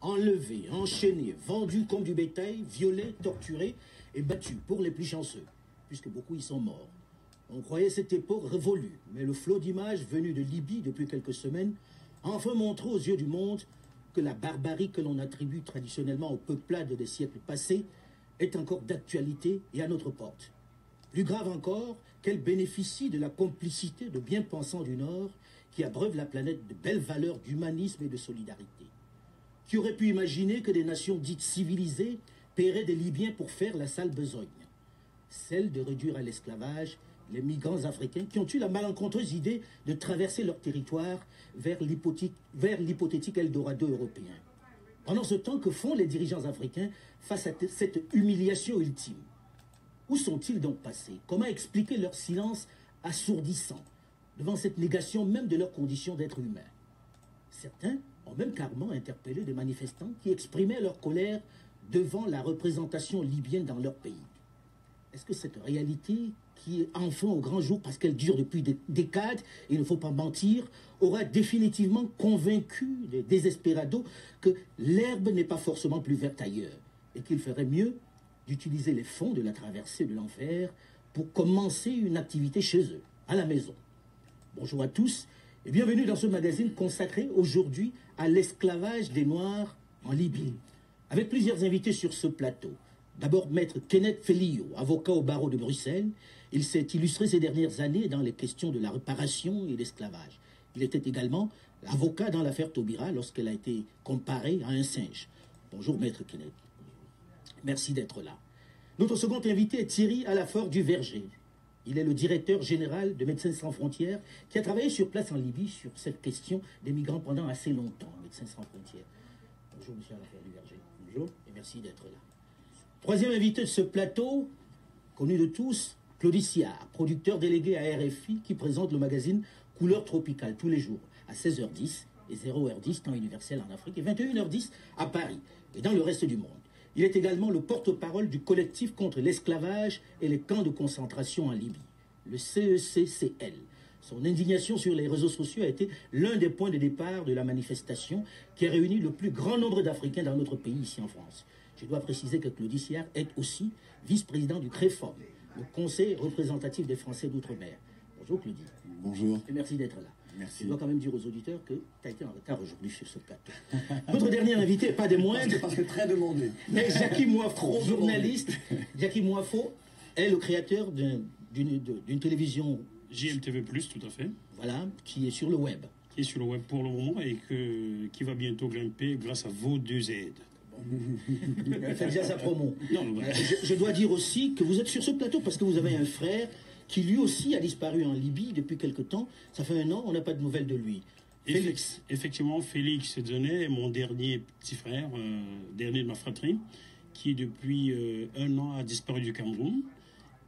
enlevés, enchaînés, vendus comme du bétail, violés, torturés et battus pour les plus chanceux, puisque beaucoup y sont morts. On croyait cette époque révolue, mais le flot d'images venues de Libye depuis quelques semaines a enfin montré aux yeux du monde que la barbarie que l'on attribue traditionnellement aux peuplades des siècles passés est encore d'actualité et à notre porte. Plus grave encore, qu'elle bénéficie de la complicité de bien-pensants du Nord qui abreuvent la planète de belles valeurs d'humanisme et de solidarité. Qui aurait pu imaginer que des nations dites civilisées paieraient des Libyens pour faire la sale besogne? Celle de réduire à l'esclavage les migrants africains qui ont eu la malencontreuse idée de traverser leur territoire vers l'hypothétique Eldorado européen. Pendant ce temps, que font les dirigeants africains face à cette humiliation ultime? Où sont-ils donc passés? Comment expliquer leur silence assourdissant devant cette négation même de leurs conditions d'être humains? Certains ont même carrément interpellé des manifestants qui exprimaient leur colère devant la représentation libyenne dans leur pays. Est-ce que cette réalité, qui est enfin au grand jour parce qu'elle dure depuis des décades, il ne faut pas mentir, aura définitivement convaincu les désespérados que l'herbe n'est pas forcément plus verte ailleurs et qu'il ferait mieux d'utiliser les fonds de la traversée de l'enfer pour commencer une activité chez eux, à la maison. Bonjour à tous et bienvenue dans ce magazine consacré aujourd'hui à l'esclavage des Noirs en Libye, avec plusieurs invités sur ce plateau. D'abord, maître Kenneth Felio, avocat au barreau de Bruxelles. Il s'est illustré ces dernières années dans les questions de la réparation et l'esclavage. Il était également avocat dans l'affaire Taubira lorsqu'elle a été comparée à un singe. Bonjour, maître Kenneth. Merci d'être là. Notre second invité est Thierry Alafort du Verger. Il est le directeur général de Médecins sans frontières qui a travaillé sur place en Libye sur cette question des migrants pendant assez longtemps. Médecins sans frontières. Bonjour, monsieur Alafort du Verger. Bonjour et merci d'être là. Troisième invité de ce plateau, connu de tous, Claudie Siard, producteur délégué à RFI qui présente le magazine Couleurs tropicales tous les jours à 16h10 et 0h10 temps universel en Afrique et 21h10 à Paris et dans le reste du monde. Il est également le porte-parole du collectif contre l'esclavage et les camps de concentration en Libye, le CECCL. Son indignation sur les réseaux sociaux a été l'un des points de départ de la manifestation qui a réuni le plus grand nombre d'Africains dans notre pays, ici en France. Je dois préciser que Claudie Siard est aussi vice-président du CREFOM, le Conseil représentatif des Français d'outre-mer. Bonjour Claudie. Bonjour. Et merci d'être là. Merci. Je dois quand même dire aux auditeurs que tu as été en retard aujourd'hui sur ce plateau. Notre dernier invité, pas des moindres. Parce que très demandé. Mais Jackie Moifo, journaliste. Jackie Moifo est le créateur d'une télévision JMTV+, tout à fait. Voilà, qui est sur le web. Qui est sur le web pour le moment et qui va bientôt grimper grâce à vos deux aides. Il fait déjà sa promo. Non, voilà. Je dois dire aussi que vous êtes sur ce plateau parce que vous avez un frère qui lui aussi a disparu en Libye depuis quelque temps. Ça fait 1 an, on n'a pas de nouvelles de lui. Félix. Effectivement, Félix Dzenet est mon dernier petit frère, dernier de ma fratrie, qui depuis 1 an a disparu du Cameroun.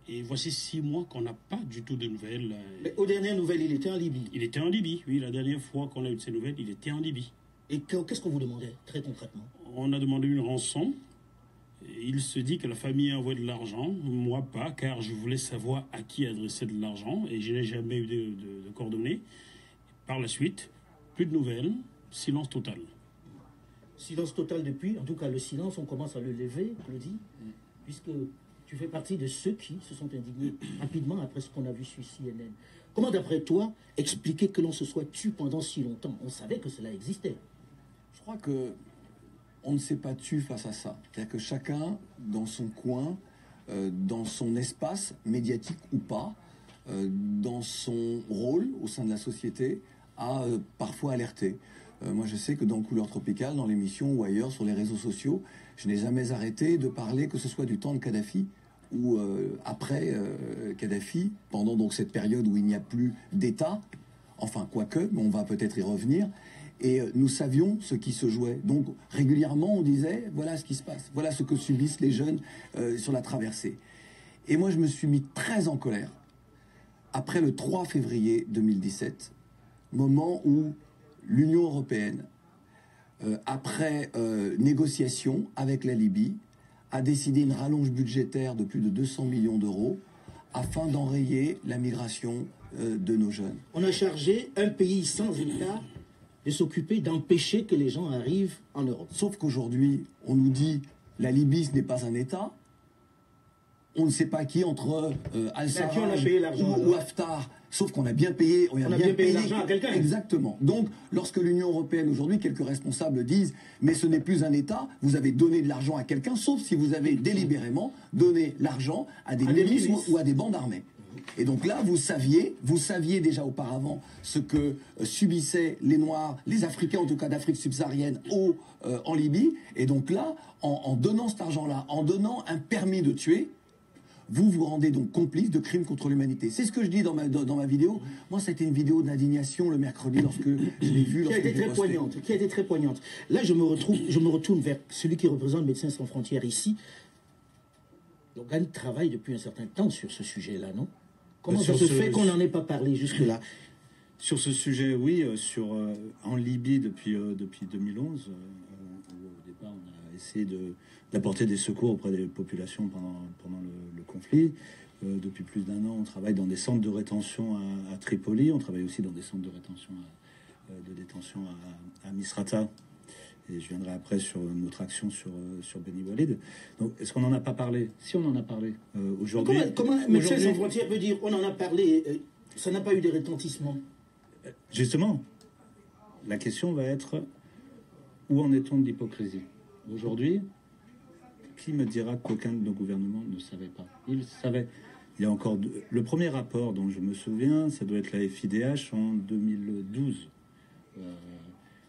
Et voici 6 mois qu'on n'a pas du tout de nouvelles. Mais aux dernières nouvelles, il était en Libye. Il était en Libye, oui. La dernière fois qu'on a eu de ces nouvelles, il était en Libye. Et qu'est-ce qu'on vous demandait, très concrètement? On a demandé une rançon. Il se dit que la famille a envoyé de l'argent. Moi, pas, car je voulais savoir à qui adresser de l'argent. Et je n'ai jamais eu de coordonnées. Par la suite, plus de nouvelles. Silence total. Silence total depuis. En tout cas, le silence, on commence à le lever, Claudie, puisque tu fais partie de ceux qui se sont indignés rapidement après ce qu'on a vu sur CNN. Comment, d'après toi, expliquer que l'on se soit tué pendant si longtemps? On savait que cela existait. Je crois que on ne s'est pas tué face à ça. C'est-à-dire que chacun, dans son coin, dans son espace, médiatique ou pas, dans son rôle au sein de la société, a parfois alerté. Moi, je sais que dans Couleurs tropicales, dans l'émission ou ailleurs, sur les réseaux sociaux, je n'ai jamais arrêté de parler, que ce soit du temps de Kadhafi ou après Kadhafi, pendant donc cette période où il n'y a plus d'État, enfin quoique, mais on va peut-être y revenir, et nous savions ce qui se jouait. Donc régulièrement on disait, voilà ce qui se passe, voilà ce que subissent les jeunes sur la traversée. Et moi je me suis mis très en colère après le 3 février 2017, moment où l'Union européenne, après négociation avec la Libye, a décidé une rallonge budgétaire de plus de 200 millions d'euros afin d'enrayer la migration de nos jeunes. On a chargé un pays sans État de s'occuper d'empêcher que les gens arrivent en Europe. Sauf qu'aujourd'hui, on nous dit la Libye, ce n'est pas un État. On ne sait pas qui entre Al-Sarraj ou Haftar. Sauf qu'on a bien payé. On a bien payé l'argent à quelqu'un. Exactement. Donc, lorsque l'Union européenne, aujourd'hui, quelques responsables disent « mais ce n'est plus un État, vous avez donné de l'argent à quelqu'un », sauf si vous avez délibérément donné l'argent à des milices ou à des bandes armées. Et donc là, vous saviez déjà auparavant ce que subissaient les Noirs, les Africains, en tout cas d'Afrique subsaharienne, en Libye. Et donc là, en donnant cet argent-là, en donnant un permis de tuer, vous vous rendez donc complice de crimes contre l'humanité. C'est ce que je dis dans ma vidéo. Moi, ça a été une vidéo d'indignation le mercredi lorsque je l'ai vue. Qui a été très poignante. Là, je me retourne vers celui qui représente Médecins sans frontières ici. L'organe travaille depuis un certain temps sur ce sujet-là, non? Comment ça se fait qu'on n'en ait pas parlé jusque-là? Sur ce sujet, oui. En Libye, depuis 2011, où au départ, on a essayé d'apporter des secours auprès des populations pendant le conflit. Depuis plus d'1 an, on travaille dans des centres de rétention à Tripoli. On travaille aussi dans des centres de rétention de détention à Misrata. Et je viendrai après sur notre action sur Beni Walid. Donc, est-ce qu'on n'en a pas parlé? Si, on en a parlé. Aujourd'hui. Comment Médecins sans frontières peut dire on en a parlé, ça n'a pas eu de retentissement? Justement, la question va être où en est-on de l'hypocrisie? Aujourd'hui, qui me dira qu'aucun de nos gouvernements ne savait pas? Ils savaient. Il y a encore le premier rapport dont je me souviens, ça doit être la FIDH en 2012.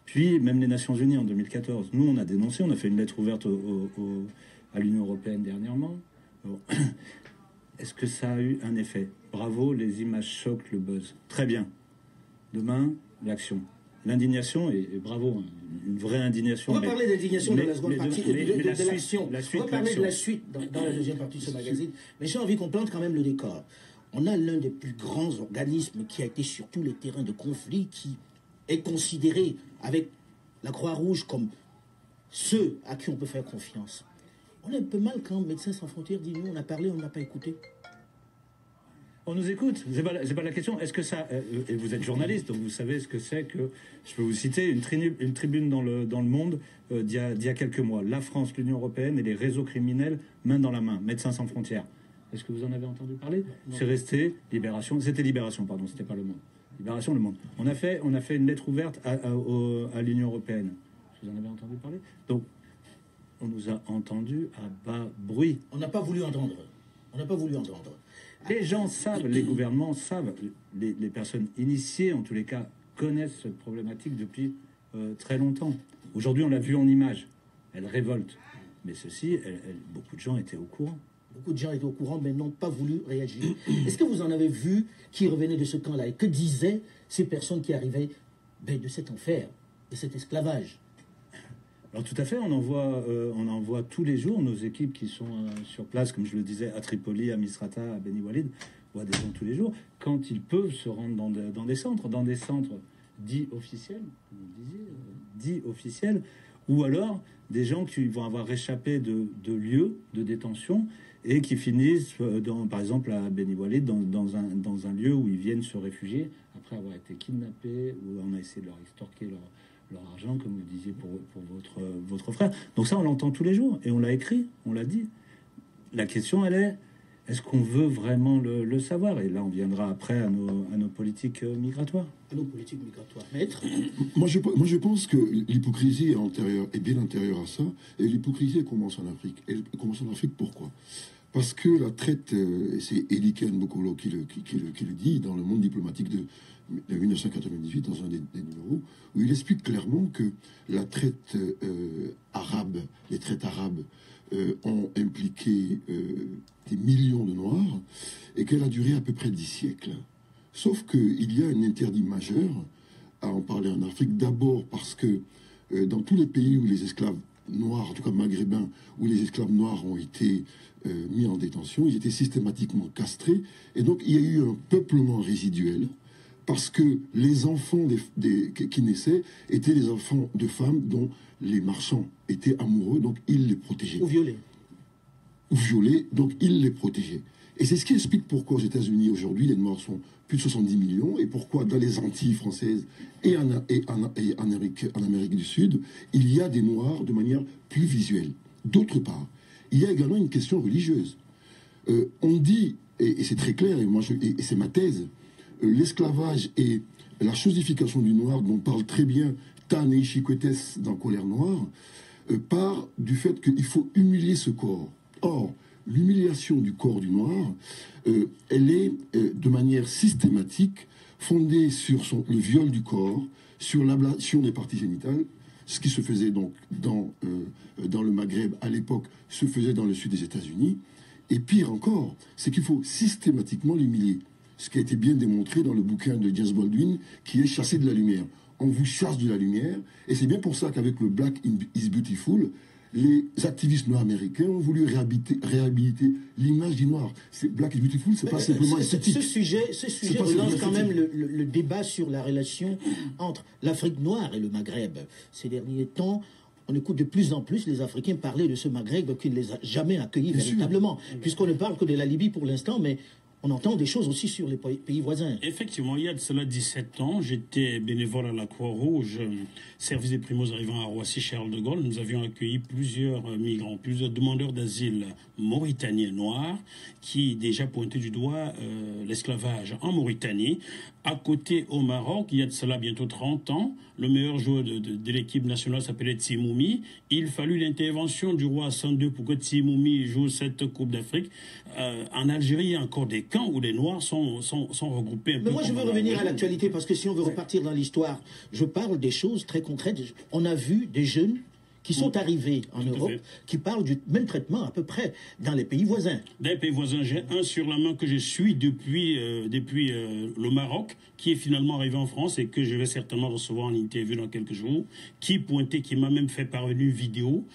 Puis même les Nations Unies en 2014. Nous, on a dénoncé, on a fait une lettre ouverte à l'Union européenne dernièrement. Est-ce que ça a eu un effet? Bravo, les images choquent, le buzz. Très bien. Demain, l'action. L'indignation, et bravo, une vraie indignation. On va parler d'indignation dans la seconde partie de l'action. On va parler de la suite dans la deuxième partie de ce magazine. Mais j'ai envie qu'on plante quand même le décor. On a l'un des plus grands organismes qui a été sur tous les terrains de conflit, qui est considéré avec la Croix-Rouge comme ceux à qui on peut faire confiance. On est un peu mal quand Médecins sans frontières dit nous on a parlé, on n'a pas écouté. On nous écoute, c'est pas la question. Est-ce que ça... et vous êtes journaliste, donc vous savez ce que c'est que... Je peux vous citer une tribune dans le Monde d'il y a quelques mois. La France, l'Union européenne et les réseaux criminels main dans la main. Médecins sans frontières. Est-ce que vous en avez entendu parler? C'est resté Libération. C'était Libération, pardon, c'était pas Le Monde. Libération, Le Monde. On a fait une lettre ouverte à l'Union européenne. Vous en avez entendu parler? Donc, on nous a entendus à bas bruit. On n'a pas voulu entendre. Les gens savent, les gouvernements savent, les personnes initiées, en tous les cas, connaissent cette problématique depuis très longtemps. Aujourd'hui, on l'a vu en images. Elle révolte. Mais ceci, beaucoup de gens étaient au courant. Beaucoup de gens étaient au courant, mais n'ont pas voulu réagir. Est-ce que vous en avez vu qui revenaient de ce camp-là? Et que disaient ces personnes qui arrivaient de cet enfer, de cet esclavage? Alors tout à fait, on en voit tous les jours. Nos équipes qui sont sur place, comme je le disais, à Tripoli, à Misrata, à Beni Walid, voient des gens tous les jours. Quand ils peuvent se rendre dans des centres dits officiels, comme vous disiez, dits officiels, ou alors des gens qui vont avoir échappé de lieux de détention et qui finissent, par exemple, à Beni Walid, dans un lieu où ils viennent se réfugier après avoir été kidnappés, où on a essayé de leur extorquer leur argent, comme vous disiez pour votre frère. Donc ça, on l'entend tous les jours, et on l'a écrit, on l'a dit. La question, elle est, est-ce qu'on veut vraiment le savoir? Et là, on viendra après à nos politiques migratoires. À nos politiques migratoires. Maître? Moi, je pense que l'hypocrisie est bien antérieure à ça, et l'hypocrisie commence en Afrique. Elle commence en Afrique, pourquoi? Parce que la traite, c'est Elie Bokolo qui le dit dans Le Monde diplomatique de 1998, dans un des numéros, où il explique clairement que la traite arabe, les traites arabes ont impliqué des millions de Noirs et qu'elle a duré à peu près 10 siècles. Sauf qu'il y a un interdit majeur à en parler en Afrique, d'abord parce que dans tous les pays où les esclaves noirs, en tout cas maghrébins, où les esclaves noirs ont été mis en détention, ils étaient systématiquement castrés, et donc il y a eu un peuplement résiduel, parce que les enfants qui naissaient étaient les enfants de femmes dont les marchands étaient amoureux, donc ils les protégeaient. Ou violés. Donc ils les protégeaient. Et c'est ce qui explique pourquoi aux États-Unis, aujourd'hui, les Noirs sont plus de 70 millions, et pourquoi dans les Antilles françaises et en Amérique du Sud, il y a des Noirs de manière plus visuelle. D'autre part, il y a également une question religieuse. On dit, et c'est très clair, et c'est ma thèse, l'esclavage et la chosification du noir, dont parle très bien Ta-Nehisi Coates dans Colère Noire, part du fait qu'il faut humilier ce corps. Or, l'humiliation du corps du noir, elle est de manière systématique fondée sur le viol du corps, sur l'ablation des parties génitales, ce qui se faisait donc dans le Maghreb à l'époque, se faisait dans le sud des États-Unis. Et pire encore, c'est qu'il faut systématiquement l'humilier. Ce qui a été bien démontré dans le bouquin de James Baldwin, qui est Chasser de la lumière. On vous chasse de la lumière, et c'est bien pour ça qu'avec le Black is Beautiful, les activistes noirs américains ont voulu réhabiliter l'image du noir. Black is Beautiful, c'est pas simplement esthétique. Ce sujet relance quand même le débat sur la relation entre l'Afrique noire et le Maghreb. Ces derniers temps, on écoute de plus en plus les Africains parler de ce Maghreb qui ne les a jamais accueillis véritablement. Puisqu'on ne parle que de la Libye pour l'instant, mais on entend des choses aussi sur les pays voisins. Effectivement, il y a de cela 17 ans, j'étais bénévole à la Croix-Rouge, service des primos arrivant à Roissy-Charles de Gaulle. Nous avions accueilli plusieurs migrants, plusieurs demandeurs d'asile mauritaniens noirs qui déjà pointaient du doigt l'esclavage en Mauritanie. À côté, au Maroc, il y a de cela bientôt 30 ans, le meilleur joueur de l'équipe nationale s'appelait Timoumi. Il fallut l'intervention du roi Hassan II pour que Timoumi joue cette Coupe d'Afrique. En Algérie, il y a encore des camps où les Noirs sont regroupés. Mais moi, je veux revenir à l'actualité, parce que si on veut repartir dans l'histoire, je parle des choses très concrètes. On a vu des jeunes qui sont arrivés en Europe, qui parlent du même traitement à peu près dans les pays voisins. Dans les pays voisins, j'ai un sur la main que je suis depuis le Maroc, qui est finalement arrivé en France et que je vais certainement recevoir en interview dans quelques jours, qui m'a même fait parvenir une vidéo.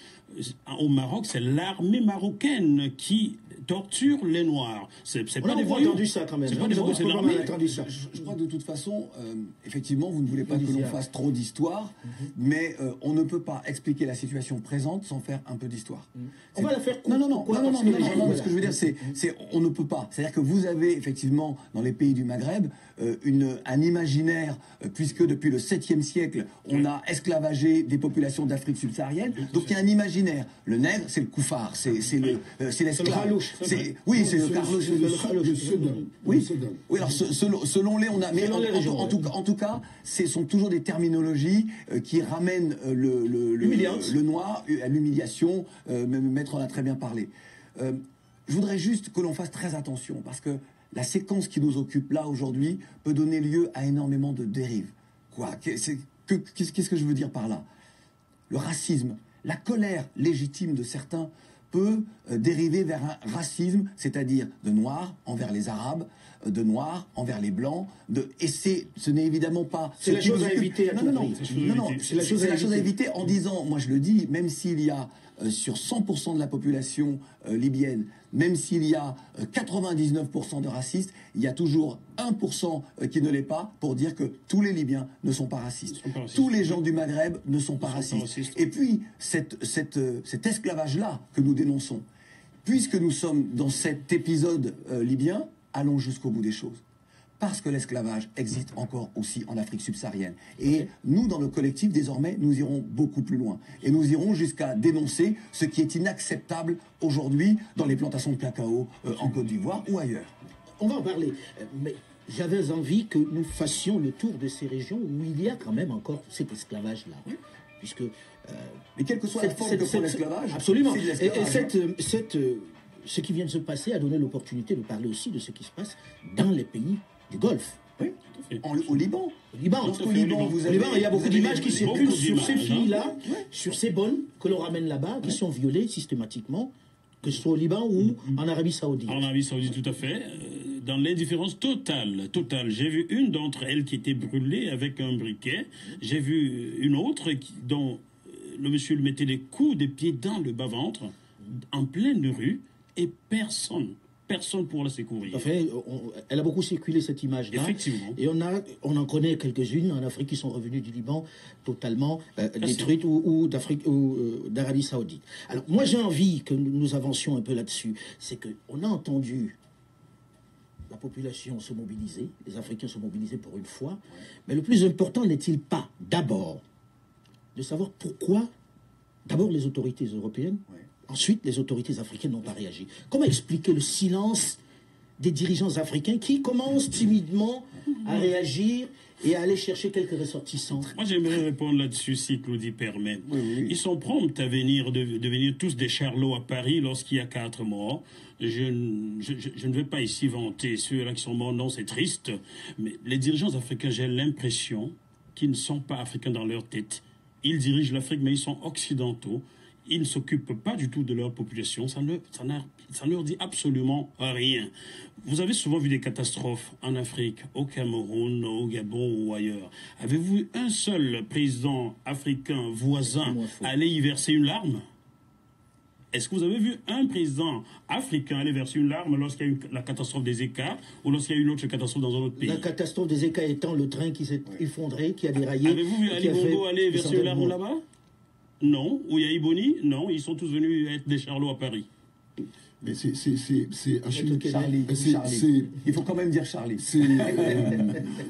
Au Maroc, c'est l'armée marocaine qui torture les Noirs. C'est pas des voyous. entendu ça quand même. C'est pas des voyous, c'est l'armée. Je crois de toute façon, effectivement, vous ne voulez pas que l'on fasse trop d'histoire, mais on ne peut pas expliquer la situation présente sans faire un peu d'histoire. On va la faire courte. Non, ce que je veux dire, c'est on ne peut pas. C'est-à-dire que vous avez effectivement, dans les pays du Maghreb, un imaginaire, puisque depuis le 7e siècle, on a esclavagé des populations d'Afrique subsaharienne. Donc il y a un imaginaire. Le nègre, c'est le koufar, c'est l'esclave. Oui, c'est le carlouche. Oui, alors selon les, on a. Mais en tout cas, ce sont toujours des terminologies qui ramènent le noir à l'humiliation. Maître en a très bien parlé. Je voudrais juste que l'on fasse très attention, parce que la séquence qui nous occupe là aujourd'hui peut donner lieu à énormément de dérives. Qu'est-ce que je veux dire par là? Le racisme, la colère légitime de certains peut dériver vers un racisme, c'est-à-dire de noirs envers les arabes, de noirs envers les blancs, et ce n'est évidemment pas... C'est la chose à éviter à tout prix. C'est la chose à éviter en disant, moi je le dis, même s'il y a sur 100% de la population libyenne, même s'il y a 99% de racistes, il y a toujours 1% qui ne l'est pas, pour dire que tous les Libyens ne sont pas racistes. Tous les gens du Maghreb ne sont pas racistes. Et puis, cet esclavage-là que nous dénonçons, puisque nous sommes dans cet épisode libyen, allons jusqu'au bout des choses. Parce que l'esclavage existe encore aussi en Afrique subsaharienne. Et nous, dans le collectif, désormais, nous irons beaucoup plus loin. Et nous irons jusqu'à dénoncer ce qui est inacceptable aujourd'hui dans les plantations de cacao en Côte d'Ivoire ou ailleurs. On va en parler, mais j'avais envie que nous fassions le tour de ces régions où il y a quand même encore cet esclavage-là. Puisque... mais quelle que soit la forme que prend l'esclavage... Absolument. Ce qui vient de se passer a donné l'opportunité de parler aussi de ce qui se passe dans les pays du Golfe. Oui, au Liban. Au Liban, il y a beaucoup d'images qui circulent sur ces filles-là, sur ces bonnes que l'on ramène là-bas, qui sont violées systématiquement, que ce soit au Liban ou en Arabie Saoudite. En Arabie Saoudite, tout à fait. Dans l'indifférence totale. J'ai vu une d'entre elles qui était brûlée avec un briquet. J'ai vu une autre dont le monsieur lui mettait des coups de pied dans le bas-ventre, en pleine rue, et personne pour la secourir. Enfin, elle a beaucoup circulé cette image-là. Effectivement. Et on en connaît quelques-unes en Afrique qui sont revenues du Liban totalement détruites ou d'Arabie Saoudite. Alors moi j'ai envie que nous avancions un peu là-dessus. C'est qu'on a entendu la population se mobiliser, les Africains se mobiliser pour une fois. Mais le plus important n'est-il pas, d'abord, de savoir pourquoi, d'abord les autorités européennes, ensuite les autorités africaines n'ont pas réagi. Comment expliquer le silence des dirigeants africains qui commencent timidement à réagir et à aller chercher quelques ressortissants? Moi, j'aimerais répondre là-dessus, si Claudie permet. Ils sont prompts à venir, devenir tous des charlots à Paris lorsqu'il y a 4 morts. Je ne vais pas ici vanter ceux-là qui sont morts, non, c'est triste. Mais les dirigeants africains, j'ai l'impression qu'ils ne sont pas africains dans leur tête. Ils dirigent l'Afrique, mais ils sont occidentaux. Ils ne s'occupent pas du tout de leur population. Ça ne leur dit absolument rien. Vous avez souvent vu des catastrophes en Afrique, au Cameroun, au Gabon ou ailleurs. Avez-vous vu un seul président africain voisin aller y verser une larme? Est-ce que vous avez vu un président africain aller verser une larme lorsqu'il y a eu la catastrophe des Écarts ou lorsqu'il y a eu une autre catastrophe dans un autre pays? La catastrophe des Écarts étant le train qui s'est effondré, qui a déraillé. Avez-vous vu Ali Bongo aller verser une larme là-bas? Non. Ou Yahi Boni? Non. Ils sont tous venus être des charlots à Paris. Mais c'est Achille. Charlie. Il faut quand même dire Charlie.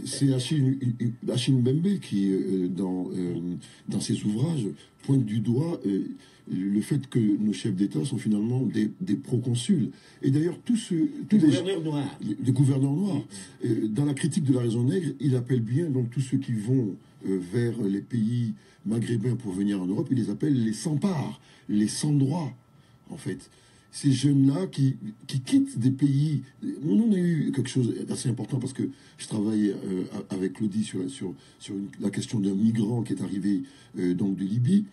C'est Achille Mbembe qui, dans ses ouvrages, pointe du doigt le fait que nos chefs d'État sont finalement des proconsuls. Et d'ailleurs, des gouverneurs noirs. Des gouverneurs noirs. Dans la critique de la raison nègre, il appelle bien donc tous ceux qui vont vers les pays maghrébins pour venir en Europe, il les appelle les sans-parts, les sans-droits, en fait. Ces jeunes-là qui quittent des pays... On a eu quelque chose d'assez important parce que je travaille avec Claudie sur la question d'un migrant qui est arrivé donc de Libye.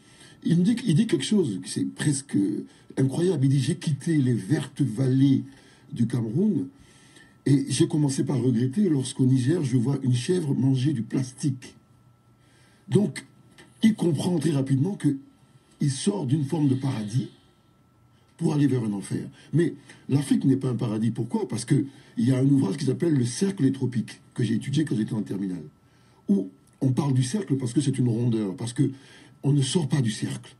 Il dit quelque chose qui c'est presque incroyable. Il dit: j'ai quitté les vertes vallées du Cameroun et j'ai commencé par regretter lorsqu'au Niger, je vois une chèvre manger du plastique. Donc, il comprend très rapidement qu'il sort d'une forme de paradis pour aller vers un enfer. Mais l'Afrique n'est pas un paradis. Pourquoi? Parce qu'il y a un ouvrage qui s'appelle Le Cercle des Tropiques, que j'ai étudié quand j'étais en terminale, où on parle du cercle parce que c'est une rondeur, parce que on ne sort pas du cercle.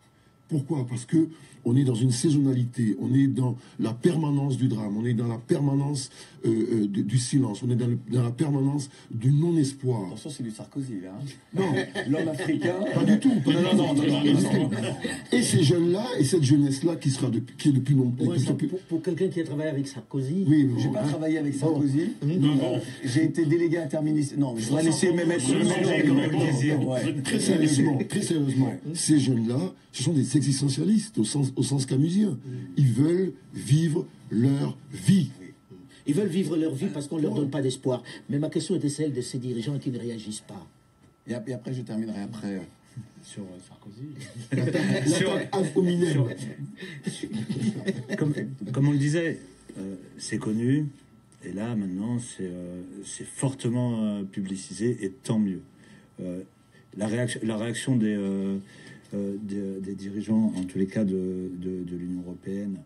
Pourquoi? Parce que on est dans une saisonnalité, on est dans la permanence du drame, on est dans la permanence du silence, on est dans la permanence du non-espoir. Attention, c'est du Sarkozy, là. Hein. Non, l'homme africain. Pas du tout. Non. Et ces jeunes-là, et cette jeunesse-là qui est depuis longtemps. Pour quelqu'un qui a travaillé avec Sarkozy. Oui, j'ai pas travaillé avec Sarkozy. Non. J'ai été délégué interministériel. Non, je dois laisser me mettre sur le Très sérieusement, ces jeunes-là, ce sont des existentialistes au sens camusien. Ils veulent vivre leur vie. Ils veulent vivre leur vie parce qu'on ne leur donne pas d'espoir. Mais ma question était celle de ces dirigeants qui ne réagissent pas. Et après, je terminerai après sur Sarkozy. Comme on le disait, c'est connu. Et là, maintenant, c'est fortement publicisé, et tant mieux. La réaction des dirigeants, en tous les cas de l'Union européenne,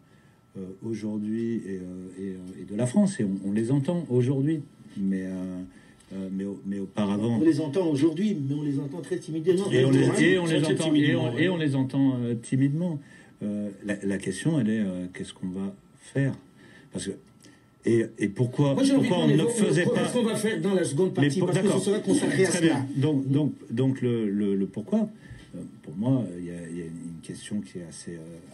aujourd'hui, et de la France, et on les entend aujourd'hui, mais auparavant... On les entend aujourd'hui, mais on les entend très timidement. Et on les entend timidement. La question, elle est, qu'est-ce qu'on va faire? Parce que... Et pourquoi on ne faisait pas... Qu'est-ce qu'on va faire dans la seconde partie? Parce que ce sera consacré à cela. Donc le pourquoi, pour moi, il y a une question qui est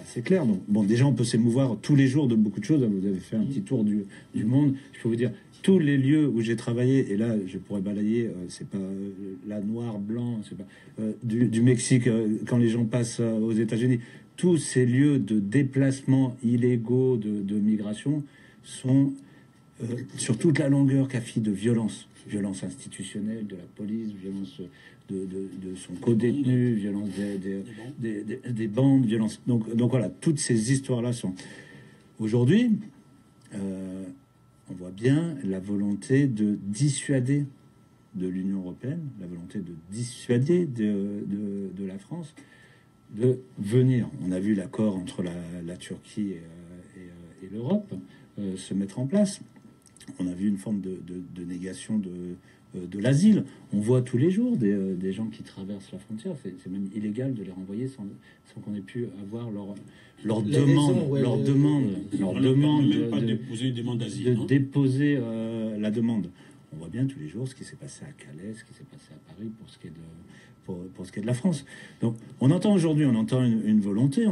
assez claire. Donc, bon, déjà, on peut s'émouvoir tous les jours de beaucoup de choses. Vous avez fait un petit tour du monde. Je peux vous dire, tous les lieux où j'ai travaillé, et là, je pourrais balayer, c'est pas la noir, blanc, c'est pas du Mexique, quand les gens passent aux États-Unis, tous ces lieux de déplacement illégaux, de migration, sont sur toute la longueur café de violence institutionnelle de la police, violence de son co-détenu, violence des bandes, violence. Donc voilà, toutes ces histoires-là sont... Aujourd'hui, on voit bien la volonté de dissuader de l'Union européenne, la volonté de dissuader de la France de venir. On a vu l'accord entre la Turquie et l'Europe se mettre en place. On a vu une forme de négation de l'asile. On voit tous les jours des gens qui traversent la frontière. C'est même illégal de les renvoyer sans qu'on ait pu avoir leur demande, même pas déposer une demande d'asile. De déposer la demande. On voit bien tous les jours ce qui s'est passé à Calais, ce qui s'est passé à Paris pour ce qui est de la France. Donc on entend aujourd'hui, une volonté,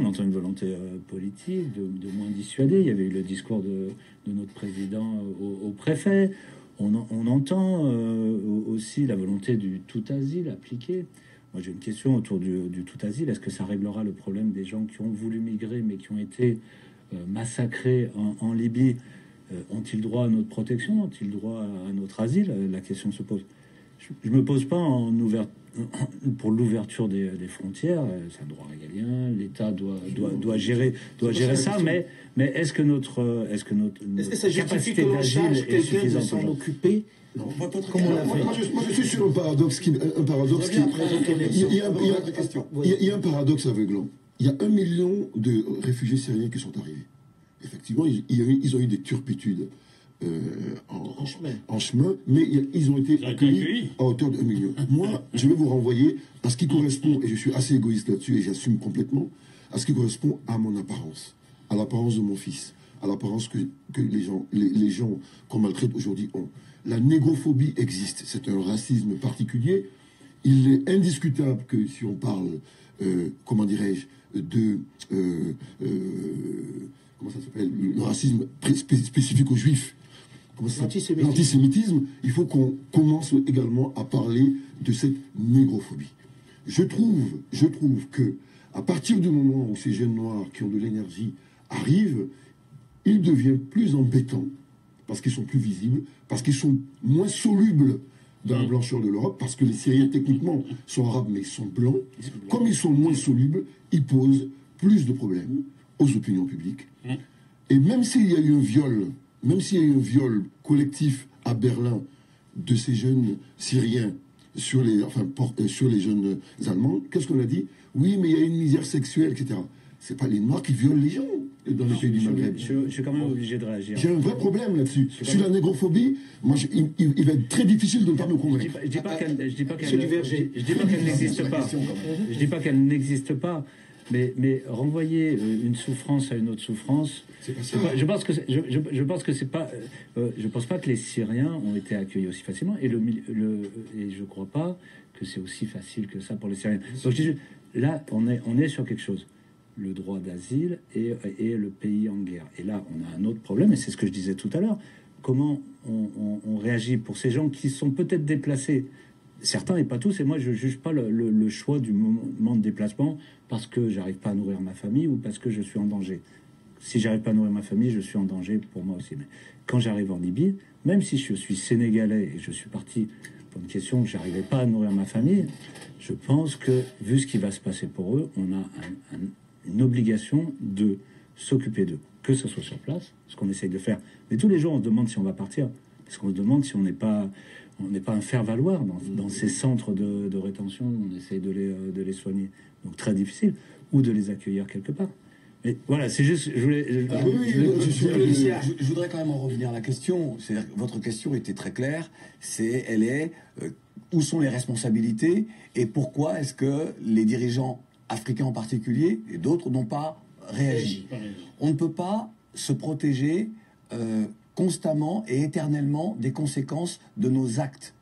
politique de moins dissuader. Il y avait eu le discours de notre président au préfet. On entend aussi la volonté du tout asile appliqué. Moi j'ai une question autour du tout asile. Est-ce que ça réglera le problème des gens qui ont voulu migrer mais qui ont été massacrés en Libye? Ont-ils droit à notre protection? Ont-ils droit à notre asile? La question se pose. Je me pose pas pour l'ouverture des frontières. C'est un droit régalien. L'État doit gérer ça. Mais est-ce que notre ça justifie que l'on charge quelqu'un de s'en occuper? Non, comment on a fait? Moi, je suis sur un paradoxe qui. Il y a un paradoxe aveuglant. Il y a 1 million de réfugiés syriens qui sont arrivés. Effectivement, ils ont eu des turpitudes en chemin, mais ils ont été accueillis à hauteur de 1 million. Moi, je vais vous renvoyer à ce qui correspond, et je suis assez égoïste là-dessus, et j'assume complètement, à ce qui correspond à mon apparence, à l'apparence de mon fils, à l'apparence que les gens qu'on maltraite aujourd'hui ont. La négrophobie existe, c'est un racisme particulier. Il est indiscutable que si on parle, comment dirais-je, de... comment ça s'appelle, le racisme spécifique aux juifs, l'antisémitisme, il faut qu'on commence également à parler de cette négrophobie. Je trouve que à partir du moment où ces jeunes noirs qui ont de l'énergie arrivent, ils deviennent plus embêtants, parce qu'ils sont plus visibles, parce qu'ils sont moins solubles dans la blancheur de l'Europe, parce que les Syriens techniquement sont arabes mais ils sont blancs. Comme ils sont moins solubles, ils posent plus de problèmes aux opinions publiques. Et même s'il y a eu un viol collectif à Berlin de ces jeunes Syriens sur les jeunes Allemands, qu'est-ce qu'on a dit? Oui, mais il y a une misère sexuelle, etc. C'est pas les Noirs qui violent les gens dans les pays du Maghreb. Je suis quand même obligé de réagir. J'ai un vrai problème là-dessus. Sur la négrophobie, moi, il va être très difficile de ne pas me convaincre. Je dis pas qu'elle n'existe pas. Je dis pas qu'elle n'existe pas. Mais renvoyer une souffrance à une autre souffrance, je pense pas que les Syriens ont été accueillis aussi facilement, et je crois pas que c'est aussi facile que ça pour les Syriens. Donc là, on est sur quelque chose, le droit d'asile et le pays en guerre. Et là, on a un autre problème, et c'est ce que je disais tout à l'heure. Comment on réagit pour ces gens qui sont peut-être déplacés? Certains et pas tous, et moi je juge pas le choix du moment de déplacement parce que j'arrive pas à nourrir ma famille ou parce que je suis en danger. Si j'arrive pas à nourrir ma famille, je suis en danger pour moi aussi. Mais quand j'arrive en Libye, même si je suis sénégalais et je suis parti pour une question que j'arrivais pas à nourrir ma famille, je pense que vu ce qui va se passer pour eux, on a une obligation de s'occuper d'eux, que ce soit sur place, ce qu'on essaye de faire. Mais tous les jours on se demande si on va partir, parce qu'on se demande si on n'est pas un faire-valoir dans ces centres de rétention. On essaye de les soigner. Donc très difficile. Ou de les accueillir quelque part. Mais voilà, c'est juste... Je voudrais quand même en revenir à la question. C'est-à-dire que votre question était très claire. Où sont les responsabilités et pourquoi est-ce que les dirigeants africains en particulier et d'autres n'ont pas réagi? On ne peut pas se protéger... constamment et éternellement des conséquences de nos actes.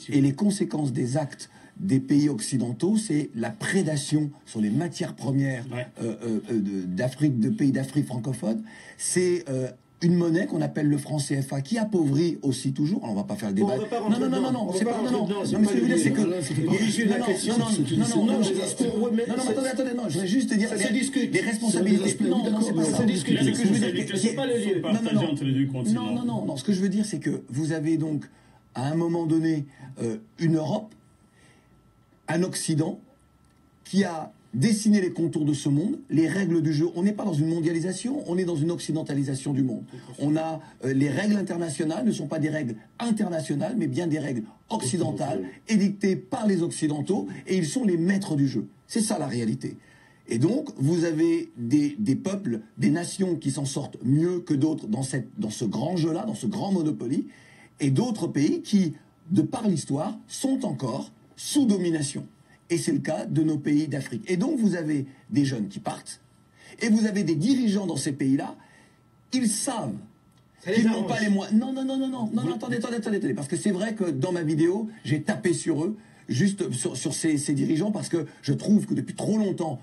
Et les conséquences des actes des pays occidentaux, c'est la prédation sur les matières premières de pays d'Afrique francophone. C'est une monnaie qu'on appelle le franc CFA, qui appauvrit aussi toujours. Alors, on va pas faire le débat. Non, c'est pas. Non, ce que je veux dire, c'est que. Attendez, je voudrais juste te dire. Les responsabilités. Non, c'est pas ça. Ce que je veux dire, c'est pas le lieu partagé entre les deux continents. Non. Ce que je veux dire, c'est que vous avez donc, à un moment donné, une Europe, un Occident, qui a dessiner les contours de ce monde, les règles du jeu. On n'est pas dans une mondialisation, on est dans une occidentalisation du monde. On a les règles internationales ne sont pas des règles internationales, mais bien des règles occidentales, édictées par les Occidentaux, et ils sont les maîtres du jeu. C'est ça la réalité. Et donc, vous avez des peuples, des nations qui s'en sortent mieux que d'autres dans ce grand jeu-là, dans ce grand Monopoly, et d'autres pays qui de par l'histoire, sont encore sous domination. Et c'est le cas de nos pays d'Afrique. Et donc vous avez des jeunes qui partent, et vous avez des dirigeants dans ces pays-là, ils savent qu'ils n'ont pas les moyens. Non, attendez, parce que c'est vrai que dans ma vidéo, j'ai tapé sur eux, juste sur ces dirigeants, parce que je trouve que depuis trop longtemps,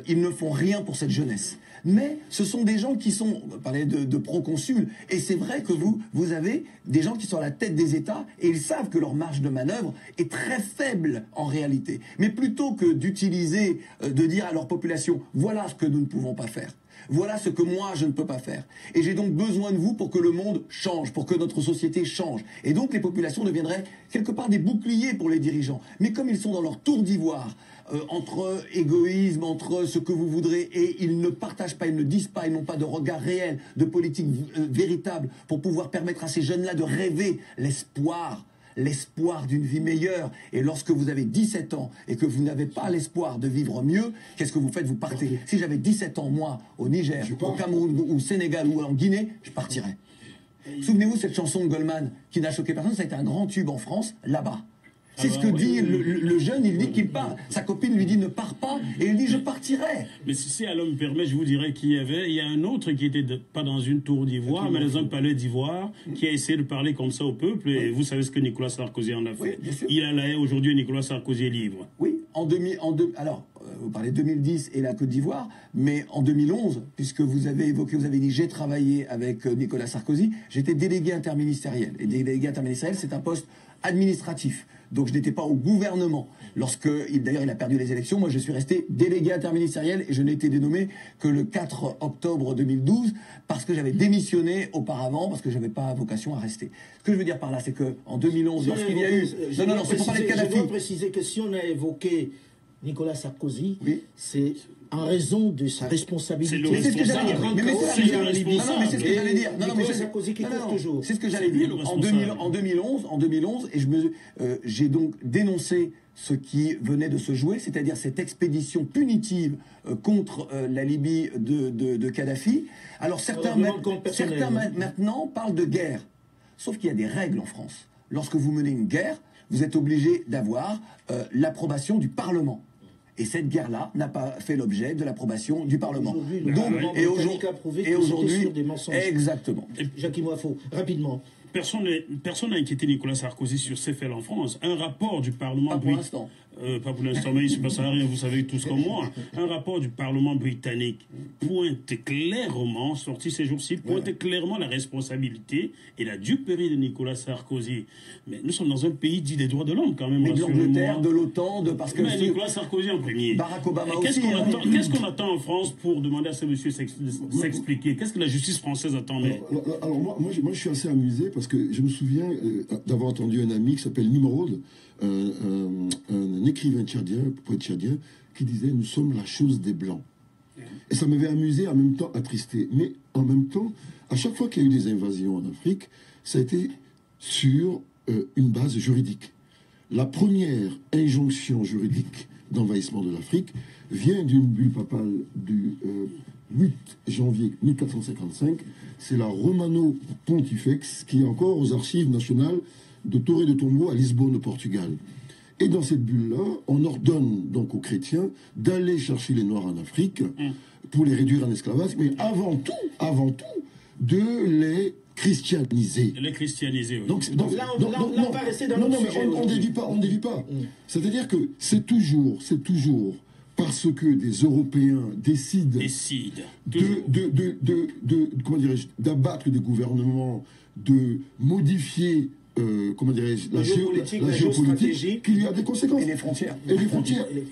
ils ne font rien pour cette jeunesse. Mais ce sont des gens qui sont, on parlait de proconsuls, et c'est vrai que vous avez des gens qui sont à la tête des États, et ils savent que leur marge de manœuvre est très faible en réalité. Mais plutôt que d'utiliser, de dire à leur population, voilà ce que nous ne pouvons pas faire. Voilà ce que moi, je ne peux pas faire. Et j'ai donc besoin de vous pour que le monde change, pour que notre société change. Et donc les populations deviendraient quelque part des boucliers pour les dirigeants. Mais comme ils sont dans leur tour d'ivoire, entre égoïsme, entre ce que vous voudrez, et ils ne partagent pas, ils ne disent pas, ils n'ont pas de regard réel, de politique véritable, pour pouvoir permettre à ces jeunes-là de rêver l'espoir d'une vie meilleure. Et lorsque vous avez 17 ans et que vous n'avez pas l'espoir de vivre mieux, qu'est-ce que vous faites? Vous partez. Si j'avais 17 ans, moi, au Niger, au Cameroun, ou au Sénégal, ou en Guinée, je partirais. Souvenez-vous cette chanson de Goldman qui n'a choqué personne, ça a été un grand tube en France, là-bas. C'est ce que dit le jeune, il dit qu'il part. Sa copine lui dit ne pars pas, et il dit je partirai. Mais si Allah me permet, je vous dirais qu'il y a un autre qui était pas dans une tour d'ivoire, mais dans un palais d'ivoire, qui a essayé de parler comme ça au peuple, et vous savez ce que Nicolas Sarkozy en a fait. Oui, il a là aujourd'hui Nicolas Sarkozy est libre. Oui, alors, vous parlez de 2010 et la Côte d'Ivoire, mais en 2011, puisque vous avez dit j'ai travaillé avec Nicolas Sarkozy, j'étais délégué interministériel. Et délégué interministériel, c'est un poste administratif. Donc je n'étais pas au gouvernement. D'ailleurs il a perdu les élections, moi je suis resté délégué interministériel et je n'ai été dénommé que le 4 octobre 2012 parce que j'avais démissionné auparavant, parce que je n'avais pas vocation à rester. Ce que je veux dire par là, c'est qu'en 2011, lorsqu'il y a eu... Non, c'est pour parler de Kadhafi. Je dois préciser que si on a évoqué Nicolas Sarkozy, oui, c'est en raison de sa responsabilité. C'est ce que j'allais dire. Mais c'est ce que j'allais dire. Nicolas Sarkozy qui court toujours. C'est ce que j'allais dire. En 2011, et j'ai donc dénoncé ce qui venait de se jouer, c'est-à-dire cette expédition punitive contre la Libye de Kadhafi. Alors certains maintenant parlent de guerre. Sauf qu'il y a des règles en France. Lorsque vous menez une guerre, vous êtes obligé d'avoir l'approbation du Parlement. Et cette guerre-là n'a pas fait l'objet de l'approbation du Parlement. Et aujourd'hui, exactement. Jacques Moifo, rapidement. Personne n'a inquiété Nicolas Sarkozy sur ses faits en France. Un rapport du Parlement... Pas pour l'instant. Pas pour l'instant, mais il ne se passe rien, vous savez tous comme moi. Un rapport du Parlement britannique pointe clairement, sorti ces jours-ci, pointe clairement la responsabilité et la duperie de Nicolas Sarkozy. Mais nous sommes dans un pays dit des droits de l'homme quand même. Mais de l'Angleterre, de l'OTAN, parce que... Mais Nicolas Sarkozy en premier. Barack Obama aussi. Qu'est-ce qu'on hein. attend en France pour demander à ce monsieur s'expliquer? Qu'est-ce que la justice française attend? Alors moi, je suis assez amusé parce que je me souviens d'avoir entendu un ami qui s'appelle Nimrod, un écrivain tchadien, poète tchadien, qui disait « Nous sommes la chose des Blancs ». Et ça m'avait amusé, en même temps attristé. Mais en même temps, à chaque fois qu'il y a eu des invasions en Afrique, ça a été sur une base juridique. La première injonction juridique d'envahissement de l'Afrique vient d'une bulle papale du 8 janvier 1455. C'est la Romano Pontifex, qui est encore aux archives nationales de Torre de Tombo à Lisbonne, au Portugal. Et dans cette bulle-là, on ordonne donc aux chrétiens d'aller chercher les Noirs en Afrique pour les réduire en esclavage, mais avant tout, de les christianiser. De les christianiser, oui. Donc là, on va rester dans notre sujet. On ne dévie pas. C'est-à-dire que c'est toujours parce que des Européens décident comment dirais-je, d'abattre des gouvernements, de modifier la géopolitique, qu'il y a des conséquences. Et les frontières.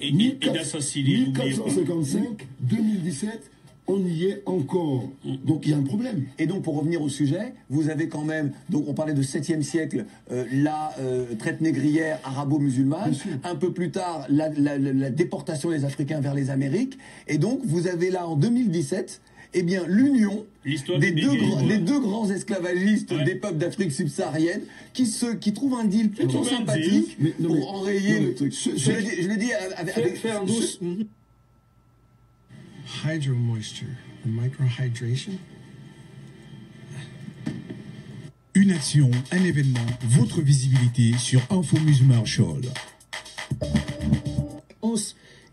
Et d'assassiner. 1455, 2017, on y est encore. Donc il y a un problème. Et donc pour revenir au sujet, vous avez quand même, donc on parlait de 7e siècle, la traite négrière arabo-musulmane, un peu plus tard la déportation des Africains vers les Amériques, et donc vous avez là en 2017, eh bien l'union des deux grands esclavagistes des peuples d'Afrique subsaharienne qui trouvent un deal plutôt sympathique pour enrayer le truc. Je l'ai dit avec... Faire douce. Hydromoisture and microhydration. Une action, un événement, votre visibilité sur Info Marshall.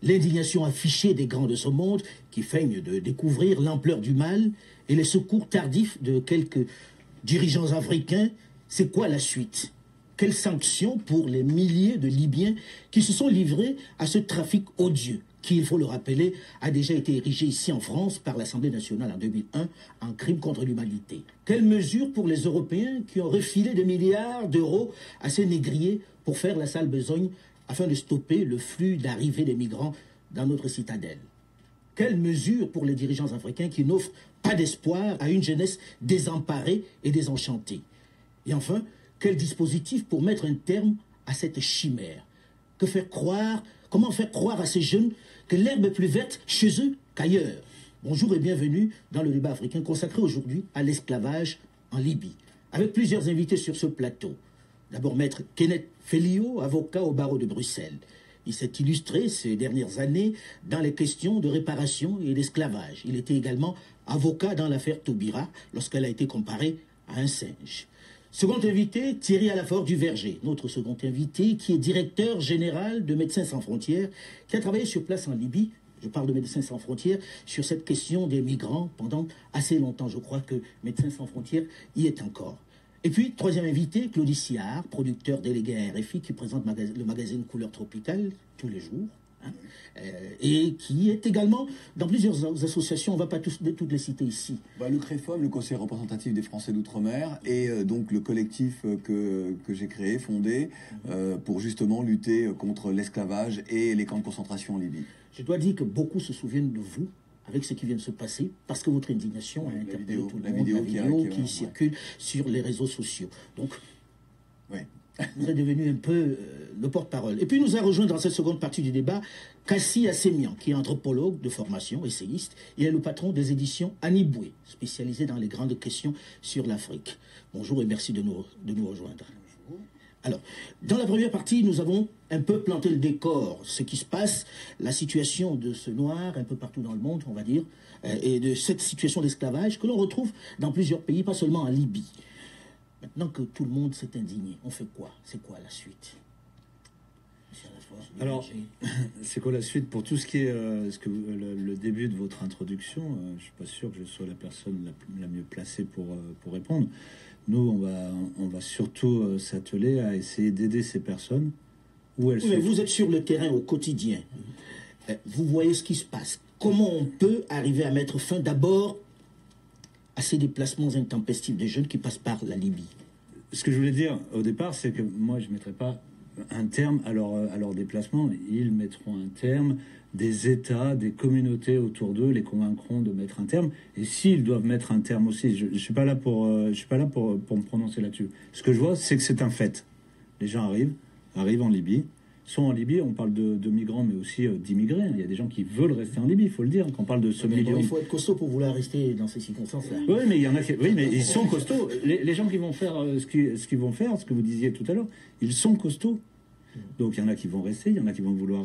L'indignation affichée des grands de ce monde qui feignent de découvrir l'ampleur du mal et les secours tardifs de quelques dirigeants africains, c'est quoi la suite? Quelles sanctions pour les milliers de Libyens qui se sont livrés à ce trafic odieux qui, il faut le rappeler, a déjà été érigé ici en France par l'Assemblée nationale en 2001 en crime contre l'humanité? Quelles mesures pour les Européens qui ont refilé des milliards d'euros à ces négriers pour faire la sale besogne afin de stopper le flux d'arrivée des migrants dans notre citadelle? Quelles mesures pour les dirigeants africains qui n'offrent pas d'espoir à une jeunesse désemparée et désenchantée? Et enfin, quel dispositif pour mettre un terme à cette chimère? Comment faire croire à ces jeunes que l'herbe est plus verte chez eux qu'ailleurs? Bonjour et bienvenue dans le débat africain consacré aujourd'hui à l'esclavage en Libye, avec plusieurs invités sur ce plateau. D'abord, maître Kenneth Fellio, avocat au barreau de Bruxelles. Il s'est illustré ces dernières années dans les questions de réparation et d'esclavage. Il était également avocat dans l'affaire Taubira lorsqu'elle a été comparée à un singe. Second invité, Thierry Alafort du Verger, notre second invité, qui est directeur général de Médecins Sans Frontières, qui a travaillé sur place en Libye. Je parle de Médecins Sans Frontières sur cette question des migrants pendant assez longtemps. Je crois que Médecins Sans Frontières y est encore. Et puis, troisième invité, Claudie Siard, producteur délégué à RFI, qui présente le magazine Couleur Tropicale tous les jours, et qui est également dans plusieurs associations, on ne va pas toutes les citer ici. Le CREFOM, le Conseil représentatif des Français d'Outre-mer, et donc le collectif que j'ai créé, fondé, pour justement lutter contre l'esclavage et les camps de concentration en Libye. Je dois dire que beaucoup se souviennent de vous avec ce qui vient de se passer, parce que votre indignation a interpellé tout le monde, la vidéo qui circule sur les réseaux sociaux. Donc, vous êtes devenu un peu le porte-parole. Et puis nous a rejoint dans cette seconde partie du débat Kassi Assemian, qui est anthropologue de formation, essayiste. Il est le patron des éditions Aniboué, spécialisé dans les grandes questions sur l'Afrique. Bonjour et merci de nous rejoindre. Alors, dans la première partie, nous avons un peu planté le décor, ce qui se passe, la situation de ce noir un peu partout dans le monde, on va dire, et de cette situation d'esclavage que l'on retrouve dans plusieurs pays, pas seulement en Libye. Maintenant que tout le monde s'est indigné, on fait quoi? C'est quoi la suite? Alors, c'est quoi la suite pour tout ce qui est le début de votre introduction? Je ne suis pas sûr que je sois la personne la mieux placée pour répondre. Nous, on va surtout s'atteler à essayer d'aider ces personnes où elles sont. Mais vous êtes sur le terrain au quotidien. Vous voyez ce qui se passe. Comment on peut arriver à mettre fin d'abord à ces déplacements intempestifs des jeunes qui passent par la Libye? Ce que je voulais dire au départ, c'est que moi, je ne mettrai pas un terme à leur déplacement. Ils mettront un terme. Des États, des communautés autour d'eux les convaincront de mettre un terme. Et s'ils doivent mettre un terme aussi, je suis pas là pour me prononcer là-dessus. Ce que je vois, c'est que c'est un fait. Les gens arrivent en Libye, sont en Libye. On parle de migrants, mais aussi d'immigrés. Il y a des gens qui veulent rester en Libye, il faut le dire. Quand on parle de ce million, il faut être costaud pour vouloir rester dans ces circonstances-là. Oui, mais il y en a qui, oui, mais ils sont costauds. Les gens qui vont faire ce qu'ils vont faire, ce que vous disiez tout à l'heure, ils sont costauds. Donc il y en a qui vont rester, il y en a qui vont vouloir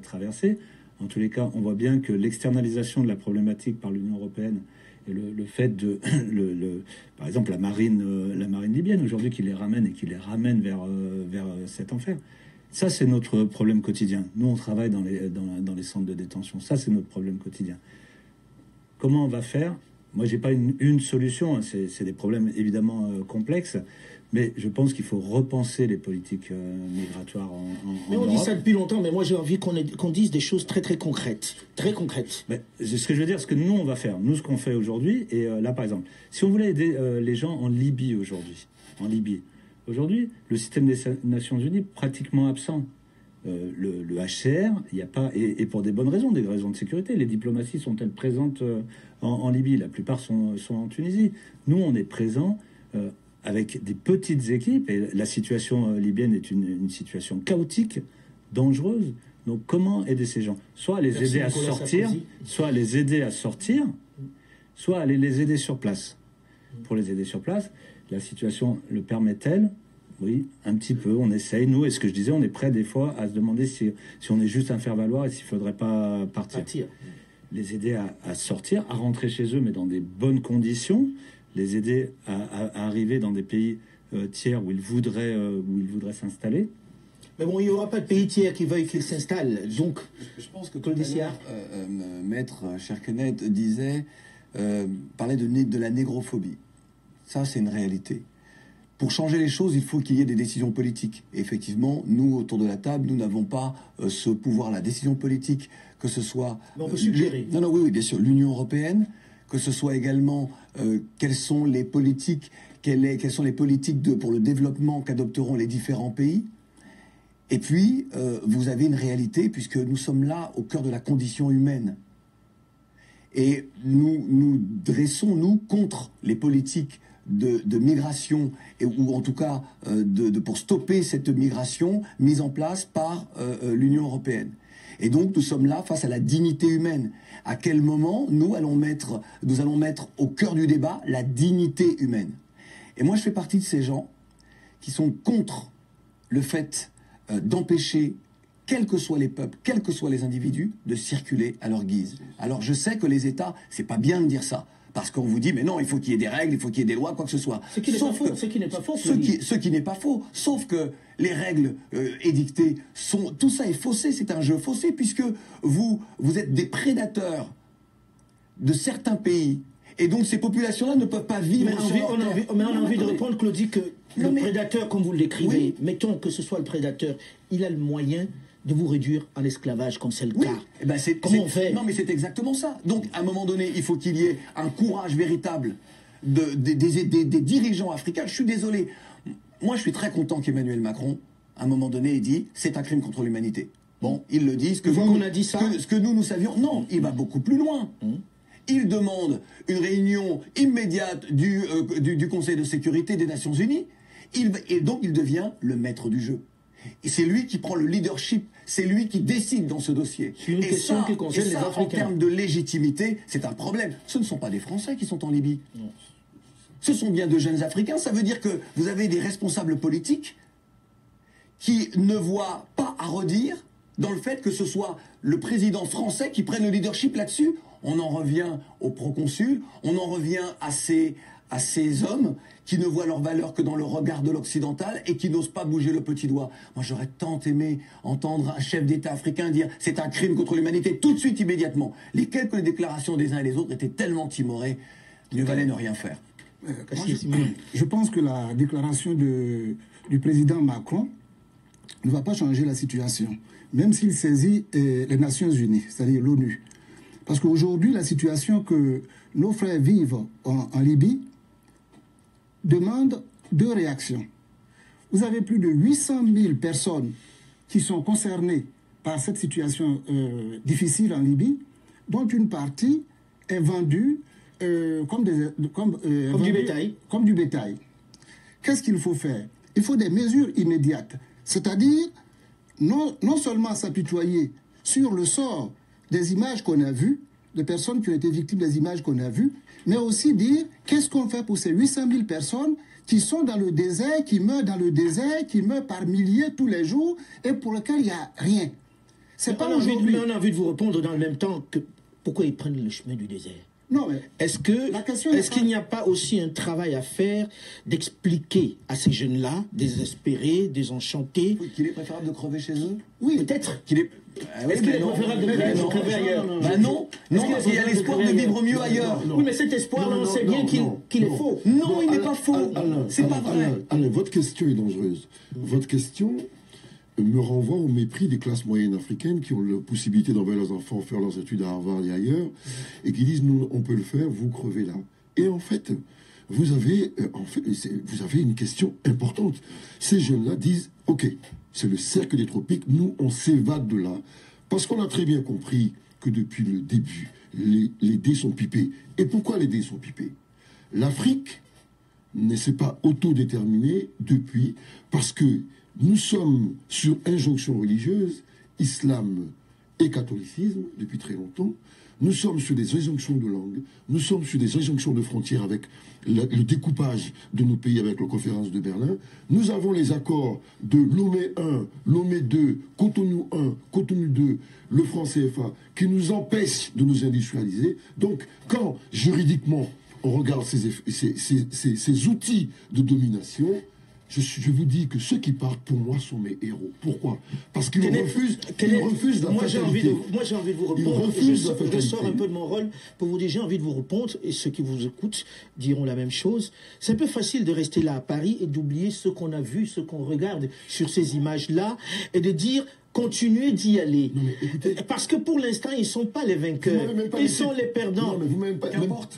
traverser. En tous les cas, on voit bien que l'externalisation de la problématique par l'Union européenne et le fait de, par exemple, la marine libyenne aujourd'hui qui les ramène vers cet enfer. Ça, c'est notre problème quotidien. Nous, on travaille dans les centres de détention. Ça, c'est notre problème quotidien. Comment on va faire? Moi, j'ai pas une solution. Hein. C'est des problèmes évidemment complexes. Mais je pense qu'il faut repenser les politiques migratoires en mais on Europe. dit ça depuis longtemps, mais moi j'ai envie qu'on dise des choses très très concrètes. Très concrètes. Mais ce que je veux dire, ce que nous on va faire, nous ce qu'on fait aujourd'hui, et là par exemple, si on voulait aider les gens en Libye aujourd'hui, aujourd'hui, le système des Nations Unies pratiquement absent. Le HCR, il n'y a pas, et pour des bonnes raisons, des raisons de sécurité. Les diplomaties sont-elles présentes en Libye? La plupart sont en Tunisie. Nous, on est présents avec des petites équipes, et la situation libyenne est une situation chaotique, dangereuse. Donc, comment aider ces gens? Soit les aider à sortir, soit les aider à sortir, soit aller les aider sur place. Pour les aider sur place, la situation le permet-elle? Oui, un petit peu, on essaye. Nous, et ce que je disais, on est prêt des fois à se demander si on est juste un faire-valoir et s'il ne faudrait pas partir. Les aider à sortir, à rentrer chez eux, mais dans des bonnes conditions. les aider à arriver dans des pays tiers où ils voudraient s'installer. Mais bon, il n'y aura pas de pays tiers qui veuille qu'ils s'installent. Donc, je pense que tout à l'heure, Maître Cherkenet parlait de la négrophobie. Ça, c'est une réalité. Pour changer les choses, il faut qu'il y ait des décisions politiques. Et effectivement, nous, autour de la table, nous n'avons pas ce pouvoir-là. Décision politique, que ce soit... Mais on peut suggérer. Oui, bien sûr. L'Union européenne, que ce soit également quelles sont les politiques, pour le développement qu'adopteront les différents pays. Et puis, vous avez une réalité, puisque nous sommes là au cœur de la condition humaine. Et nous dressons, nous, contre les politiques de migration, ou en tout cas pour stopper cette migration mise en place par l'Union européenne. Et donc nous sommes là face à la dignité humaine. À quel moment nous allons mettre au cœur du débat la dignité humaine. Et moi je fais partie de ces gens qui sont contre le fait d'empêcher, quels que soient les peuples, quels que soient les individus, de circuler à leur guise. Alors je sais que les États, c'est pas bien de dire ça. Parce qu'on vous dit, mais non, il faut qu'il y ait des règles, il faut qu'il y ait des lois, quoi que ce soit. Ce qui n'est pas faux. Ce qui n'est pas faux. Ce qui n'est pas faux. Sauf que les règles édictées sont... Tout ça est faussé, c'est un jeu faussé, puisque vous êtes des prédateurs de certains pays. Et donc ces populations-là ne peuvent pas vivre sur leur terre. Mais on a envie de répondre, Claudie, que prédateur, comme vous l'écrivez, oui. Mettons que ce soit le prédateur, il a le moyen de vous réduire en esclavage, comme c'est le cas. Eh ben comment on fait? Non, mais c'est exactement ça. Donc, à un moment donné, il faut qu'il y ait un courage véritable des dirigeants africains. Je suis désolé. Moi, je suis très content qu'Emmanuel Macron, à un moment donné, ait dit « c'est un crime contre l'humanité ». Bon, ils le disent. On a dit ça. Ce que nous savions. Non, il va beaucoup plus loin. Il demande une réunion immédiate du Conseil de sécurité des Nations Unies. Et donc, il devient le maître du jeu. Et c'est lui qui prend le leadership, c'est lui qui décide dans ce dossier. C'est une question qui concerne les Africains. En termes de légitimité, c'est un problème. Ce ne sont pas des Français qui sont en Libye. Non. Ce sont bien de jeunes Africains. Ça veut dire que vous avez des responsables politiques qui ne voient pas à redire dans le fait que ce soit le président français qui prenne le leadership là-dessus. On en revient aux proconsuls, on en revient à ces hommes qui ne voient leur valeur que dans le regard de l'occidental et qui n'osent pas bouger le petit doigt. Moi, j'aurais tant aimé entendre un chef d'État africain dire « c'est un crime contre l'humanité » tout de suite, immédiatement. Les quelques déclarations des uns et des autres étaient tellement timorées, mieux valait ne rien faire. Je pense que la déclaration du président Macron ne va pas changer la situation, même s'il saisit les Nations Unies, c'est-à-dire l'ONU. Parce qu'aujourd'hui, la situation que nos frères vivent en Libye demande deux réactions. Vous avez plus de 800 000 personnes qui sont concernées par cette situation difficile en Libye, dont une partie est vendue comme du bétail. Comme du bétail. Qu'est-ce qu'il faut faire? Il faut des mesures immédiates. C'est-à-dire, non seulement s'apitoyer sur le sort des images qu'on a vues, de personnes qui ont été victimes des images qu'on a vues, mais aussi dire qu'est-ce qu'on fait pour ces 800 000 personnes qui sont dans le désert, qui meurent dans le désert, qui meurent par milliers tous les jours et pour lesquels il n'y a rien. C'est pas aujourd'hui. Mais on a envie de vous répondre dans le même temps que pourquoi ils prennent le chemin du désert. Non, mais est-ce qu'il n'y a pas aussi un travail à faire d'expliquer à ces jeunes-là, désespérés, désenchantés, qu'il est préférable de crever chez eux? Oui, peut-être. Est-ce qu'il est préférable de crever ailleurs? Non, parce qu'il y a l'espoir de vivre mieux ailleurs. Oui, mais cet espoir, on sait bien qu'il est faux. Non, il n'est pas faux. C'est pas vrai. Alain, votre question est dangereuse. Votre question me renvoie au mépris des classes moyennes africaines qui ont la possibilité d'envoyer leurs enfants faire leurs études à Harvard et ailleurs, et qui disent, nous, on peut le faire, vous crevez là. Et en fait, vous avez une question importante. Ces jeunes-là disent, ok, c'est le cercle des tropiques, nous, on s'évade de là, parce qu'on a très bien compris que depuis le début, les dés sont pipés. Et pourquoi les dés sont pipés? L'Afrique ne s'est pas autodéterminée depuis, parce que nous sommes sur injonction religieuse, islam et catholicisme, depuis très longtemps. Nous sommes sur des injonctions de langue, nous sommes sur des injonctions de frontières avec le découpage de nos pays avec la conférence de Berlin. Nous avons les accords de Lomé 1, Lomé 2, Cotonou 1, Cotonou 2, le franc CFA, qui nous empêchent de nous industrialiser. Donc, quand, juridiquement, on regarde ces outils de domination, je vous dis que ceux qui partent, pour moi, sont mes héros. Pourquoi? Parce qu'ils refusent la fatalité. Moi, j'ai envie de vous répondre. Je sors un peu de mon rôle pour vous dire, j'ai envie de vous répondre, et ceux qui vous écoutent diront la même chose. C'est un peu facile de rester là à Paris et d'oublier ce qu'on a vu, ce qu'on regarde sur ces images-là, et de dire... Continuez d'y aller. Non, mais écoutez, parce que pour l'instant, ils ne sont pas les vainqueurs. Ils sont les perdants. Non, mais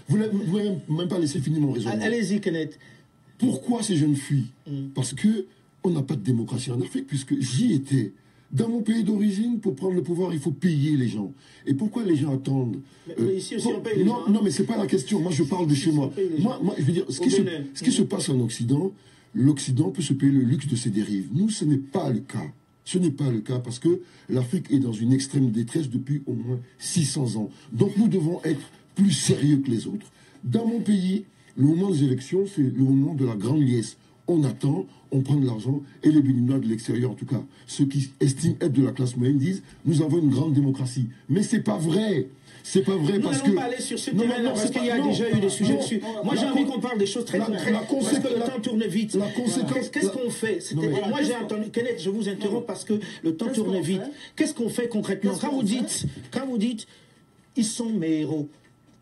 vous n'avez même pas laissé finir mon raisonnement. Allez-y, Kenneth. Pourquoi ces jeunes fuient? Parce qu'on n'a pas de démocratie en Afrique, puisque j'y étais. Dans mon pays d'origine, pour prendre le pouvoir, il faut payer les gens. Et pourquoi les gens attendent? Mais ici aussi, on paye les gens. Non, mais c'est pas la question. Moi, je parle de chez moi. Moi, je veux dire, ce qui se passe en Occident, l'Occident peut se payer le luxe de ses dérives. Nous, ce n'est pas le cas. Ce n'est pas le cas parce que l'Afrique est dans une extrême détresse depuis au moins 600 ans. Donc nous devons être plus sérieux que les autres. Dans mon pays, le moment des élections, c'est le moment de la grande liesse. On attend, on prend de l'argent et les Béninois de l'extérieur, en tout cas, ceux qui estiment être de la classe moyenne, disent « nous avons une grande démocratie ». Mais c'est pas vrai. C'est pas vrai parce que... Nous n'allons pas aller sur ce terrain-là parce qu'il y a déjà eu des sujets dessus. Moi, j'ai envie qu'on parle des choses très concrètes parce que le temps tourne vite. Qu'est-ce qu'on fait? Moi, j'ai entendu... Kenneth, je vous interromps parce que le temps tourne vite. Qu'est-ce qu'on fait concrètement? Quand vous dites « ils sont mes héros »,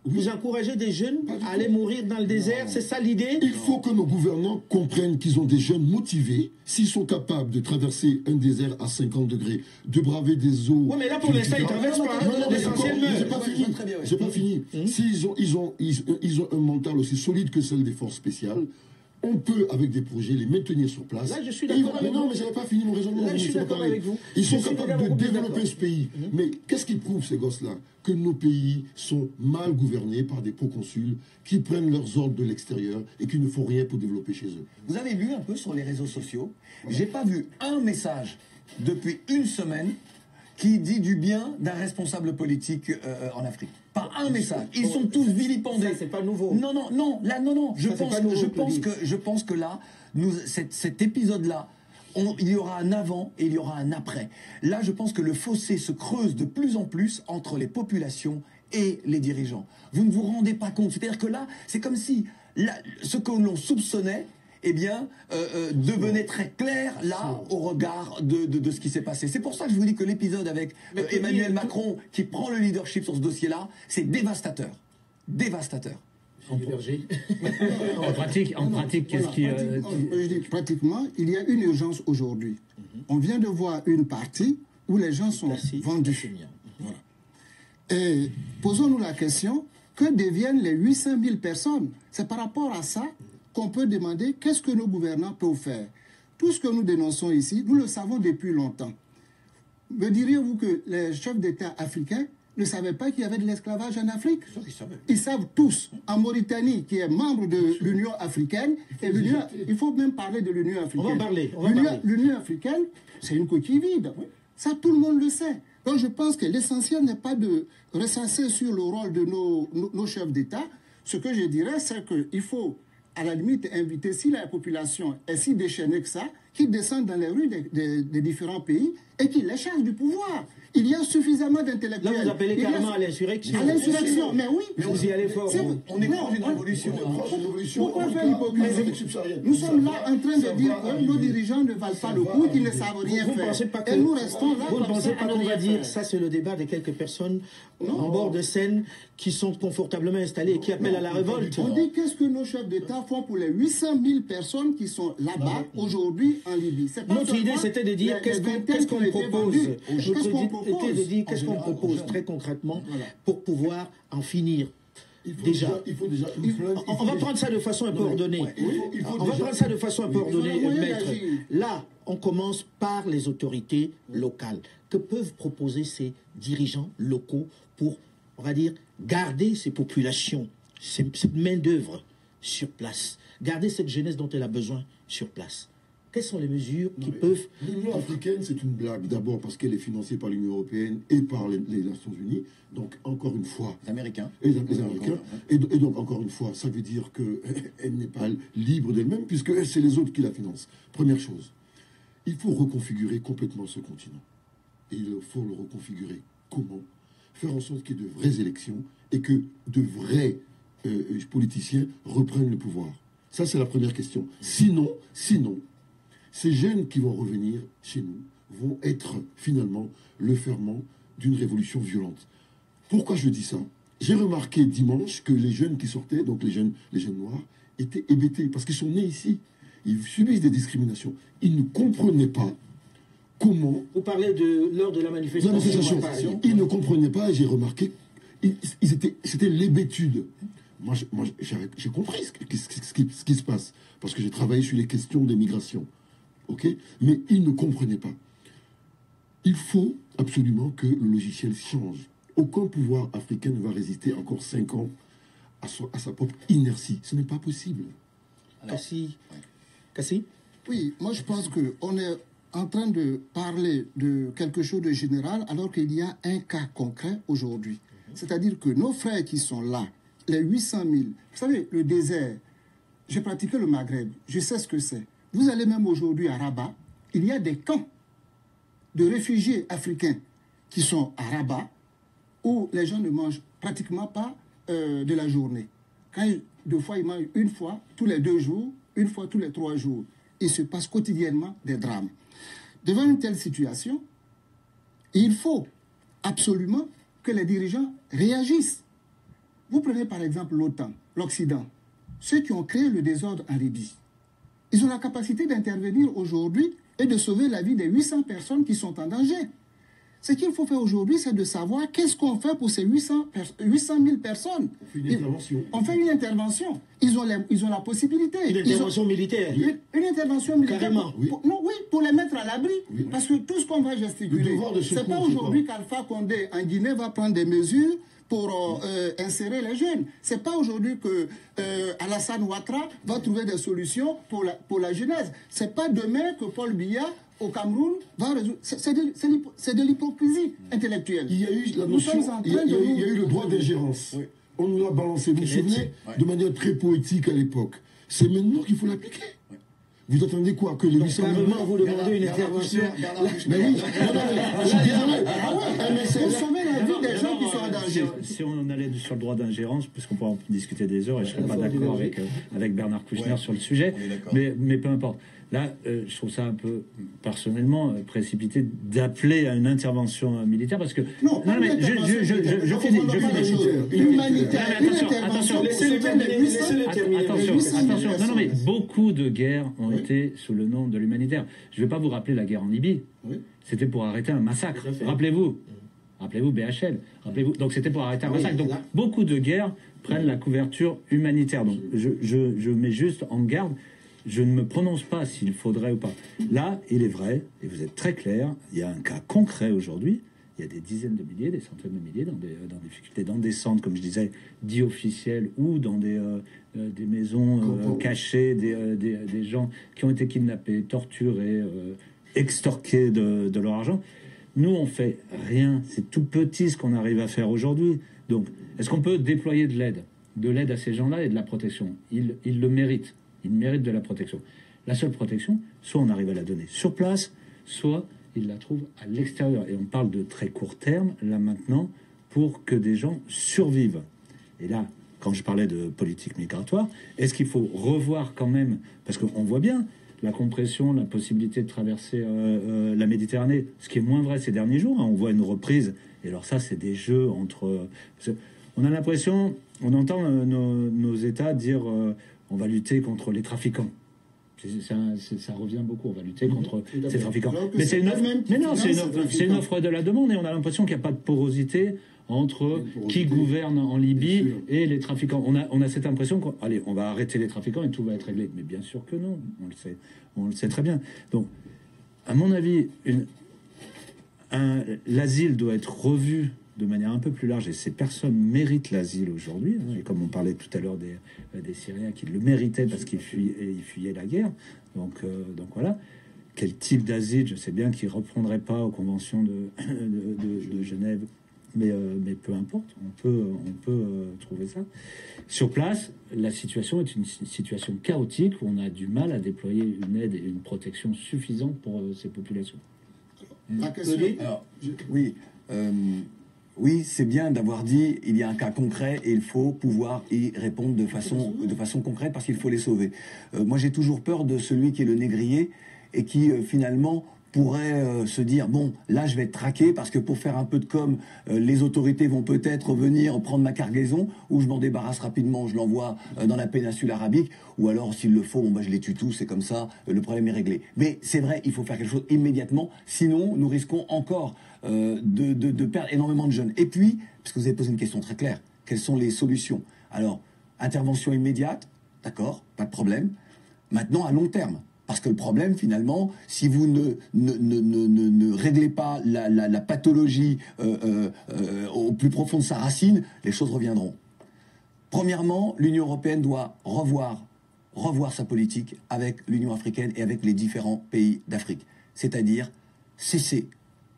vous encouragez des jeunes à aller mourir dans le désert, c'est ça l'idée? Il faut que nos gouvernants comprennent qu'ils ont des jeunes motivés, s'ils sont capables de traverser un désert à 50 degrés, de braver des eaux... Oui, mais là, pour l'instant, ils ne traversent pas. L'essentiel meurt. J'ai pas fini. S'ils ont un mental aussi solide que celle des forces spéciales, on peut, avec des projets, les maintenir sur place. Là, je suis d'accord avec vous. Non, mais je n'avais pas fini mon raisonnement. Là, je suis d'accord avec vous. Ils sont capables de développer ce pays. Mais qu'est-ce qu'ils prouvent, ces gosses-là? Que nos pays sont mal gouvernés par des proconsuls qui prennent leurs ordres de l'extérieur et qui ne font rien pour développer chez eux. Vous avez lu un peu sur les réseaux sociaux? J'ai pas vu un message depuis une semaine qui dit du bien d'un responsable politique en Afrique. Pas un message. Ils sont tous vilipendés. Ça, c'est pas nouveau. Non. Je pense que là, cet épisode-là, il y aura un avant et il y aura un après. Là, je pense que le fossé se creuse de plus en plus entre les populations et les dirigeants. Vous ne vous rendez pas compte. C'est-à-dire que là, c'est comme si ce que l'on soupçonnait, eh bien, devenait très clair, là, au regard de ce qui s'est passé. C'est pour ça que je vous dis que l'épisode avec Emmanuel Macron, qui prend le leadership sur ce dossier-là, c'est dévastateur. Dévastateur. En pratique, qu'est-ce qui... Je dis pratiquement, il y a une urgence aujourd'hui. On vient de voir une partie où les gens sont vendus. Voilà. Et posons-nous la question, que deviennent les 800 000 personnes? C'est par rapport à ça qu'on peut demander qu'est-ce que nos gouvernants peuvent faire. Tout ce que nous dénonçons ici, nous le savons depuis longtemps. Me diriez-vous que les chefs d'État africains ne savaient pas qu'il y avait de l'esclavage en Afrique? Ils savent tous. En Mauritanie, qui est membre de l'Union africaine, il faut même parler de l'Union africaine. On va parler. L'Union africaine, c'est une coquille vide. Ça, tout le monde le sait. Donc je pense que l'essentiel n'est pas de recenser sur le rôle de nos chefs d'État. Ce que je dirais, c'est qu'il faut, à la limite, inviter, si la population est si déchaînée que ça, qu'ils descendent dans les rues des différents pays et qu'ils les chassent du pouvoir. Il y a suffisamment d'intellectuels. Là, vous appelez carrément à l'insurrection. À l'insurrection, mais oui. Mais vous y allez fort. On est proche d'une révolution. Pourquoi faire l'hypocrisie? Nous sommes là en train de dire que nos dirigeants ne valent pas le coup, qu'ils ne savent rien faire. Et nous restons là. Vous ne pensez pas qu'on va dire, ça c'est le débat de quelques personnes en bord de scène qui sont confortablement installées et qui appellent à la révolte? On dit qu'est-ce que nos chefs d'État font pour les 800 000 personnes qui sont là-bas aujourd'hui en Libye. Notre idée c'était de dire qu'est-ce qu'on propose. Était de dire qu'est-ce qu'on propose très concrètement pour pouvoir en finir. On va prendre ça de façon un peu ordonnée. On va prendre ça de façon un peu ordonnée, maître. Là, on commence par les autorités locales. Que peuvent proposer ces dirigeants locaux pour, on va dire, garder ces populations, cette main-d'œuvre sur place, garder cette jeunesse dont elle a besoin sur place? Quelles sont les mesures qui peuvent... L'Union africaine, c'est une blague. D'abord parce qu'elle est financée par l'Union européenne et par les Nations unies. Donc, encore une fois... Les Américains. Les Américains. Et donc, encore une fois, ça veut dire qu'elle n'est pas libre d'elle-même, puisque c'est les autres qui la financent. Première chose, il faut reconfigurer complètement ce continent. Et il faut le reconfigurer. Comment? Faire en sorte qu'il y ait de vraies élections et que de vrais politiciens reprennent le pouvoir. Ça, c'est la première question. Sinon, ces jeunes qui vont revenir chez nous vont être finalement le ferment d'une révolution violente. Pourquoi je dis ça? J'ai remarqué dimanche que les jeunes qui sortaient, donc les jeunes noirs, étaient hébétés parce qu'ils sont nés ici. Ils subissent des discriminations. Ils ne comprenaient pas comment... Vous parlez de lors de la manifestation. Ils ne comprenaient pas, j'ai remarqué, c'était l'hébétude. Moi, j'ai compris ce qui se passe, parce que j'ai travaillé sur les questions des migrations. Ok? Mais ils ne comprenaient pas. Il faut absolument que le logiciel change. Aucun pouvoir africain ne va résister encore 5 ans à sa propre inertie. Ce n'est pas possible. Cassie? Oui, moi je pense qu'on est en train de parler de quelque chose de général alors qu'il y a un cas concret aujourd'hui. C'est-à-dire que nos frères qui sont là, les 800 000, vous savez, le désert, j'ai pratiqué le Maghreb, je sais ce que c'est. Vous allez même aujourd'hui à Rabat, il y a des camps de réfugiés africains qui sont à Rabat où les gens ne mangent pratiquement pas de la journée. Deux fois, ils mangent une fois tous les 2 jours, une fois tous les 3 jours. Il se passe quotidiennement des drames. Devant une telle situation, il faut absolument que les dirigeants réagissent. Vous prenez par exemple l'OTAN, l'Occident, ceux qui ont créé le désordre en Libye. Ils ont la capacité d'intervenir aujourd'hui et de sauver la vie des 800 personnes qui sont en danger. Ce qu'il faut faire aujourd'hui, c'est de savoir qu'est-ce qu'on fait pour ces 800 000 personnes. On fait une intervention. Ils ont la possibilité. Une intervention militaire. Une intervention militaire. Carrément. Pour les mettre à l'abri. Oui. Parce que tout ce qu'on va gesticuler, c'est pas aujourd'hui qu'Alpha Condé en Guinée va prendre des mesures pour insérer les jeunes. C'est pas aujourd'hui que Alassane Ouattara va trouver des solutions pour la jeunesse. C'est pas demain que Paul Biya au Cameroun va résoudre. C'est de l'hypocrisie intellectuelle. Il y a eu la notion, il y a eu le droit d'ingérence. Oui. On nous l'a balancé, vous vous souvenez, de manière très poétique à l'époque. C'est maintenant qu'il faut l'appliquer. Oui. Vous attendez quoi? Que les 800 000... vous demandez une intervention. Mais oui, je suis désolé. Vous sauvez la vie des gens qui sont en danger. Si on allait sur le droit d'ingérence, puisqu'on pourra en discuter des heures, et je ne serais pas d'accord avec Bernard Kouchner sur le sujet, mais peu importe. Là, je trouve ça un peu, personnellement, précipité d'appeler à une intervention militaire, parce que... Non, mais je finis. Humanitaire, attention, laissez-le terminer. Attention, non, mais beaucoup de guerres ont été sous le nom de l'humanitaire. Je ne vais pas vous rappeler la guerre en Libye. Oui. C'était pour arrêter un massacre. Rappelez-vous BHL. Rappelez-vous. Donc c'était pour arrêter un massacre. Donc beaucoup de guerres prennent la couverture humanitaire. Donc je mets juste en garde. Je ne me prononce pas s'il faudrait ou pas. Là, il est vrai, et vous êtes très clair, il y a un cas concret aujourd'hui. Il y a des dizaines de milliers, des centaines de milliers dans des difficultés, dans des centres, comme je disais, dits officiels, ou dans des maisons cachées, des gens qui ont été kidnappés, torturés, extorqués de leur argent. Nous, on fait rien. C'est tout petit ce qu'on arrive à faire aujourd'hui. Donc, est-ce qu'on peut déployer de l'aide à ces gens-là et de la protection? Ils le méritent. Ils méritent de la protection. La seule protection, soit on arrive à la donner sur place, soit ils la trouvent à l'extérieur. Et on parle de très court terme, là maintenant, pour que des gens survivent. Et là, quand je parlais de politique migratoire, est-ce qu'il faut revoir quand même, parce qu'on voit bien la compression, la possibilité de traverser la Méditerranée, ce qui est moins vrai ces derniers jours, hein, on voit une reprise, et alors ça, c'est des jeux entre... on a l'impression, on entend nos États dire... on va lutter contre les trafiquants. Ça revient beaucoup. On va lutter contre ces trafiquants. Mais c'est une offre de la demande, et on a l'impression qu'il n'y a pas de porosité entre qui gouverne en Libye et les trafiquants. On a cette impression qu'allez, on va arrêter les trafiquants et tout va être réglé. Mais bien sûr que non. On le sait très bien. Donc, à mon avis, l'asile doit être revu de manière un peu plus large, et ces personnes méritent l'asile aujourd'hui, hein, et comme on parlait tout à l'heure des Syriens qui le méritaient parce qu'ils fuyaient la guerre, donc voilà. Quel type d'asile? Je sais bien qu'ils ne reprendraient pas aux conventions de Genève, mais peu importe, on peut trouver ça. Sur place, la situation est une situation chaotique où on a du mal à déployer une aide et une protection suffisante pour ces populations. La question... Alors, oui. oui, c'est bien d'avoir dit il y a un cas concret et il faut pouvoir y répondre de façon concrète parce qu'il faut les sauver. Moi, j'ai toujours peur de celui qui est le négrier et qui finalement pourrait se dire bon, là je vais être traqué parce que pour faire un peu de com, les autorités vont peut-être venir prendre ma cargaison ou je m'en débarrasse rapidement, je l'envoie dans la péninsule arabique ou alors s'il le faut, bon bah je les tue tous, c'est comme ça, le problème est réglé. Mais c'est vrai, il faut faire quelque chose immédiatement, sinon nous risquons encore de perdre énormément de jeunes. Et puis, parce que vous avez posé une question très claire, quelles sont les solutions? Alors, intervention immédiate, d'accord, pas de problème. Maintenant, à long terme. Parce que le problème, finalement, si vous ne réglez pas la pathologie au plus profond de sa racine, les choses reviendront. Premièrement, l'Union européenne doit revoir sa politique avec l'Union africaine et avec les différents pays d'Afrique. C'est-à-dire cesser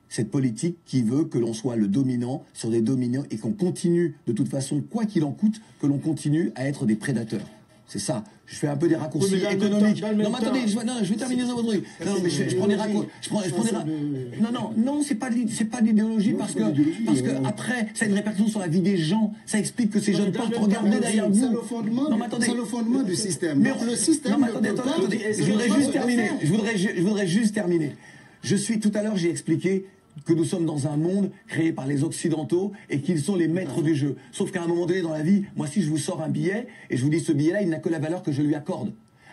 cette politique qui veut que l'on soit le dominant sur des dominants et qu'on continue, de toute façon, quoi qu'il en coûte, que l'on continue à être des prédateurs. C'est ça. Je fais un peu des raccourcis économiques. Non, mais attendez, je vais terminer dans votre truc. Non, mais je prends des raccourcis. Non, c'est pas de l'idéologie parce que après, ça a une répercussion sur la vie des gens. Ça explique que ces jeunes peuvent regarder derrière vous. C'est le fondement du système. Mais le système. Non, mais attendez. Je voudrais juste terminer. Tout à l'heure, j'ai expliqué que nous sommes dans un monde créé par les Occidentaux et qu'ils sont les maîtres du jeu. Sauf qu'à un moment donné dans la vie, moi si je vous sors un billet et je vous dis ce billet-là, il n'a que la valeur que je lui accorde.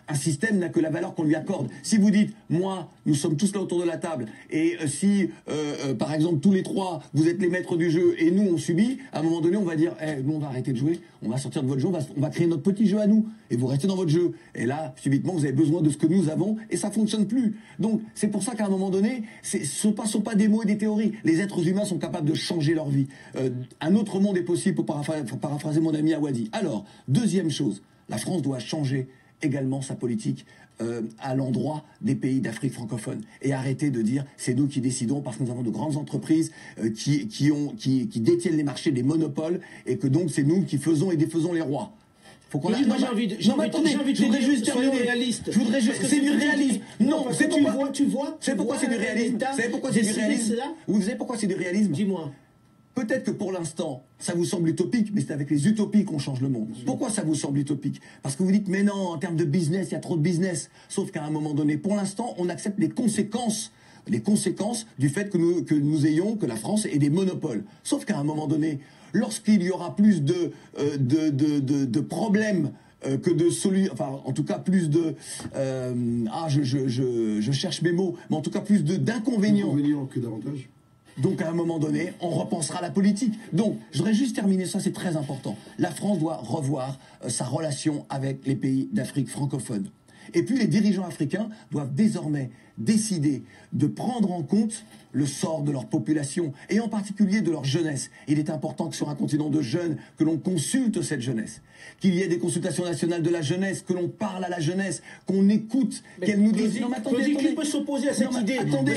Un système n'a que la valeur qu'on lui accorde. Si vous dites, moi, nous sommes tous là autour de la table, et si, par exemple, tous les trois, vous êtes les maîtres du jeu, et nous, on subit, à un moment donné, on va dire, nous, on va arrêter de jouer, on va sortir de votre jeu, on va créer notre petit jeu à nous, et vous restez dans votre jeu. Et là, subitement, vous avez besoin de ce que nous avons, et ça fonctionne plus. Donc, c'est pour ça qu'à un moment donné, ce sont pas des mots et des théories. Les êtres humains sont capables de changer leur vie. Un autre monde est possible, pour paraphraser mon ami Awadi. Alors, deuxième chose, la France doit changer également sa politique à l'endroit des pays d'Afrique francophone et arrêter de dire c'est nous qui décidons parce que nous avons de grandes entreprises qui détiennent les marchés, des monopoles et que donc c'est nous qui faisons et défaisons les rois. Faut qu'on j'ai envie de je voudrais juste terminer. Réaliste. C'est du réalisme. Non, c'est tu vois. C'est pourquoi c'est du réalisme. Vous savez pourquoi c'est du réalisme? Vous savez pourquoi c'est du réalisme? Dis-moi. Peut-être que pour l'instant, ça vous semble utopique, mais c'est avec les utopies qu'on change le monde. Pourquoi ça vous semble utopique? Parce que vous dites, mais non, en termes de business, il y a trop de business. Sauf qu'à un moment donné, pour l'instant, on accepte les conséquences du fait que la France ait des monopoles. Sauf qu'à un moment donné, lorsqu'il y aura plus de problèmes que de solutions, enfin, en tout cas, plus de... je cherche mes mots, mais en tout cas, plus d'inconvénients. Inconvénients que d'avantages. Donc, à un moment donné, on repensera la politique. Donc, je voudrais juste terminer ça, c'est très important. La France doit revoir sa relation avec les pays d'Afrique francophone. Et puis, les dirigeants africains doivent désormais décider de prendre en compte le sort de leur population, et en particulier de leur jeunesse. Il est important que sur un continent de jeunes, que l'on consulte cette jeunesse, qu'il y ait des consultations nationales de la jeunesse, que l'on parle à la jeunesse, qu'on écoute, qu'elle nous dise... Non, mais attendez, qui peut s'opposer à cette idée? Attendez,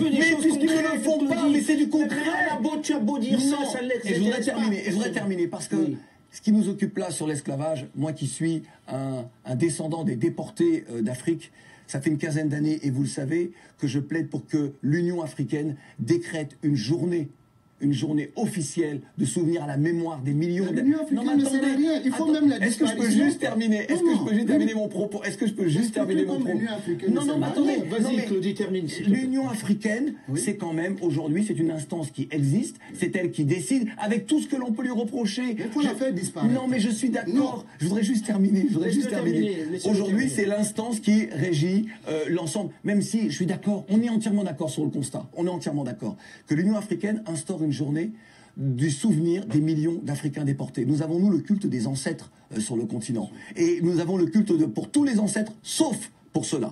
mais puisqu'ils ne le font pas, mais c'est du concret. Tu as beau dire ça, ça l'est. Et je voudrais terminer, parce que ce qui nous occupe là sur l'esclavage, moi qui suis un descendant des déportés d'Afrique, ça fait une quinzaine d'années, et vous le savez, que je plaide pour que l'Union africaine décrète une journée officielle de souvenir à la mémoire des millions de... Non, mais attendez, il faut même la Est-ce que je peux juste terminer? Est-ce que je peux juste terminer mon propos? Est-ce que je peux juste terminer mon propos? Non, mais attendez, vas-y, Claudie, termine. L'Union africaine, c'est quand même, aujourd'hui, c'est une instance qui existe, c'est elle qui décide, avec tout ce que l'on peut lui reprocher. Il faut la faire disparaître. Non, mais je suis d'accord. Je voudrais juste terminer. Aujourd'hui, c'est l'instance qui régit l'ensemble. Même si, je suis d'accord, on est entièrement d'accord sur le constat. On est entièrement d'accord que l'Union africaine instaure une journée du souvenir des millions d'Africains déportés. Nous avons, nous, le culte des ancêtres sur le continent. Et nous avons le culte pour tous les ancêtres, sauf pour ceux-là.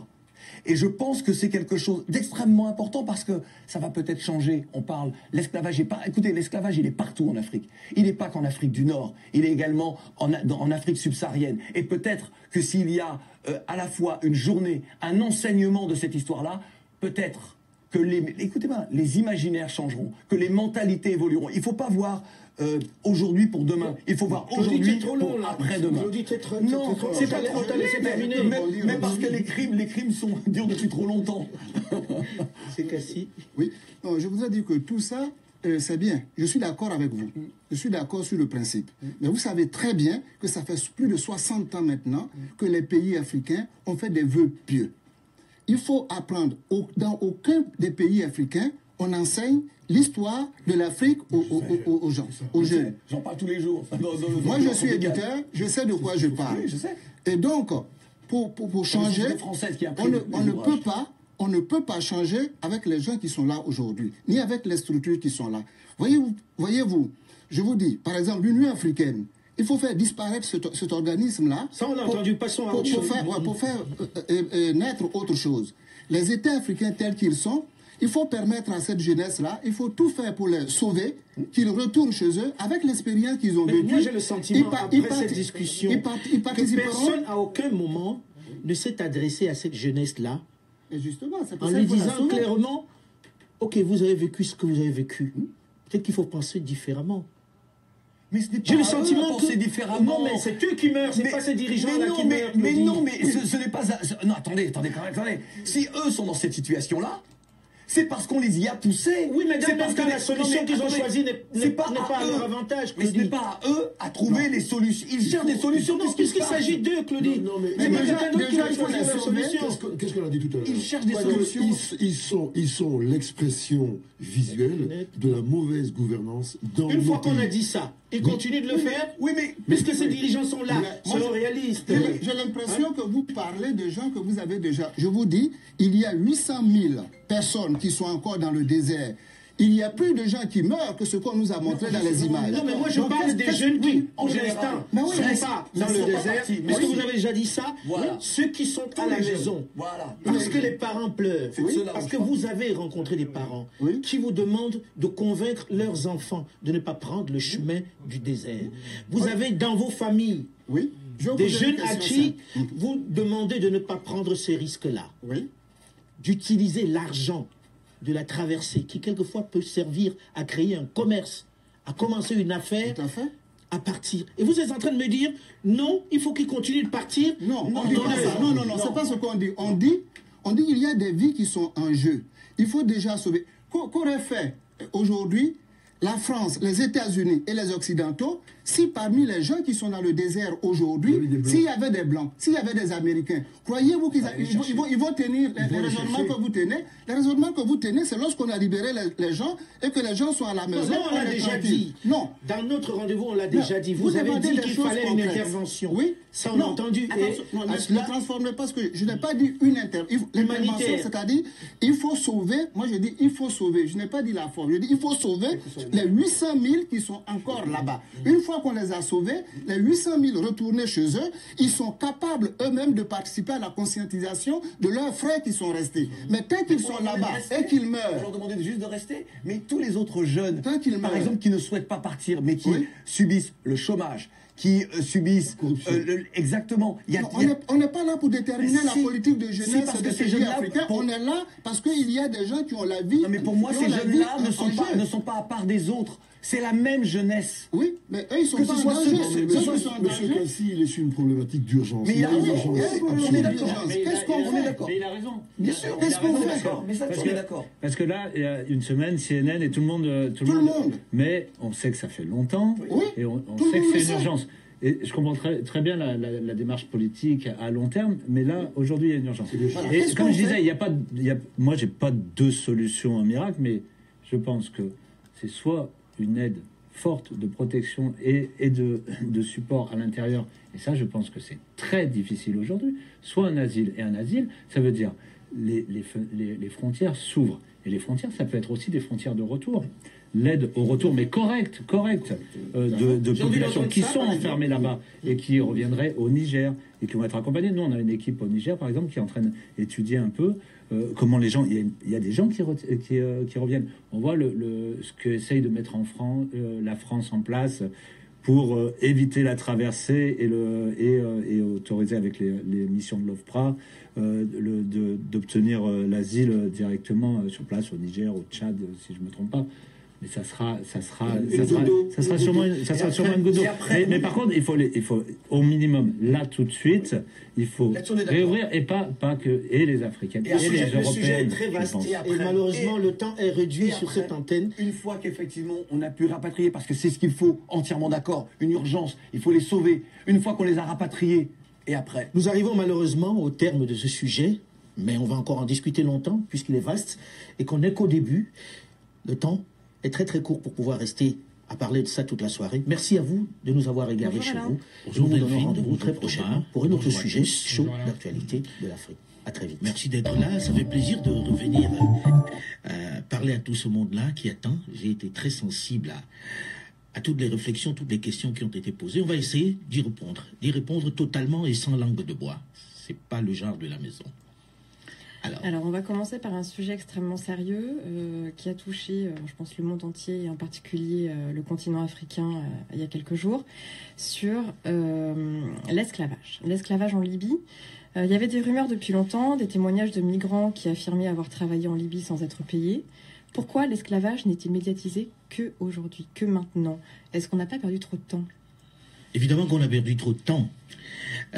Et je pense que c'est quelque chose d'extrêmement important parce que ça va peut-être changer. On parle, l'esclavage écoutez, l'esclavage, il est partout en Afrique. Il n'est pas qu'en Afrique du Nord. Il est également en Afrique subsaharienne. Et peut-être que s'il y a à la fois une journée, un enseignement de cette histoire-là, peut-être que écoutez-moi, les imaginaires changeront, que les mentalités évolueront. Il ne faut pas voir aujourd'hui pour demain. Il faut voir aujourd'hui pour après-demain. Non, c'est pas trop. Mais parce que les crimes sont durs depuis trop longtemps. C'est Cassie. Oui. Non, je voudrais dire que tout ça, c'est bien. Je suis d'accord avec vous. Je suis d'accord sur le principe. Mais vous savez très bien que ça fait plus de 60 ans maintenant que les pays africains ont fait des vœux pieux. Il faut apprendre. Dans aucun des pays africains, on enseigne l'histoire de l'Afrique aux gens, aux jeunes. J'en parle tous les jours. Moi, je suis éducateur, je sais de quoi je parle. Oui, je sais. Et donc, pour changer, on ne peut pas changer avec les gens qui sont là aujourd'hui, ni avec les structures qui sont là. Voyez-vous, je vous dis, par exemple, l'Union africaine, il faut faire disparaître cet organisme-là. Ça, on a entendu, passons à autre chose. Pour faire naître autre chose. Les États africains tels qu'ils sont, il faut permettre à cette jeunesse-là, il faut tout faire pour les sauver, qu'ils retournent chez eux avec l'expérience qu'ils ont vécue. Moi, j'ai le sentiment, après cette discussion, que personne, à aucun moment, ne s'est adressé à cette jeunesse-là en lui disant clairement, ok, vous avez vécu ce que vous avez vécu. Peut-être qu'il faut penser différemment. Mais j'ai le sentiment que c'est différemment. Non, mais c'est eux qui meurent, c'est pas ces dirigeants-là qui meurent. Mais non, mais ce n'est pas... Non, attendez, quand même, attendez. Si eux sont dans cette situation-là, c'est parce qu'on les y a poussés. Oui, mais c'est parce que la solution qu'ils ont choisie n'est pas à leur avantage, mais ce n'est pas à eux à trouver les solutions. Ils cherchent des solutions. Puisqu'il s'agit d'eux, Claudie. Mais quelqu'un d'autre qui va choisir la solution. Qu'est-ce qu'on a dit tout à l'heure? Ils cherchent des solutions. Ils sont l'expression visuelle de la mauvaise gouvernance dans Une fois nos qu'on a pays. dit ça, ils continuent de le faire. Oui, mais puisque ces dirigeants sont là, sont réalistes. J'ai l'impression que vous parlez de gens que vous avez déjà. Je vous dis, il y a 800 000 personnes qui sont encore dans le désert. Il y a plus de gens qui meurent que ce qu'on nous a montré dans les images. Non, mais moi je parle des jeunes qui, pour l'instant, ne sont pas dans le désert. Parce que vous avez déjà dit ça. Ceux qui sont à la maison. Parce que les parents pleurent. Parce que vous avez rencontré des parents qui vous demandent de convaincre leurs enfants de ne pas prendre le chemin du désert. Vous avez dans vos familles des jeunes à qui vous demandez de ne pas prendre ces risques-là. D'utiliser l'argent de la traversée, qui quelquefois peut servir à créer un commerce, à commencer une affaire, à partir. Et vous êtes en train de me dire, non, il faut qu'ils continuent de partir. Non, on dit pas ça. Non, c'est pas ce qu'on dit. On dit qu'il y a des vies qui sont en jeu. Il faut déjà sauver. Qu'aurait fait aujourd'hui la France, les États-Unis et les Occidentaux, si parmi les gens qui sont dans le désert aujourd'hui, s'il y avait des Blancs, s'il y avait des Américains, croyez-vous qu'ils vont tenir les raisonnements que vous tenez? Les raisonnements que vous tenez, c'est lorsqu'on a libéré les gens et que les gens sont à la maison. Non, on l'a déjà dit. Non. Dans notre rendez-vous, on l'a déjà dit. Vous avez dit qu'il fallait une intervention. Oui. Ça, on a entendu. Non, ne transformez pas ce que je n'ai pas dit une intervention. L'intervention, c'est-à-dire, il faut sauver. Moi, je dis, il faut sauver. Je n'ai pas dit la forme. Je dis, il faut sauver les 800 000 qui sont encore là-bas. Une fois qu'on les a sauvés, les 800 000 retournés chez eux, ils sont capables eux-mêmes de participer à la conscientisation de leurs frères qui sont restés. Mais tant qu'ils sont là-bas et qu'ils meurent... On leur demandait juste de rester. Mais tous les autres jeunes, par exemple, qui ne souhaitent pas partir, mais qui subissent le chômage, qui subissent... exactement. On n'est pas là pour déterminer la politique de jeunesse de ces pays africains. On est là parce qu'il y a des gens qui ont la vie... Non, mais pour moi, ces jeunes-là ne sont pas à part des autres. C'est la même jeunesse. Oui, mais eux, ils sont pas en danger. Monsieur Kassi, il est sur une problématique d'urgence. Mais il a raison. On est d'accord. Qu'est-ce qu'on fait? Mais il a raison. Bien sûr. Qu'est-ce qu'on fait? Mais ça, on est d'accord. Parce que là, il y a une semaine, CNN et tout le monde. Mais on sait que ça fait longtemps. Et on sait que c'est une urgence. Et je comprends très bien la démarche politique à long terme, mais là, aujourd'hui, il y a une urgence. Et comme je disais, moi, j'ai pas de solution en miracle, mais je pense que c'est soit une aide forte de protection et de support à l'intérieur, et ça, je pense que c'est très difficile aujourd'hui, soit un asile. Et un asile, ça veut dire les frontières s'ouvrent. Et les frontières, ça peut être aussi des frontières de retour. L'aide au retour, mais correcte, de populations qui sont enfermées là-bas et qui reviendraient au Niger et qui vont être accompagnées. Nous, on a une équipe au Niger, par exemple, qui est en train d'étudier un peu comment les gens... Il y a des gens qui reviennent. On voit ce qu'essaye de mettre la France en place pour éviter la traversée et autoriser avec les missions de l'OFPRA d'obtenir l'asile directement sur place au Niger, au Tchad, si je ne me trompe pas. Mais ça sera Une sûrement une goutte d'eau. Mais par contre, il faut au minimum, là, tout de suite, il faut réouvrir, et pas que, et les Africaines, et les Européennes. Le sujet est très vaste, et malheureusement, le temps est réduit sur cette antenne. Une fois qu'effectivement, on a pu rapatrier, parce que c'est ce qu'il faut, entièrement d'accord, une urgence, il faut les sauver. Une fois qu'on les a rapatriés, et après... Nous arrivons malheureusement au terme de ce sujet, mais on va encore en discuter longtemps, puisqu'il est vaste, et qu'on n'est qu'au début. Le temps est très très court pour pouvoir rester à parler de ça toute la soirée. Merci à vous de nous avoir égarés chez vous. Nous vous donnons rendez-vous très prochainement pour un autre sujet chaud d'actualité de l'Afrique. À très vite. Merci d'être là. Ça fait plaisir de revenir parler à tout ce monde-là qui attend. J'ai été très sensible à toutes les réflexions, toutes les questions qui ont été posées. On va essayer d'y répondre totalement et sans langue de bois. C'est pas le genre de la maison. Alors, on va commencer par un sujet extrêmement sérieux qui a touché, je pense, le monde entier et en particulier le continent africain il y a quelques jours, sur l'esclavage. L'esclavage en Libye. Il y avait des rumeurs depuis longtemps, des témoignages de migrants qui affirmaient avoir travaillé en Libye sans être payés. Pourquoi l'esclavage n'est-il médiatisé qu'aujourd'hui, que maintenant? Est-ce qu'on n'a pas perdu trop de temps? Évidemment qu'on a perdu trop de temps.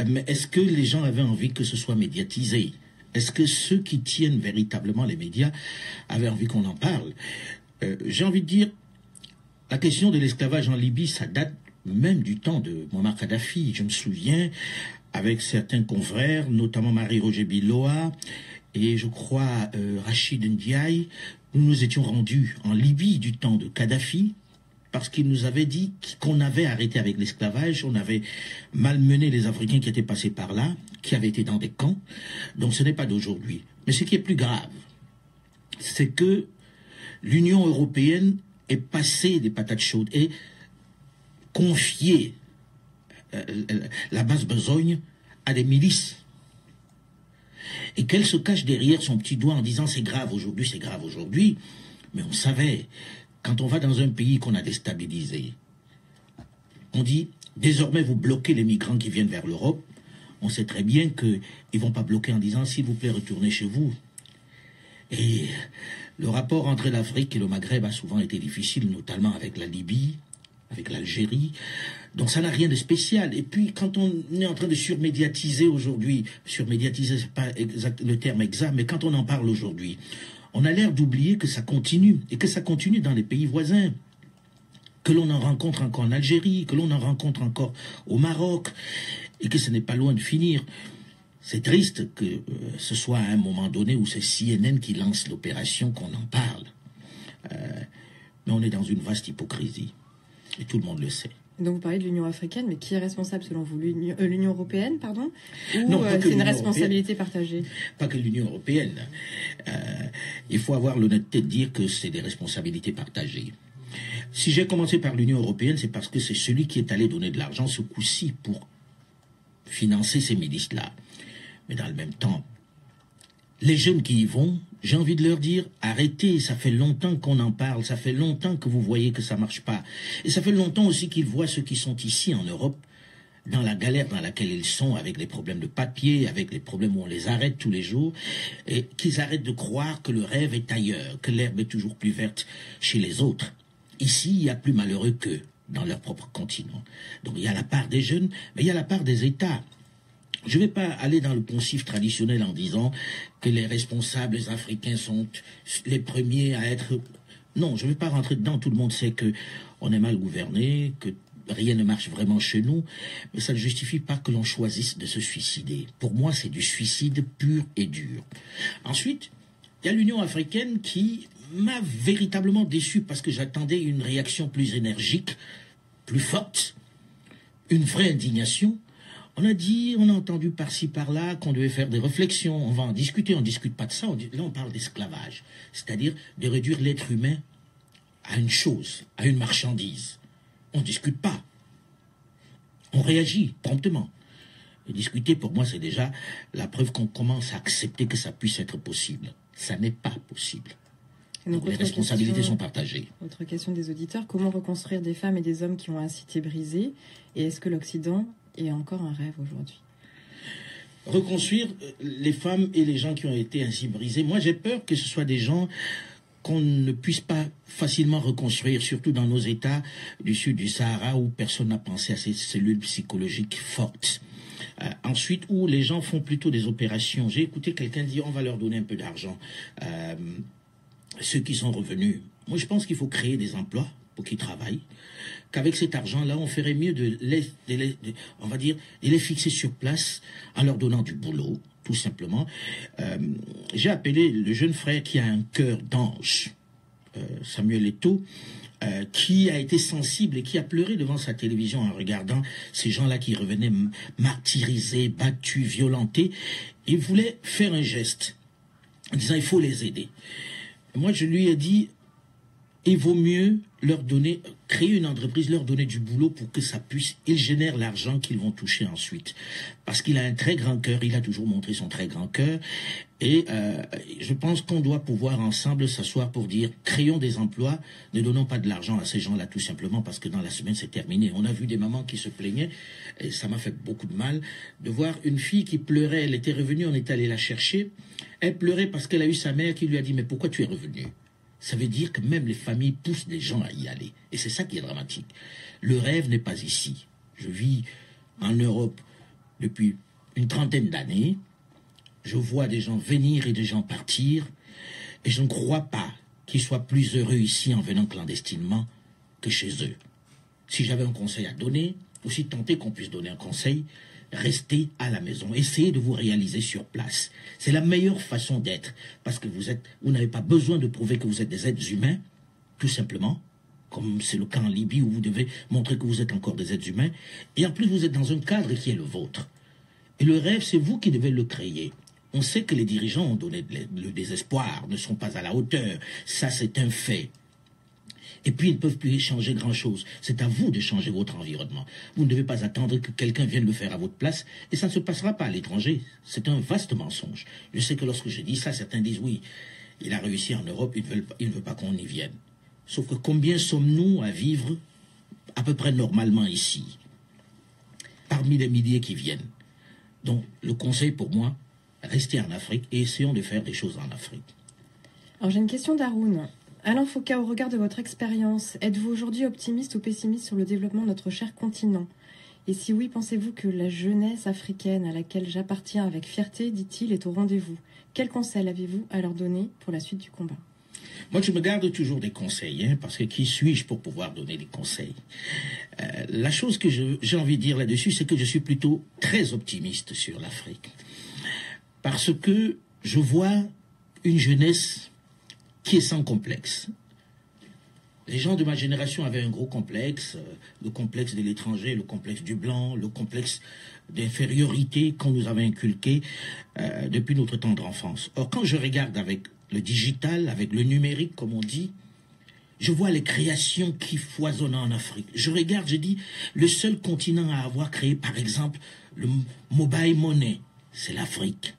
Mais est-ce que les gens avaient envie que ce soit médiatisé? Est-ce que ceux qui tiennent véritablement les médias avaient envie qu'on en parle? J'ai envie de dire, la question de l'esclavage en Libye, ça date même du temps de Muammar Kadhafi. Je me souviens, avec certains confrères, notamment Marie-Roger Biloa et je crois Rachid Ndiaye, nous nous étions rendus en Libye du temps de Kadhafi, parce qu'il nous avait dit qu'on avait arrêté avec l'esclavage, on avait malmené les Africains qui étaient passés par là, qui avaient été dans des camps. Donc ce n'est pas d'aujourd'hui. Mais ce qui est plus grave, c'est que l'Union européenne est passée des patates chaudes et confié la basse besogne à des milices. Et qu'elle se cache derrière son petit doigt en disant c'est grave aujourd'hui, mais on savait. Quand on va dans un pays qu'on a déstabilisé, on dit, désormais vous bloquez les migrants qui viennent vers l'Europe. On sait très bien qu'ils ne vont pas bloquer en disant, s'il vous plaît, retournez chez vous. Et le rapport entre l'Afrique et le Maghreb a souvent été difficile, notamment avec la Libye, avec l'Algérie. Donc ça n'a rien de spécial. Et puis, quand on est en train de surmédiatiser aujourd'hui, surmédiatiser, c'est pas le terme exact, mais quand on en parle aujourd'hui, on a l'air d'oublier que ça continue, et que ça continue dans les pays voisins, que l'on en rencontre encore en Algérie, que l'on en rencontre encore au Maroc, et que ce n'est pas loin de finir. C'est triste que ce soit à un moment donné où c'est CNN qui lance l'opération qu'on en parle. Mais on est dans une vaste hypocrisie, et tout le monde le sait. Donc vous parlez de l'Union africaine, mais qui est responsable selon vous? L'Union européenne, pardon? Ou non, c'est une responsabilité partagée? Pas que l'Union européenne. Il faut avoir l'honnêteté de dire que c'est des responsabilités partagées. Si j'ai commencé par l'Union européenne, c'est parce que c'est celui qui est allé donner de l'argent ce coup-ci pour financer ces milices-là. Mais dans le même temps, les jeunes qui y vont, j'ai envie de leur dire, arrêtez, ça fait longtemps qu'on en parle, ça fait longtemps que vous voyez que ça marche pas. Et ça fait longtemps aussi qu'ils voient ceux qui sont ici en Europe, dans la galère dans laquelle ils sont, avec les problèmes de papier, avec les problèmes où on les arrête tous les jours, et qu'ils arrêtent de croire que le rêve est ailleurs, que l'herbe est toujours plus verte chez les autres. Ici, il y a plus malheureux qu'eux, dans leur propre continent. Donc il y a la part des jeunes, mais il y a la part des États. Je ne vais pas aller dans le poncif traditionnel en disant que les responsables africains sont les premiers à être... Non, je ne vais pas rentrer dedans. Tout le monde sait qu'on est mal gouverné, que rien ne marche vraiment chez nous, mais ça ne justifie pas que l'on choisisse de se suicider. Pour moi, c'est du suicide pur et dur. Ensuite, il y a l'Union africaine qui m'a véritablement déçu parce que j'attendais une réaction plus énergique, plus forte, une vraie indignation. On a dit, on a entendu par-ci, par-là qu'on devait faire des réflexions, on va en discuter, on ne discute pas de ça, là on parle d'esclavage, c'est-à-dire de réduire l'être humain à une chose, à une marchandise. On ne discute pas, on réagit promptement. Et discuter, pour moi, c'est déjà la preuve qu'on commence à accepter que ça puisse être possible. Ça n'est pas possible. Donc les responsabilités sont partagées. Autre question des auditeurs, comment reconstruire des femmes et des hommes qui ont ainsi été brisés? Et est-ce que l'Occident est encore un rêve aujourd'hui? Reconstruire les femmes et les gens qui ont été ainsi brisés. Moi, j'ai peur que ce soit des gens qu'on ne puisse pas facilement reconstruire, surtout dans nos États du sud du Sahara où personne n'a pensé à ces cellules psychologiques fortes. Ensuite, où les gens font plutôt des opérations. J'ai écouté quelqu'un dire on va leur donner un peu d'argent. Ceux qui sont revenus. Moi, je pense qu'il faut créer des emplois pour qu'ils travaillent. Qu'avec cet argent-là, on ferait mieux de les fixer sur place en leur donnant du boulot, tout simplement. J'ai appelé le jeune frère qui a un cœur d'ange, Samuel Eto'o, qui a été sensible et qui a pleuré devant sa télévision en regardant ces gens-là qui revenaient martyrisés, battus, violentés. Il voulait faire un geste en disant il faut les aider. Moi, je lui ai dit il vaut mieux leur donner, créer une entreprise, leur donner du boulot pour que ça puisse, ils génèrent l'argent qu'ils vont toucher ensuite. Parce qu'il a un très grand cœur, il a toujours montré son très grand cœur. Et je pense qu'on doit pouvoir ensemble s'asseoir pour dire, créons des emplois, ne donnons pas de l'argent à ces gens-là tout simplement parce que dans la semaine c'est terminé. On a vu des mamans qui se plaignaient, et ça m'a fait beaucoup de mal, de voir une fille qui pleurait, elle était revenue, on est allé la chercher, elle pleurait parce qu'elle a eu sa mère qui lui a dit, mais pourquoi tu es revenue ? Ça veut dire que même les familles poussent des gens à y aller. Et c'est ça qui est dramatique. Le rêve n'est pas ici. Je vis en Europe depuis une trentaine d'années. Je vois des gens venir et des gens partir. Et je ne crois pas qu'ils soient plus heureux ici en venant clandestinement que chez eux. Si j'avais un conseil à donner, aussi tenter qu'on puisse donner un conseil, restez à la maison, essayez de vous réaliser sur place. C'est la meilleure façon d'être, parce que vous n'avez pas besoin de prouver que vous êtes des êtres humains, tout simplement, comme c'est le cas en Libye où vous devez montrer que vous êtes encore des êtres humains, et en plus vous êtes dans un cadre qui est le vôtre. Et le rêve, c'est vous qui devez le créer. On sait que les dirigeants ont donné le désespoir, ne sont pas à la hauteur, ça c'est un fait. Et puis, ils ne peuvent plus changer grand-chose. C'est à vous de changer votre environnement. Vous ne devez pas attendre que quelqu'un vienne le faire à votre place, et ça ne se passera pas à l'étranger. C'est un vaste mensonge. Je sais que lorsque je dis ça, certains disent, oui, il a réussi en Europe, il ne veut pas qu'on y vienne. Sauf que combien sommes-nous à vivre à peu près normalement ici, parmi les milliers qui viennent? Donc, le conseil pour moi, restez en Afrique et essayons de faire des choses en Afrique. Alors, j'ai une question d'Haroun. Alain Foka, au regard de votre expérience, êtes-vous aujourd'hui optimiste ou pessimiste sur le développement de notre cher continent? Et si oui, pensez-vous que la jeunesse africaine à laquelle j'appartiens avec fierté, dit-il, est au rendez-vous? Quel conseil avez-vous à leur donner pour la suite du combat? Moi, je me garde toujours des conseils, parce que qui suis-je pour pouvoir donner des conseils? La chose que j'ai envie de dire là-dessus, c'est que je suis plutôt très optimiste sur l'Afrique. Parce que je vois une jeunesse qui est sans complexe. Les gens de ma génération avaient un gros complexe, le complexe de l'étranger, le complexe du blanc, le complexe d'infériorité qu'on nous avait inculqué depuis notre tendre enfance. Or, quand je regarde avec le digital, avec le numérique, comme on dit, je vois les créations qui foisonnent en Afrique. Je regarde, je dis, le seul continent à avoir créé, par exemple, le mobile money, c'est l'Afrique.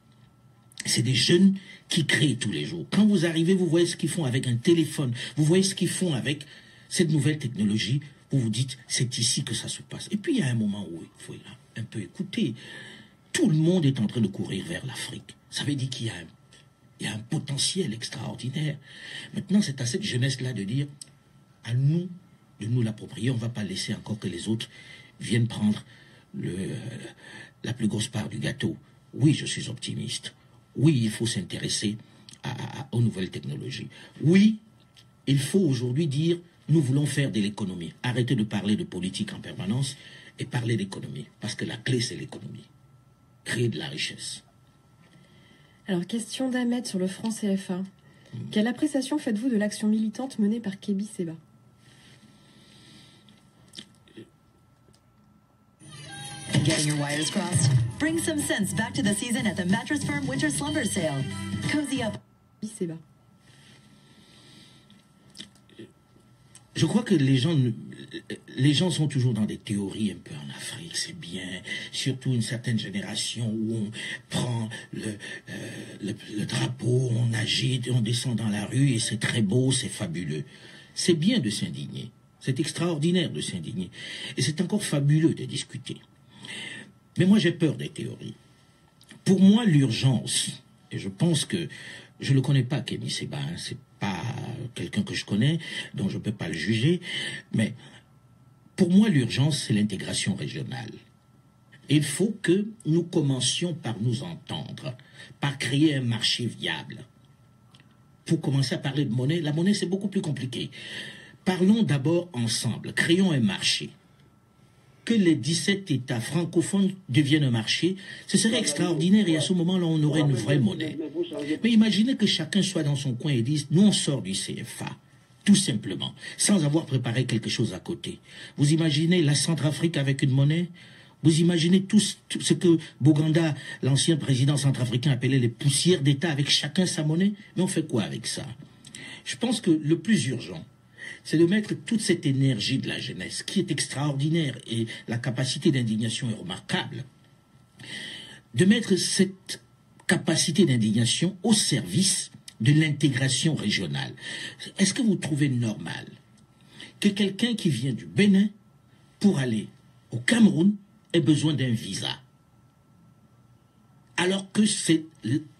C'est des jeunes qui créent tous les jours. Quand vous arrivez, vous voyez ce qu'ils font avec un téléphone, vous voyez ce qu'ils font avec cette nouvelle technologie, vous vous dites, c'est ici que ça se passe. Et puis il y a un moment où il faut un peu écouter. Tout le monde est en train de courir vers l'Afrique. Ça veut dire qu'il y a un potentiel extraordinaire. Maintenant, c'est à cette jeunesse-là de dire, à nous de nous l'approprier. On ne va pas laisser encore que les autres viennent prendre la plus grosse part du gâteau. Oui, je suis optimiste. Oui, il faut s'intéresser aux nouvelles technologies. Oui, il faut aujourd'hui dire, nous voulons faire de l'économie. Arrêtez de parler de politique en permanence et parler d'économie. Parce que la clé, c'est l'économie. Créer de la richesse. Alors, question d'Ahmed sur le franc CFA. Quelle appréciation faites-vous de l'action militante menée par Kébi Séba? Getting your wires crossed? Bring some sense back to the season at the Mattress Firm Winter Slumber Sale. Cozy up. Séba. Je crois que les gens sont toujours dans des théories un peu en Afrique, c'est bien, surtout une certaine génération où on prend le drapeau, on agite, on descend dans la rue et c'est très beau, c'est fabuleux. C'est bien de s'indigner, c'est extraordinaire de s'indigner et c'est encore fabuleux de discuter. Mais moi j'ai peur des théories. Pour moi l'urgence, et je pense que je ne le connais pas Kémi Séba, c'est pas quelqu'un que je connais, donc je ne peux pas le juger. Mais pour moi, l'urgence, c'est l'intégration régionale. Il faut que nous commencions par nous entendre, par créer un marché viable. Pour commencer à parler de monnaie, la monnaie, c'est beaucoup plus compliqué. Parlons d'abord ensemble, créons un marché. Que les 17 États francophones deviennent un marché, ce serait extraordinaire et à ce moment-là, on aurait une vraie monnaie. Mais imaginez que chacun soit dans son coin et dise, nous on sort du CFA, tout simplement, sans avoir préparé quelque chose à côté. Vous imaginez la Centrafrique avec une monnaie? Vous imaginez tout ce que Boganda, l'ancien président centrafricain, appelait les poussières d'État avec chacun sa monnaie? Mais on fait quoi avec ça? Je pense que le plus urgent, c'est de mettre toute cette énergie de la jeunesse, qui est extraordinaire et la capacité d'indignation est remarquable, de mettre cette capacité d'indignation au service de l'intégration régionale. Est-ce que vous trouvez normal que quelqu'un qui vient du Bénin pour aller au Cameroun ait besoin d'un visa? Alors que c'est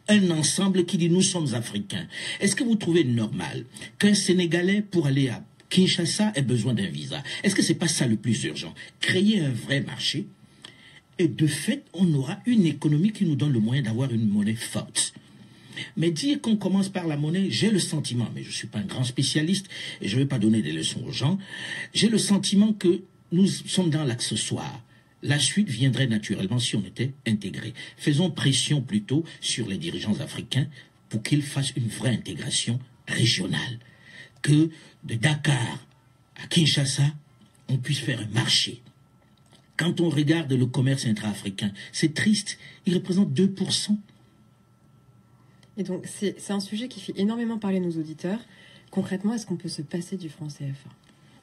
un ensemble qui dit nous sommes africains. Est-ce que vous trouvez normal qu'un Sénégalais pour aller à Kinshasa ait besoin d'un visa? Est-ce que c'est pas ça le plus urgent? Créer un vrai marché et de fait, on aura une économie qui nous donne le moyen d'avoir une monnaie forte. Mais dire qu'on commence par la monnaie, j'ai le sentiment, mais je ne suis pas un grand spécialiste et je ne vais pas donner des leçons aux gens, j'ai le sentiment que nous sommes dans l'accessoire. La suite viendrait naturellement si on était intégré. Faisons pression plutôt sur les dirigeants africains pour qu'ils fassent une vraie intégration régionale. Que de Dakar à Kinshasa, on puisse faire un marché. Quand on regarde le commerce intra-africain, c'est triste, il représente 2%. Et donc, c'est un sujet qui fait énormément parler nos auditeurs. Concrètement, est-ce qu'on peut se passer du franc CFA?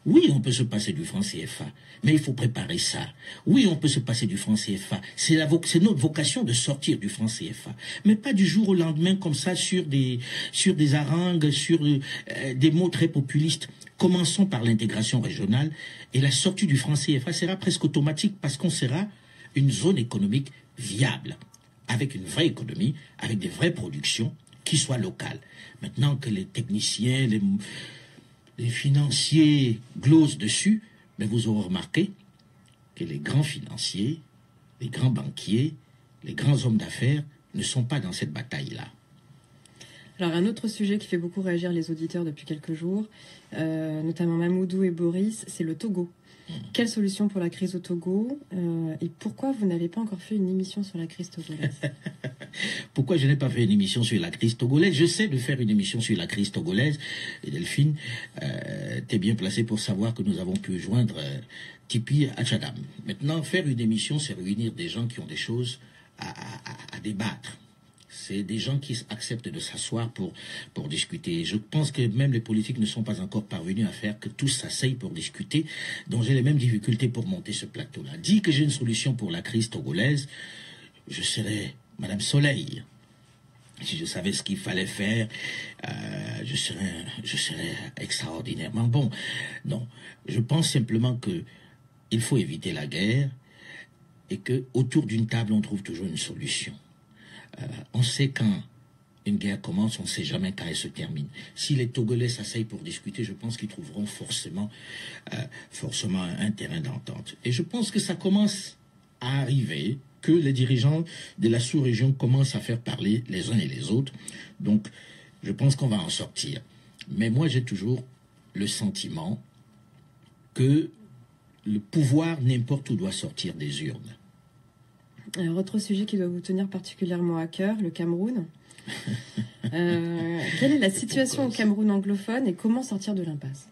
Oui, on peut se passer du franc CFA, mais il faut préparer ça. Oui, on peut se passer du franc CFA. C'est notre vocation de sortir du franc CFA, mais pas du jour au lendemain comme ça sur des harangues, sur des mots très populistes. Commençons par l'intégration régionale et la sortie du franc CFA sera presque automatique parce qu'on sera une zone économique viable, avec une vraie économie, avec des vraies productions qui soient locales. Maintenant que les techniciens, les financiers glosent dessus, mais vous aurez remarqué que les grands financiers, les grands banquiers, les grands hommes d'affaires ne sont pas dans cette bataille-là. Alors un autre sujet qui fait beaucoup réagir les auditeurs depuis quelques jours, notamment Mamoudou et Boris, c'est le Togo. Quelle solution pour la crise au Togo et pourquoi vous n'avez pas encore fait une émission sur la crise togolaise? Pourquoi je n'ai pas fait une émission sur la crise togolaise? J'essaie de faire une émission sur la crise togolaise. Et Delphine, tu es bien placée pour savoir que nous avons pu joindre Tipi à Tchadam. Maintenant, faire une émission, c'est réunir des gens qui ont des choses à débattre. C'est des gens qui acceptent de s'asseoir pour discuter. Je pense que même les politiques ne sont pas encore parvenus à faire que tous s'asseyent pour discuter. Donc j'ai les mêmes difficultés pour monter ce plateau-là. Dis que j'ai une solution pour la crise togolaise, je serais Madame Soleil. Si je savais ce qu'il fallait faire, je serais extraordinairement bon. Non, je pense simplement que il faut éviter la guerre et que autour d'une table on trouve toujours une solution. On sait quand une guerre commence, on ne sait jamais quand elle se termine. Si les Togolais s'asseyent pour discuter, je pense qu'ils trouveront forcément un terrain d'entente. Et je pense que ça commence à arriver, que les dirigeants de la sous-région commencent à faire parler les uns et les autres. Donc, je pense qu'on va en sortir. Mais moi, j'ai toujours le sentiment que le pouvoir, n'importe où, doit sortir des urnes. Alors, autre sujet qui doit vous tenir particulièrement à cœur, le Cameroun. Quelle est la situation au Cameroun anglophone et comment sortir de l'impasse?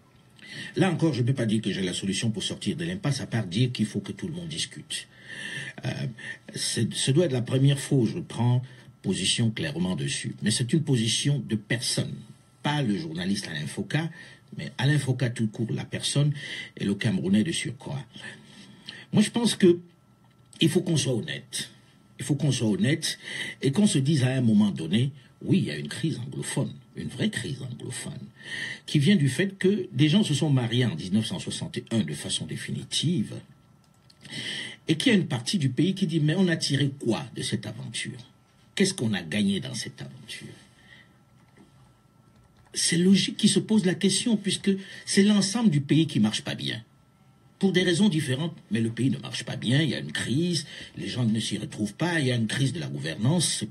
Là encore, je ne peux pas dire que j'ai la solution pour sortir de l'impasse, à part dire qu'il faut que tout le monde discute. Ce doit être la première fois où je prends position clairement dessus. Mais c'est une position de personne, pas le journaliste Alain Foucault, mais Alain Foucault tout court, la personne, et le Camerounais de surcroît. Moi, je pense que il faut qu'on soit honnête. Il faut qu'on soit honnête et qu'on se dise à un moment donné, oui, il y a une crise anglophone, une vraie crise anglophone, qui vient du fait que des gens se sont mariés en 1961 de façon définitive et qu'il y a une partie du pays qui dit, mais on a tiré quoi de cette aventure? Qu'est-ce qu'on a gagné dans cette aventure? c'est logique qu'il se pose la question, puisque c'est l'ensemble du pays qui ne marche pas bien. Pour des raisons différentes, mais le pays ne marche pas bien, il y a une crise, les gens ne s'y retrouvent pas, il y a une crise de la gouvernance,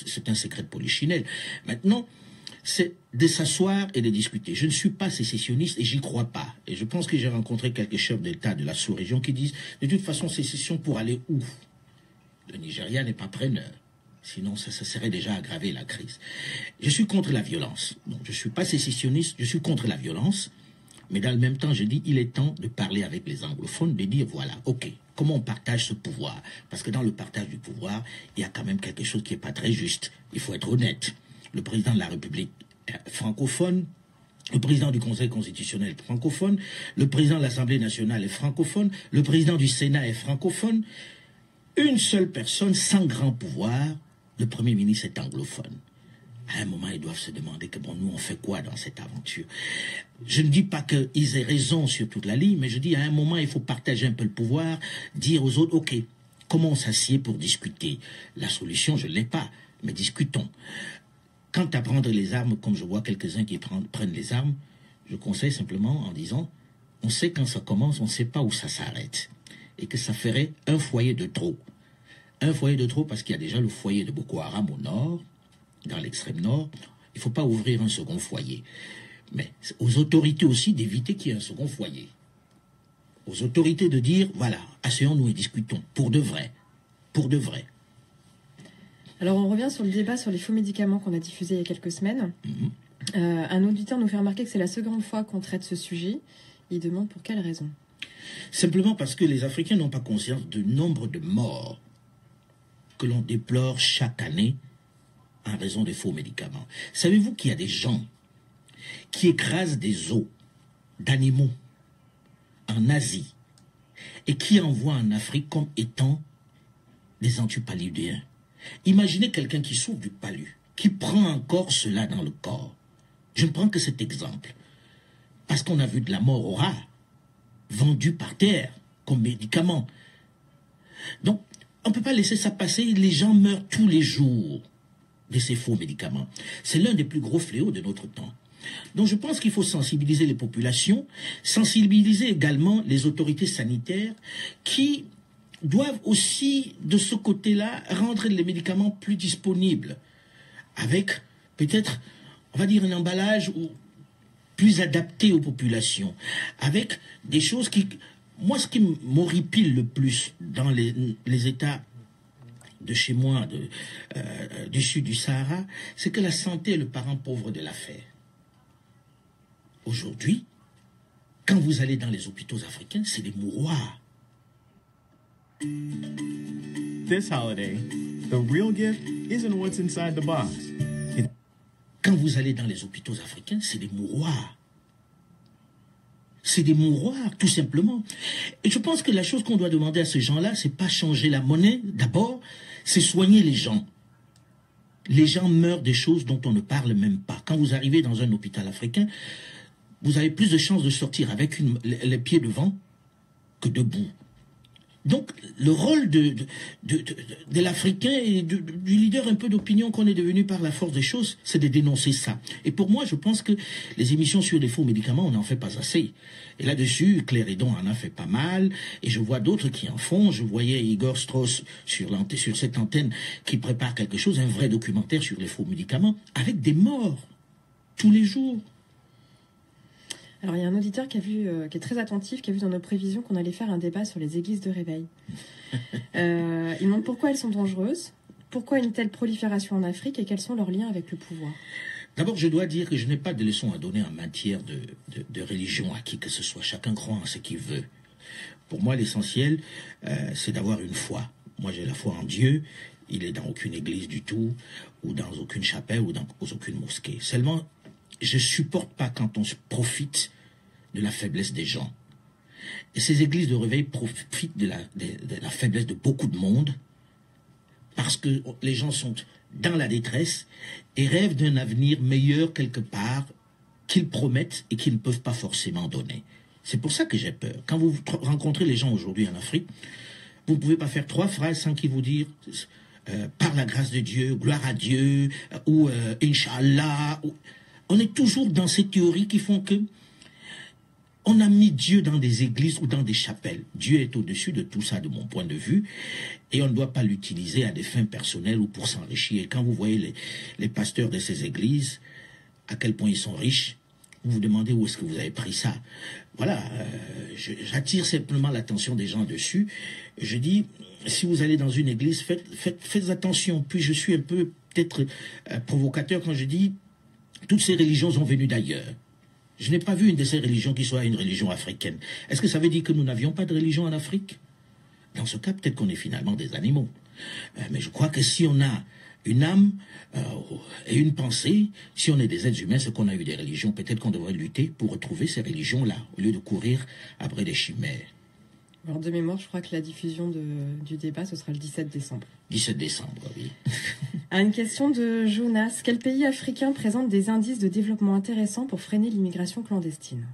c'est un secret de polichinelle. Maintenant, c'est de s'asseoir et de discuter. Je ne suis pas sécessionniste et j'y crois pas. Et je pense que j'ai rencontré quelques chefs d'État de la sous-région qui disent, de toute façon, sécession pour aller où? Le Nigeria n'est pas preneur. Sinon, ça serait déjà aggravé la crise. Je suis contre la violence. Donc, je ne suis pas sécessionniste, je suis contre la violence. Mais dans le même temps, je dis, il est temps de parler avec les anglophones, de dire, voilà, ok, comment on partage ce pouvoir? Parce que dans le partage du pouvoir, il y a quand même quelque chose qui n'est pas très juste. Il faut être honnête. Le président de la République est francophone, le président du Conseil constitutionnel est francophone, le président de l'Assemblée nationale est francophone, le président du Sénat est francophone. Une seule personne sans grand pouvoir, le Premier ministre est anglophone. À un moment, ils doivent se demander que, bon, nous, on fait quoi dans cette aventure? Je ne dis pas qu'ils aient raison sur toute la ligne, mais je dis, à un moment, il faut partager un peu le pouvoir, dire aux autres, ok, comment on s'assied pour discuter? La solution, je ne l'ai pas, mais discutons. Quant à prendre les armes, comme je vois quelques-uns qui prennent les armes, je conseille simplement en disant, on sait quand ça commence, on ne sait pas où ça s'arrête. Et que ça ferait un foyer de trop. Un foyer de trop parce qu'il y a déjà le foyer de Boko Haram au nord, dans l'extrême nord. Il ne faut pas ouvrir un second foyer. Mais aux autorités aussi d'éviter qu'il y ait un second foyer. Aux autorités de dire, voilà, asseyons-nous et discutons, pour de vrai. Pour de vrai. Alors on revient sur le débat sur les faux médicaments qu'on a diffusé il y a quelques semaines. Un auditeur nous fait remarquer que c'est la seconde fois qu'on traite ce sujet. Il demande pour quelle raison? Simplement parce que les Africains n'ont pas conscience du nombre de morts que l'on déplore chaque année en raison des faux médicaments. Savez-vous qu'il y a des gens qui écrasent des os d'animaux en Asie et qui envoient en Afrique comme étant des antipaludéens? Imaginez quelqu'un qui souffre du palu, qui prend encore cela dans le corps. Je ne prends que cet exemple, parce qu'on a vu de la mort au rat, vendue par terre, comme médicament. Donc, on ne peut pas laisser ça passer, les gens meurent tous les jours de ces faux médicaments. C'est l'un des plus gros fléaux de notre temps. Donc je pense qu'il faut sensibiliser les populations, sensibiliser également les autorités sanitaires qui doivent aussi, de ce côté-là, rendre les médicaments plus disponibles, avec peut-être, on va dire, un emballage plus adapté aux populations, avec des choses qui... Moi, ce qui m'horripile le plus dans les États de chez moi, du sud du Sahara, c'est que la santé est le parent pauvre de l'affaire. Aujourd'hui, quand vous allez dans les hôpitaux africains, c'est des mouroirs. This holiday, the real gift isn't what's inside the box. Quand vous allez dans les hôpitaux africains, c'est des mouroirs. C'est des mouroirs, tout simplement. Et je pense que la chose qu'on doit demander à ces gens-là, c'est pas changer la monnaie, d'abord, c'est soigner les gens. Les gens meurent des choses dont on ne parle même pas. Quand vous arrivez dans un hôpital africain, vous avez plus de chances de sortir avec les pieds devant que debout. Donc, le rôle de l'Africain et du leader un peu d'opinion qu'on est devenu par la force des choses, c'est de dénoncer ça. Et pour moi, je pense que les émissions sur les faux médicaments, on n'en fait pas assez. Et là-dessus, Claire Hédon en a fait pas mal, et je vois d'autres qui en font. Je voyais Igor Strauss sur cette antenne qui prépare quelque chose, un vrai documentaire sur les faux médicaments, avec des morts tous les jours. Alors, il y a un auditeur qui est très attentif, qui a vu dans nos prévisions qu'on allait faire un débat sur les églises de réveil. Il demande pourquoi elles sont dangereuses, pourquoi une telle prolifération en Afrique et quels sont leurs liens avec le pouvoir. D'abord, je dois dire que je n'ai pas de leçons à donner en matière de religion à qui que ce soit. Chacun croit en ce qu'il veut. Pour moi, l'essentiel, c'est d'avoir une foi. Moi, j'ai la foi en Dieu. Il n'est dans aucune église du tout, ou dans aucune chapelle, ou dans aucune mosquée. Seulement, je ne supporte pas quand on se profite de la faiblesse des gens. Et ces églises de réveil profitent de la faiblesse de beaucoup de monde parce que les gens sont dans la détresse et rêvent d'un avenir meilleur quelque part qu'ils promettent et qu'ils ne peuvent pas forcément donner. C'est pour ça que j'ai peur. Quand vous rencontrez les gens aujourd'hui en Afrique, vous ne pouvez pas faire 3 phrases sans qu'ils vous disent par la grâce de Dieu, gloire à Dieu, ou Inch'Allah. On est toujours dans ces théories qui font que on a mis Dieu dans des églises ou dans des chapelles. Dieu est au-dessus de tout ça, de mon point de vue, et on ne doit pas l'utiliser à des fins personnelles ou pour s'enrichir. Et quand vous voyez les pasteurs de ces églises, à quel point ils sont riches, vous vous demandez où est-ce que vous avez pris ça. Voilà, j'attire simplement l'attention des gens dessus. Je dis, si vous allez dans une église, faites attention. Puis je suis un peu peut-être provocateur quand je dis, toutes ces religions sont venues d'ailleurs. Je n'ai pas vu une de ces religions qui soit une religion africaine. Est-ce que ça veut dire que nous n'avions pas de religion en Afrique? Dans ce cas, peut-être qu'on est finalement des animaux. Mais je crois que si on a une âme et une pensée, si on est des êtres humains, c'est qu'on a eu des religions. Peut-être qu'on devrait lutter pour retrouver ces religions-là, au lieu de courir après des chimères. Alors de mémoire, je crois que la diffusion du débat, ce sera le 17 décembre. 17 décembre, oui. Une question de Jonas. Quel pays africain présente des indices de développement intéressants pour freiner l'immigration clandestine?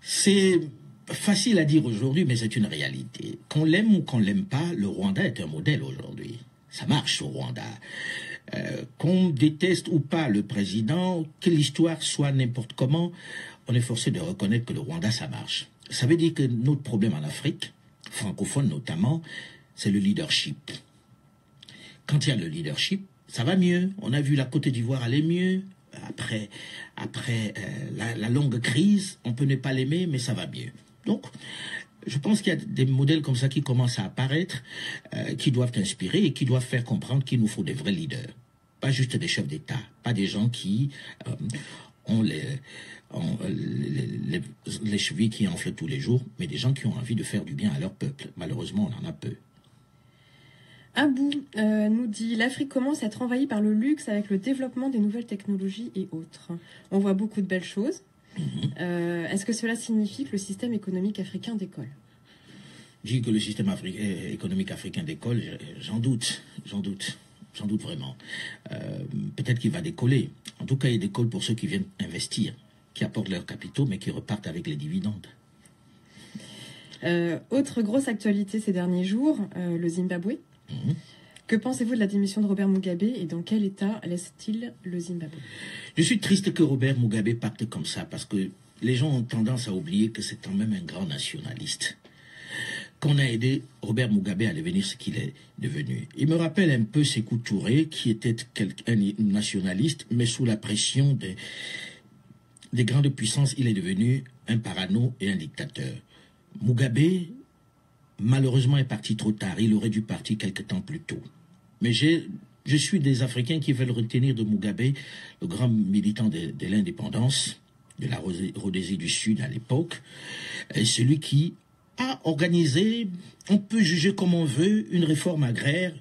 C'est facile à dire aujourd'hui, mais c'est une réalité. Qu'on l'aime ou qu'on l'aime pas, le Rwanda est un modèle aujourd'hui. Ça marche au Rwanda. Qu'on déteste ou pas le président, que l'histoire soit n'importe comment, on est forcé de reconnaître que le Rwanda, ça marche. Ça veut dire que notre problème en Afrique, francophone notamment, c'est le leadership. Quand il y a le leadership, ça va mieux. On a vu la Côte d'Ivoire aller mieux. Après la longue crise, on peut ne pas l'aimer, mais ça va mieux. Donc, je pense qu'il y a des modèles comme ça qui commencent à apparaître, qui doivent inspirer et qui doivent faire comprendre qu'il nous faut des vrais leaders. Pas juste des chefs d'État, pas des gens qui ont les chevilles qui enflent tous les jours, mais des gens qui ont envie de faire du bien à leur peuple. Malheureusement, on en a peu. Abou nous dit « L'Afrique commence à être envahie par le luxe avec le développement des nouvelles technologies et autres. On voit beaucoup de belles choses. Est-ce que cela signifie que le système économique africain décolle ?» Dire que le système économique africain décolle, j'en doute vraiment. Peut-être qu'il va décoller. En tout cas, il décolle pour ceux qui viennent investir, qui apportent leurs capitaux, mais qui repartent avec les dividendes. Autre grosse actualité ces derniers jours, le Zimbabwe. Que pensez-vous de la démission de Robert Mugabe et dans quel état laisse-t-il le Zimbabwe? Je suis triste que Robert Mugabe parte comme ça, parce que les gens ont tendance à oublier que c'est quand même un grand nationaliste. Qu'on a aidé Robert Mugabe à devenir ce qu'il est devenu. Il me rappelle un peu Sékou Touré, qui était un nationaliste, mais sous la pression des grandes puissances, il est devenu un parano et un dictateur. Mugabe, malheureusement, est parti trop tard. Il aurait dû partir quelque temps plus tôt. Mais je suis des Africains qui veulent retenir de Mugabe, le grand militant de l'indépendance, de la Rhodésie du Sud à l'époque, celui qui a organisé, on peut juger comme on veut, une réforme agraire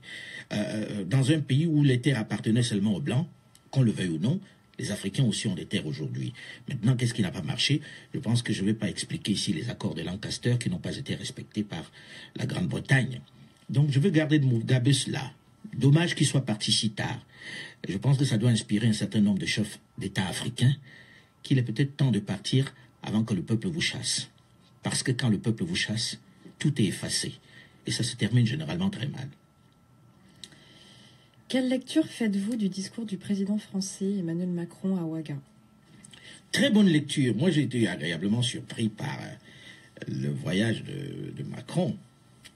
dans un pays où les terres appartenaient seulement aux Blancs, qu'on le veuille ou non. Les Africains aussi ont des terres aujourd'hui. Maintenant, qu'est-ce qui n'a pas marché? Je pense que je ne vais pas expliquer ici les accords de Lancaster qui n'ont pas été respectés par la Grande-Bretagne. Donc, je veux garder de Mugabe cela. Dommage qu'il soit parti si tard. Je pense que ça doit inspirer un certain nombre de chefs d'État africains qu'il est peut-être temps de partir avant que le peuple vous chasse. Parce que quand le peuple vous chasse, tout est effacé. Et ça se termine généralement très mal. Quelle lecture faites-vous du discours du président français Emmanuel Macron à Ouaga? Très bonne lecture. Moi, j'ai été agréablement surpris par le voyage de Macron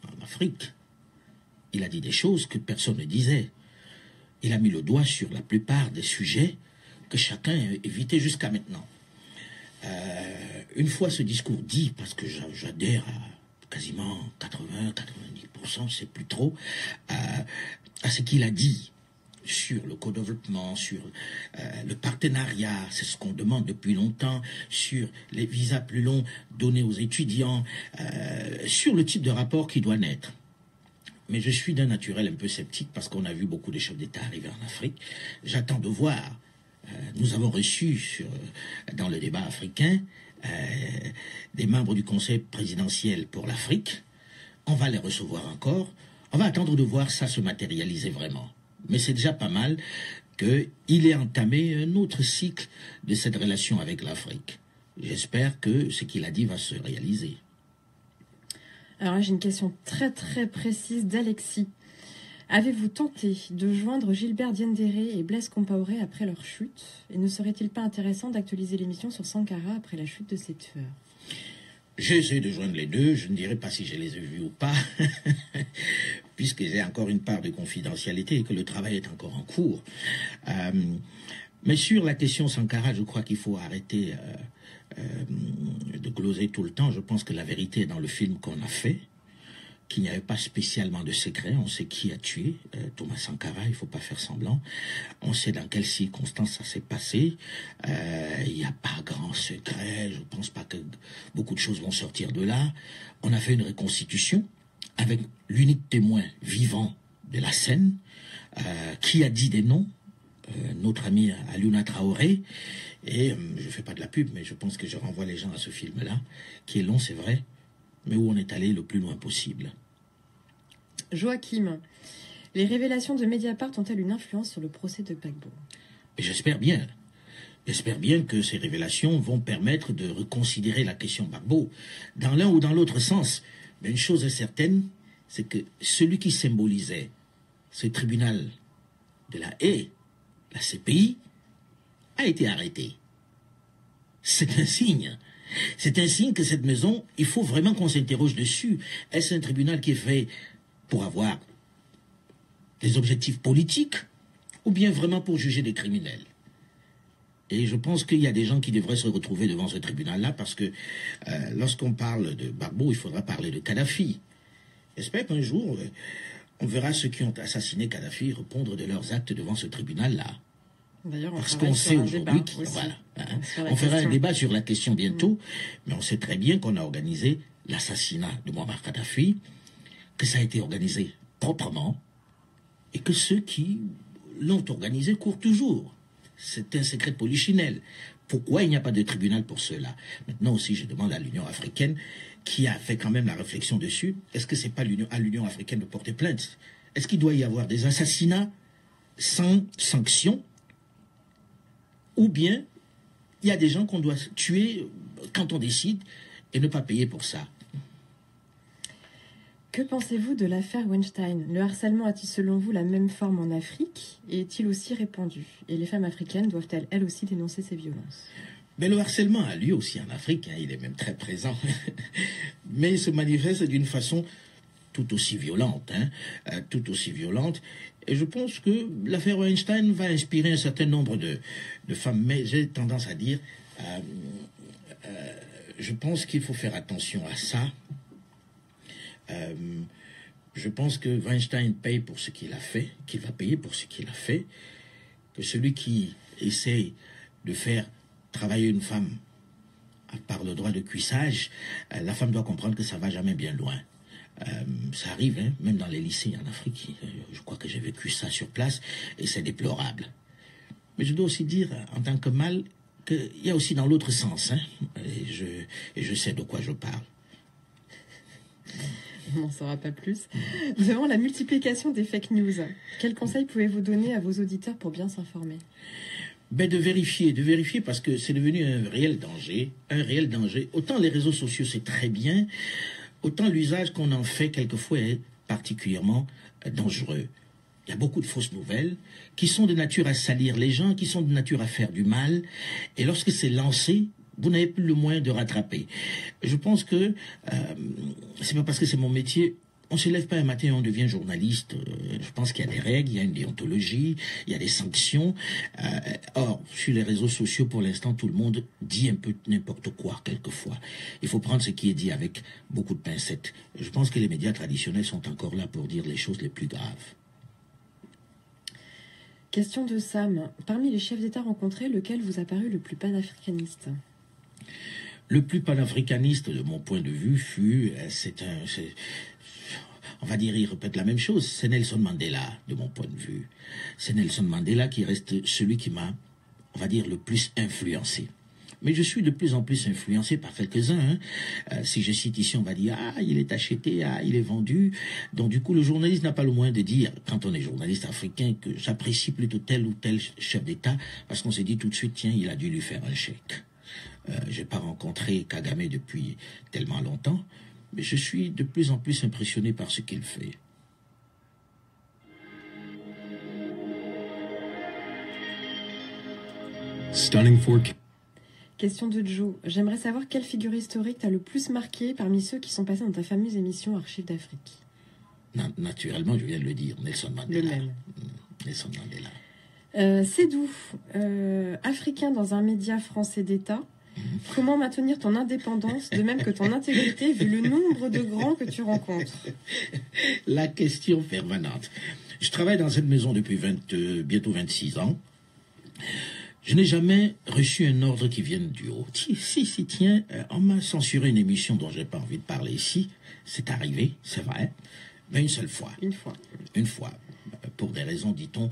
en Afrique. Il a dit des choses que personne ne disait. Il a mis le doigt sur la plupart des sujets que chacun évitait jusqu'à maintenant. Une fois ce discours dit, parce que j'adhère à quasiment 80-90%, je sais plus trop, à ce qu'il a dit sur le co-développement, sur le partenariat, c'est ce qu'on demande depuis longtemps, sur les visas plus longs donnés aux étudiants, sur le type de rapport qui doit naître. Mais je suis d'un naturel un peu sceptique parce qu'on a vu beaucoup de chefs d'État arriver en Afrique. J'attends de voir. Nous avons reçu dans le débat africain des membres du Conseil présidentiel pour l'Afrique. On va les recevoir encore. On va attendre de voir ça se matérialiser vraiment. Mais c'est déjà pas mal qu'il ait entamé un autre cycle de cette relation avec l'Afrique. J'espère que ce qu'il a dit va se réaliser. Alors là, j'ai une question très très précise d'Alexis. Avez-vous tenté de joindre Gilbert Diendéré et Blaise Compaoré après leur chute? Et ne serait-il pas intéressant d'actualiser l'émission sur Sankara après la chute de ces tueurs? J'ai essayé de joindre les deux, je ne dirais pas si je les ai vus ou pas, puisque j'ai encore une part de confidentialité et que le travail est encore en cours. Mais sur la question Sankara, je crois qu'il faut arrêter de gloser tout le temps. Je pense que la vérité est dans le film qu'on a fait, qu'il n'y avait pas spécialement de secret. On sait qui a tué Thomas Sankara, il ne faut pas faire semblant. On sait dans quelles circonstances ça s'est passé. Il n'y a pas grand secret, je ne pense pas que beaucoup de choses vont sortir de là. On a fait une reconstitution avec l'unique témoin vivant de la scène, qui a dit des noms, notre ami Aliouna Traoré. Et je ne fais pas de la pub, mais je pense que je renvoie les gens à ce film-là, qui est long, c'est vrai, mais où on est allé le plus loin possible. Joachim, les révélations de Mediapart ont-elles une influence sur le procès de Gbagbo? J'espère bien. J'espère bien que ces révélations vont permettre de reconsidérer la question Gbagbo dans l'un ou dans l'autre sens. Mais une chose est certaine, c'est que celui qui symbolisait ce tribunal de la haie, la CPI, a été arrêté. C'est un signe. C'est un signe que cette maison, il faut vraiment qu'on s'interroge dessus. Est-ce un tribunal qui est fait pour avoir des objectifs politiques ou bien vraiment pour juger des criminels? Et je pense qu'il y a des gens qui devraient se retrouver devant ce tribunal-là parce que lorsqu'on parle de Gbagbo, il faudra parler de Kadhafi. J'espère qu'un jour, on verra ceux qui ont assassiné Kadhafi répondre de leurs actes devant ce tribunal-là. Parce qu'on sait aujourd'hui on fera un débat sur la question bientôt, mais on sait très bien qu'on a organisé l'assassinat de Muammar Kadhafi, que ça a été organisé proprement, et que ceux qui l'ont organisé courent toujours. C'est un secret de polichinelle. Pourquoi il n'y a pas de tribunal pour cela? Maintenant aussi, je demande à l'Union africaine, qui a fait quand même la réflexion dessus, est-ce que c'est pas à l'Union africaine de porter plainte? Est-ce qu'il doit y avoir des assassinats sans sanction? Ou bien, il y a des gens qu'on doit tuer quand on décide et ne pas payer pour ça. Que pensez-vous de l'affaire Weinstein? Le harcèlement a-t-il selon vous la même forme en Afrique et est-il aussi répandu? Et les femmes africaines doivent-elles elles aussi dénoncer ces violences? Mais le harcèlement a lieu aussi en Afrique, il est même très présent. Mais il se manifeste d'une façon tout aussi violente, tout aussi violente. Et je pense que l'affaire Weinstein va inspirer un certain nombre de femmes. Mais j'ai tendance à dire, je pense qu'il faut faire attention à ça. Je pense que Weinstein paye pour ce qu'il a fait, qu'il va payer pour ce qu'il a fait, que celui qui essaie de faire travailler une femme par le droit de cuissage, la femme doit comprendre que ça ne va jamais bien loin. Ça arrive, même dans les lycées en Afrique. Je crois que j'ai vécu ça sur place et c'est déplorable. Mais je dois aussi dire, en tant que mâle, qu'il y a aussi dans l'autre sens. Et je sais de quoi je parle. On n'en saura pas plus. Devant la multiplication des fake news, quels conseils pouvez-vous donner à vos auditeurs pour bien s'informer? De vérifier parce que c'est devenu un réel danger. Autant les réseaux sociaux, c'est très bien, autant l'usage qu'on en fait quelquefois est particulièrement dangereux. Il y a beaucoup de fausses nouvelles qui sont de nature à salir les gens, qui sont de nature à faire du mal. Et lorsque c'est lancé, vous n'avez plus le moyen de rattraper. Je pense que c'est pas parce que c'est mon métier. On ne se lève pas un matin et on devient journaliste. Je pense qu'il y a des règles, il y a une déontologie, il y a des sanctions. Or, sur les réseaux sociaux, pour l'instant, tout le monde dit un peu n'importe quoi, quelquefois. Il faut prendre ce qui est dit avec beaucoup de pincettes. Je pense que les médias traditionnels sont encore là pour dire les choses les plus graves. Question de Sam. Parmi les chefs d'État rencontrés, lequel vous a paru le plus panafricaniste? Le plus panafricaniste, de mon point de vue, fut... on va dire, il répète la même chose. C'est Nelson Mandela, de mon point de vue. C'est Nelson Mandela qui reste celui qui m'a, on va dire, le plus influencé. Mais je suis de plus en plus influencé par quelques-uns. Si je cite ici, on va dire « Ah, il est acheté, ah, il est vendu ». Donc du coup, le journaliste n'a pas le moyen de dire, quand on est journaliste africain, que j'apprécie plutôt tel ou tel chef d'État, parce qu'on s'est dit tout de suite « Tiens, il a dû lui faire un chèque ». Je n'ai pas rencontré Kagame depuis tellement longtemps, mais je suis de plus en plus impressionné par ce qu'il fait. Stunning 4K. Question de Joe. J'aimerais savoir quelle figure historique t'a le plus marqué parmi ceux qui sont passés dans ta fameuse émission Archives d'Afrique. Naturellement, je viens de le dire, Nelson Mandela. Le même. Nelson Mandela. C'est doux. Africain dans un média français d'État. Comment maintenir ton indépendance, de même que ton intégrité, vu le nombre de grands que tu rencontres? La question permanente. Je travaille dans cette maison depuis bientôt 26 ans. Je n'ai jamais reçu un ordre qui vienne du haut. Si, tiens, on m'a censuré une émission dont je n'ai pas envie de parler ici. C'est arrivé, c'est vrai, mais une seule fois. Une fois. Pour des raisons, dit-on,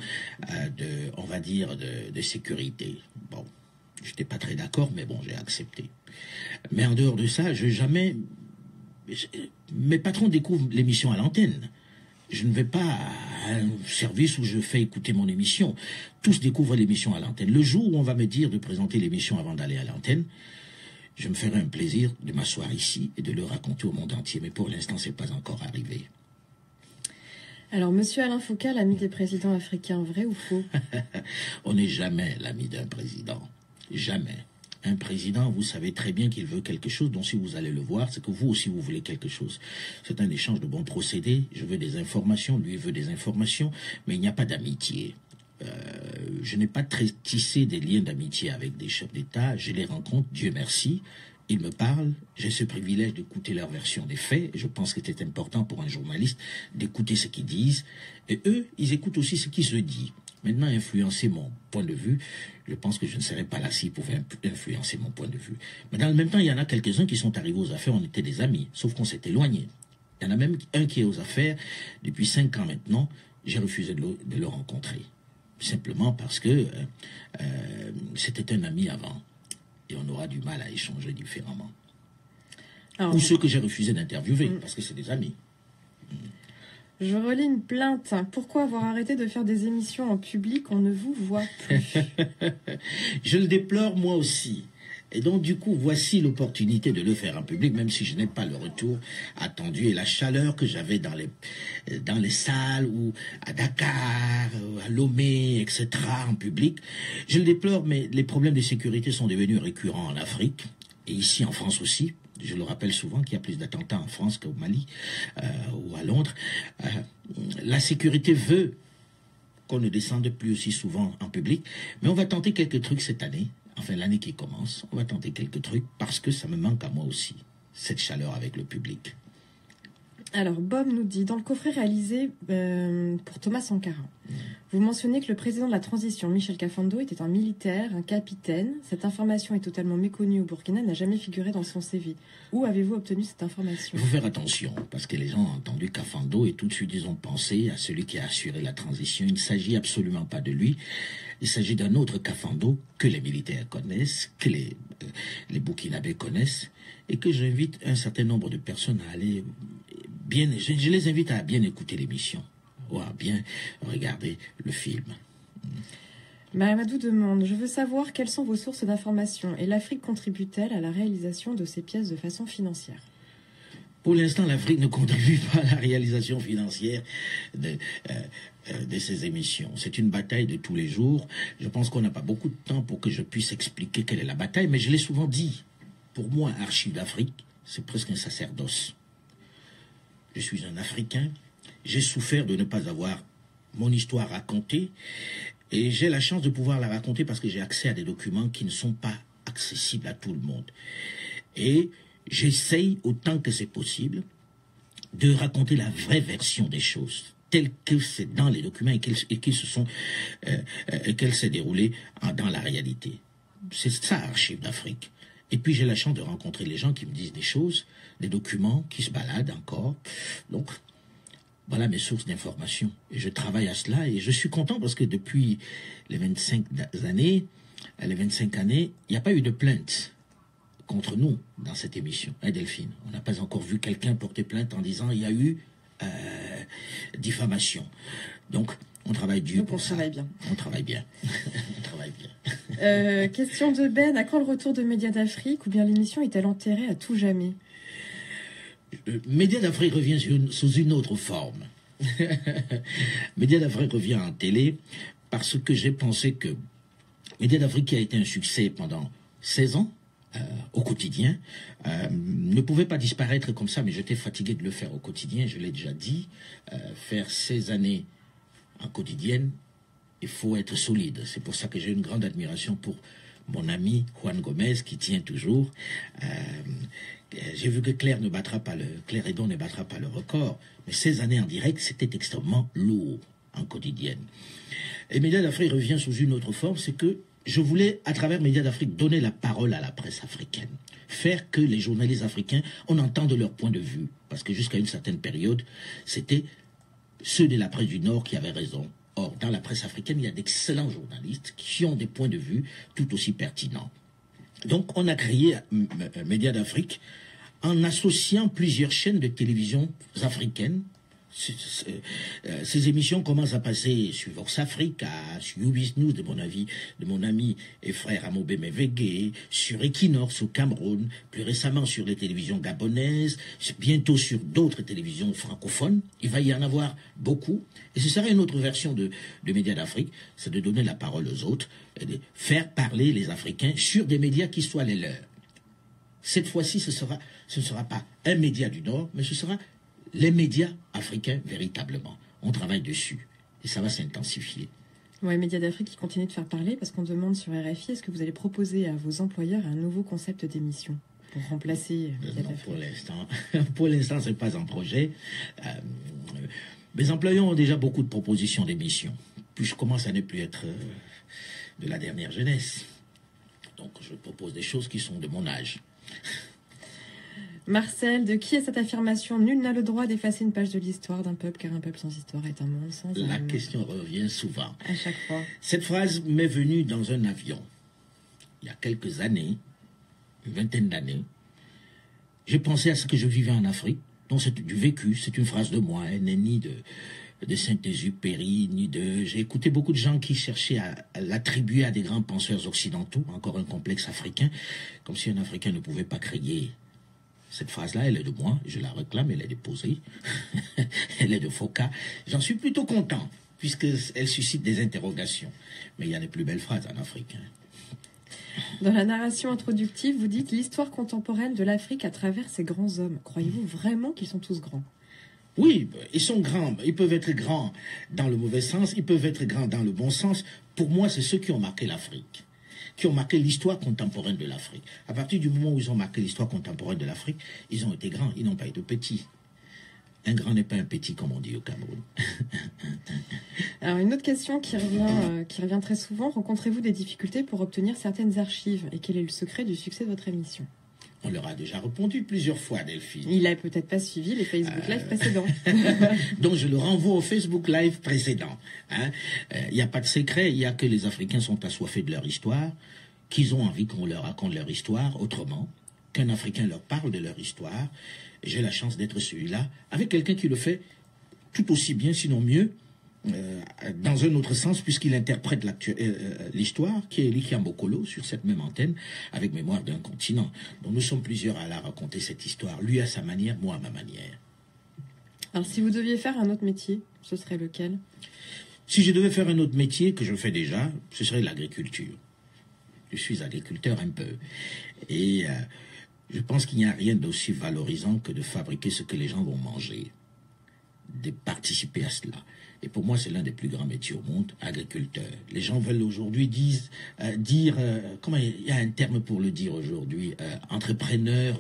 on va dire, de sécurité. Bon. Je n'étais pas très d'accord, mais bon, j'ai accepté. Mais en dehors de ça, mes patrons découvrent l'émission à l'antenne. Je ne vais pas à un service où je fais écouter mon émission. Tous découvrent l'émission à l'antenne. Le jour où on va me dire de présenter l'émission avant d'aller à l'antenne, je me ferai un plaisir de m'asseoir ici et de le raconter au monde entier. Mais pour l'instant, ce n'est pas encore arrivé. Alors, Monsieur Alain Foucault, l'ami des présidents africains, vrai ou faux? On n'est jamais l'ami d'un président. Jamais. Un président, vous savez très bien qu'il veut quelque chose, donc si vous allez le voir, c'est que vous aussi vous voulez quelque chose. C'est un échange de bons procédés. Je veux des informations, lui veut des informations, mais il n'y a pas d'amitié. Je n'ai pas tissé des liens d'amitié avec des chefs d'État. Je les rencontre, Dieu merci. Ils me parlent. J'ai ce privilège d'écouter leur version des faits. Je pense que c'est important pour un journaliste d'écouter ce qu'ils disent. Et eux, ils écoutent aussi ce qui se dit. Maintenant, influencer mon point de vue, je pense que je ne serais pas là s'ils pouvaient influencer mon point de vue. Mais dans le même temps, il y en a quelques-uns qui sont arrivés aux affaires, on était des amis, sauf qu'on s'est éloignés. Il y en a même un qui est aux affaires depuis 5 ans maintenant, j'ai refusé de le rencontrer. Simplement parce que c'était un ami avant. Et on aura du mal à échanger différemment. Ou ceux que j'ai refusé d'interviewer, parce que c'est des amis. Je relis une plainte. Pourquoi avoir arrêté de faire des émissions en public? On ne vous voit plus. Je le déplore moi aussi. Et donc, du coup, voici l'opportunité de le faire en public, même si je n'ai pas le retour attendu et la chaleur que j'avais dans les salles ou à Dakar, à Lomé, etc., en public. Je le déplore, mais les problèmes de sécurité sont devenus récurrents en Afrique et ici en France aussi. Je le rappelle souvent qu'il y a plus d'attentats en France qu'au Mali ou à Londres. La sécurité veut qu'on ne descende plus aussi souvent en public, mais on va tenter quelques trucs cette année. Enfin, l'année qui commence, on va tenter quelques trucs parce que ça me manque à moi aussi, cette chaleur avec le public. Alors, Bob nous dit, dans le coffret réalisé pour Thomas Sankara, vous mentionnez que le président de la transition, Michel Kafando, était un militaire, un capitaine. Cette information est totalement méconnue au Burkina, n'a jamais figuré dans son CV. Où avez-vous obtenu cette information? Il faut faire attention, parce que les gens ont entendu Kafando et tout de suite ils ont pensé à celui qui a assuré la transition. Il ne s'agit absolument pas de lui. Il s'agit d'un autre Kafando que les militaires connaissent, que les Burkinabés connaissent, et que j'invite un certain nombre de personnes à aller bien. Je les invite à bien écouter l'émission ou à bien regarder le film. Mahamadou demande, je veux savoir quelles sont vos sources d'information et l'Afrique contribue-t-elle à la réalisation de ces pièces de façon financière? Pour l'instant, l'Afrique ne contribue pas à la réalisation financière de ces émissions. C'est une bataille de tous les jours. Je pense qu'on n'a pas beaucoup de temps pour que je puisse expliquer quelle est la bataille, mais je l'ai souvent dit. Pour moi, Archives d'Afrique, c'est presque un sacerdoce. Je suis un Africain. J'ai souffert de ne pas avoir mon histoire racontée. Et j'ai la chance de pouvoir la raconter parce que j'ai accès à des documents qui ne sont pas accessibles à tout le monde. Et j'essaye, autant que c'est possible, de raconter la vraie version des choses, telle que c'est dans les documents et qu'elle s'est déroulée dans la réalité. C'est ça, Archives d'Afrique. Et puis j'ai la chance de rencontrer les gens qui me disent des choses, des documents qui se baladent encore. Donc, voilà mes sources d'information. Et je travaille à cela et je suis content parce que depuis les 25 années, il n'y a pas eu de plainte contre nous dans cette émission, hein, Delphine? On n'a pas encore vu quelqu'un porter plainte en disant il y a eu diffamation. Donc, on travaille dur. Donc, on travaille bien. On travaille bien. On travaille bien. Question de Ben, à quand le retour de Médias d'Afrique ou bien l'émission est-elle enterrée à tout jamais? Médias d'Afrique revient sous une autre forme. Médias d'Afrique revient en télé parce que j'ai pensé que Médias d'Afrique qui a été un succès pendant 16 ans, au quotidien, ne pouvait pas disparaître comme ça, mais j'étais fatigué de le faire au quotidien, je l'ai déjà dit. Faire 16 années en quotidienne, il faut être solide. C'est pour ça que j'ai une grande admiration pour mon ami Juan Gomez, qui tient toujours. J'ai vu que Claire Edon ne battra pas le record, mais 16 années en direct, c'était extrêmement lourd en quotidienne. Et Médias d'Afrique revient sous une autre forme, c'est que je voulais, à travers Médias d'Afrique, donner la parole à la presse africaine. Faire que les journalistes africains, on entende leur point de vue. Parce que jusqu'à une certaine période, c'était ceux de la presse du Nord qui avaient raison. Or, dans la presse africaine, il y a d'excellents journalistes qui ont des points de vue tout aussi pertinents. Donc, on a créé Médias d'Afrique en associant plusieurs chaînes de télévision africaines. Ces émissions commencent à passer sur Vox Africa, sur UBS News de mon ami et frère Amobe Mevege, sur Equinox au Cameroun, plus récemment sur les télévisions gabonaises, bientôt sur d'autres télévisions francophones. Il va y en avoir beaucoup. Et ce sera une autre version de Médias d'Afrique, c'est de donner la parole aux autres et de faire parler les Africains sur des médias qui soient les leurs. Cette fois-ci, ce ne sera pas un média du Nord, mais ce sera les médias africains véritablement. On travaille dessus et ça va s'intensifier. Oui, Médias d'Afrique qui continue de faire parler parce qu'on demande sur RFI, est-ce que vous allez proposer à vos employeurs un nouveau concept d'émission pour remplacer Médias d'Afrique? Pour l'instant, ce n'est pas un projet. Mes employeurs ont déjà beaucoup de propositions d'émissions. Puis je commence à ne plus être de la dernière jeunesse. Donc je propose des choses qui sont de mon âge. Marcel, de qui est cette affirmation? Nul n'a le droit d'effacer une page de l'histoire d'un peuple, car un peuple sans histoire est un monde sans âme. La question revient souvent. À chaque fois. Cette phrase m'est venue dans un avion. Il y a quelques années, une vingtaine d'années. J'ai pensé à ce que je vivais en Afrique. Donc c'est du vécu, c'est une phrase de moi. Elle n'est ni de Saint-Exupéry, ni de... J'ai écouté beaucoup de gens qui cherchaient à l'attribuer à des grands penseurs occidentaux, encore un complexe africain, comme si un Africain ne pouvait pas créer. Cette phrase-là, elle est de moi, je la réclame, elle est déposée, elle est de Foka. J'en suis plutôt content, puisqu'elle suscite des interrogations. Mais il y a les plus belles phrases en Afrique. Dans la narration introductive, vous dites l'histoire contemporaine de l'Afrique à travers ses grands hommes. Croyez-vous vraiment qu'ils sont tous grands? Oui, ils sont grands. Ils peuvent être grands dans le mauvais sens, ils peuvent être grands dans le bon sens. Pour moi, c'est ceux qui ont marqué l'Afrique, qui ont marqué l'histoire contemporaine de l'Afrique. À partir du moment où ils ont marqué l'histoire contemporaine de l'Afrique, ils ont été grands, ils n'ont pas été petits. Un grand n'est pas un petit, comme on dit au Cameroun. Alors, une autre question qui revient très souvent. Rencontrez-vous des difficultés pour obtenir certaines archives? Et quel est le secret du succès de votre émission? On leur a déjà répondu plusieurs fois, Delphine. Il n'a peut-être pas suivi les Facebook Live précédents. Donc je le renvoie au Facebook Live précédent. Il n'y a pas de secret, il y a que les Africains sont assoiffés de leur histoire, qu'ils ont envie qu'on leur raconte leur histoire autrement, qu'un Africain leur parle de leur histoire. J'ai la chance d'être celui-là, avec quelqu'un qui le fait tout aussi bien, sinon mieux, dans un autre sens, puisqu'il interprète l'histoire, qui est Elikia Mbokolo, sur cette même antenne, avec Mémoire d'un continent. Donc nous sommes plusieurs à la raconter, cette histoire. Lui à sa manière, moi à ma manière. Alors si vous deviez faire un autre métier, ce serait lequel? Si je devais faire un autre métier, que je fais déjà, ce serait l'agriculture. Je suis agriculteur un peu. Et je pense qu'il n'y a rien d'aussi valorisant que de fabriquer ce que les gens vont manger, de participer à cela. Et pour moi, c'est l'un des plus grands métiers au monde, agriculteur. Les gens veulent aujourd'hui dire, comment il y a un terme pour le dire aujourd'hui, entrepreneur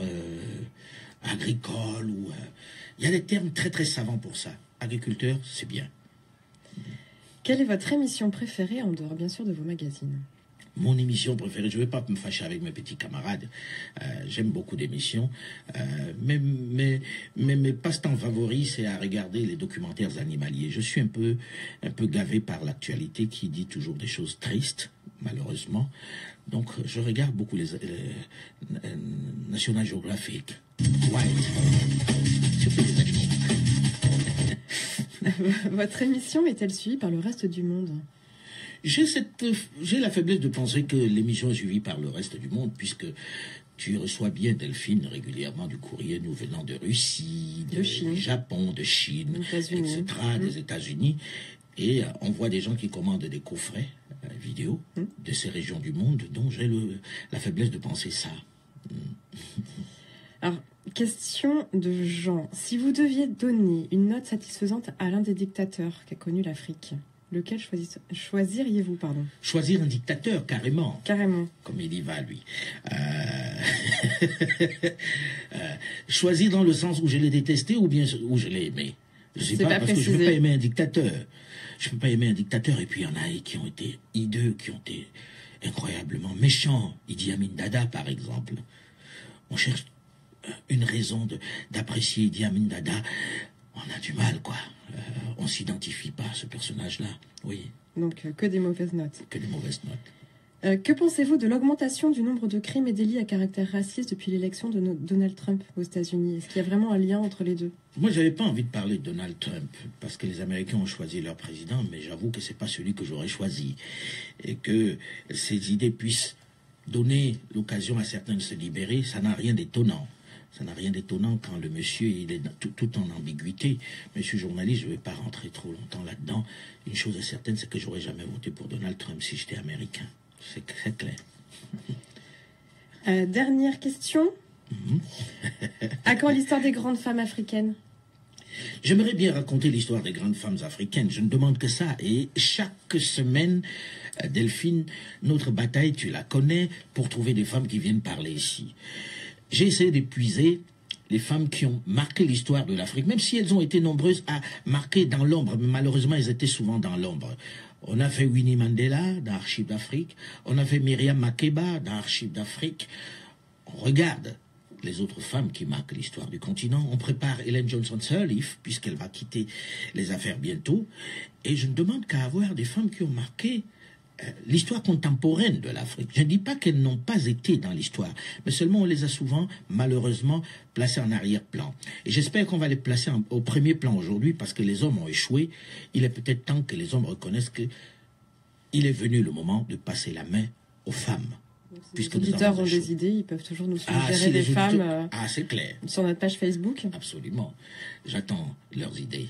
agricole, ou il y a des termes très très savants pour ça. Agriculteur, c'est bien. Quelle est votre émission préférée en dehors, bien sûr, de vos magazines? Mon émission préférée, je ne vais pas me fâcher avec mes petits camarades, j'aime beaucoup d'émissions, mais mes passe-temps favoris, c'est à regarder les documentaires animaliers. Je suis un peu gavé par l'actualité qui dit toujours des choses tristes, malheureusement. Donc je regarde beaucoup les National Geographic, surtout les animaux. Votre émission est-elle suivie par le reste du monde? J'ai la faiblesse de penser que l'émission est suivie par le reste du monde, puisque tu reçois bien, Delphine, régulièrement du courrier nous venant de Russie, du Japon, de Chine, etc., des États-Unis. Et on voit des gens qui commandent des coffrets vidéo de ces régions du monde, dont j'ai la faiblesse de penser ça. Alors, question de Jean. Si vous deviez donner une note satisfaisante à l'un des dictateurs qu'a connu l'Afrique, lequel choisiriez-vous, pardon? Choisir un dictateur, carrément. Carrément. Comme il y va, lui. Choisir dans le sens où je l'ai détesté ou bien où je l'ai aimé. Je sais pas, parce que je ne peux pas aimer un dictateur. Je ne peux pas aimer un dictateur, et puis il y en a qui ont été hideux, qui ont été incroyablement méchants. Idi Amin Dada, par exemple. On cherche une raison d'apprécier Idi Amin Dada. On a du mal, quoi. On s'identifie pas à ce personnage-là. Oui. Donc, que des mauvaises notes. Que des mauvaises notes. Que pensez-vous de l'augmentation du nombre de crimes et délits à caractère raciste depuis l'élection de Donald Trump aux États-Unis? Est-ce qu'il y a vraiment un lien entre les deux? Moi, j'avais pas envie de parler de Donald Trump parce que les Américains ont choisi leur président, mais j'avoue que c'est pas celui que j'aurais choisi. Et que ces idées puissent donner l'occasion à certains de se libérer, ça n'a rien d'étonnant. Ça n'a rien d'étonnant quand le monsieur il est tout en ambiguïté. Monsieur journaliste, je ne vais pas rentrer trop longtemps là-dedans. Une chose est certaine, c'est que j'aurais jamais voté pour Donald Trump si j'étais américain. C'est clair. Dernière question. À quand l'histoire des grandes femmes africaines? J'aimerais bien raconter l'histoire des grandes femmes africaines. Je ne demande que ça. Et chaque semaine, Delphine, notre bataille, tu la connais, pour trouver des femmes qui viennent parler ici. J'ai essayé d'épuiser les femmes qui ont marqué l'histoire de l'Afrique, même si elles ont été nombreuses à marquer dans l'ombre, mais malheureusement, elles étaient souvent dans l'ombre. On a fait Winnie Mandela dans Archives d'Afrique, on a fait Myriam Makeba dans Archives d'Afrique. On regarde les autres femmes qui marquent l'histoire du continent. On prépare Ellen Johnson Sirleaf, puisqu'elle va quitter les affaires bientôt. Et je ne demande qu'à avoir des femmes qui ont marqué l'histoire contemporaine de l'Afrique. Je ne dis pas qu'elles n'ont pas été dans l'histoire, mais seulement on les a souvent, malheureusement, placées en arrière-plan. Et j'espère qu'on va les placer au premier plan aujourd'hui, parce que les hommes ont échoué. Il est peut-être temps que les hommes reconnaissent qu'il est venu le moment de passer la main aux femmes. Si les auditeurs ont des idées, ils peuvent toujours nous suggérer des femmes c'est clair. Sur notre page Facebook. Absolument. J'attends leurs idées.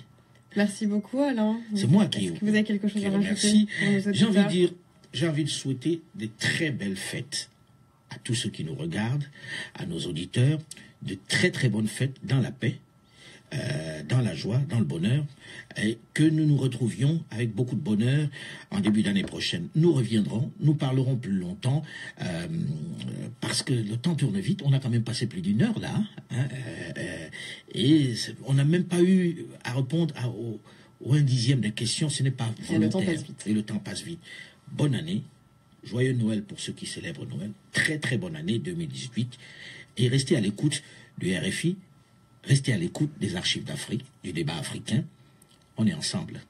Merci beaucoup, Alain. C'est moi qui vous avez quelque chose à rajouter? Merci. J'ai envie de souhaiter des très belles fêtes à tous ceux qui nous regardent, à nos auditeurs, de très très bonnes fêtes dans la paix, dans la joie, dans le bonheur, et que nous nous retrouvions avec beaucoup de bonheur en début d'année prochaine. Nous reviendrons, nous parlerons plus longtemps, parce que le temps tourne vite. On a quand même passé plus d'une heure là, et on n'a même pas eu à répondre au 1/10 des questions. Ce n'est pas volontaire. Et le temps passe vite. Et le temps passe vite. Bonne année, joyeux Noël pour ceux qui célèbrent Noël. Très très bonne année 2018, et restez à l'écoute du RFI. Restez à l'écoute des Archives d'Afrique, du débat africain. On est ensemble.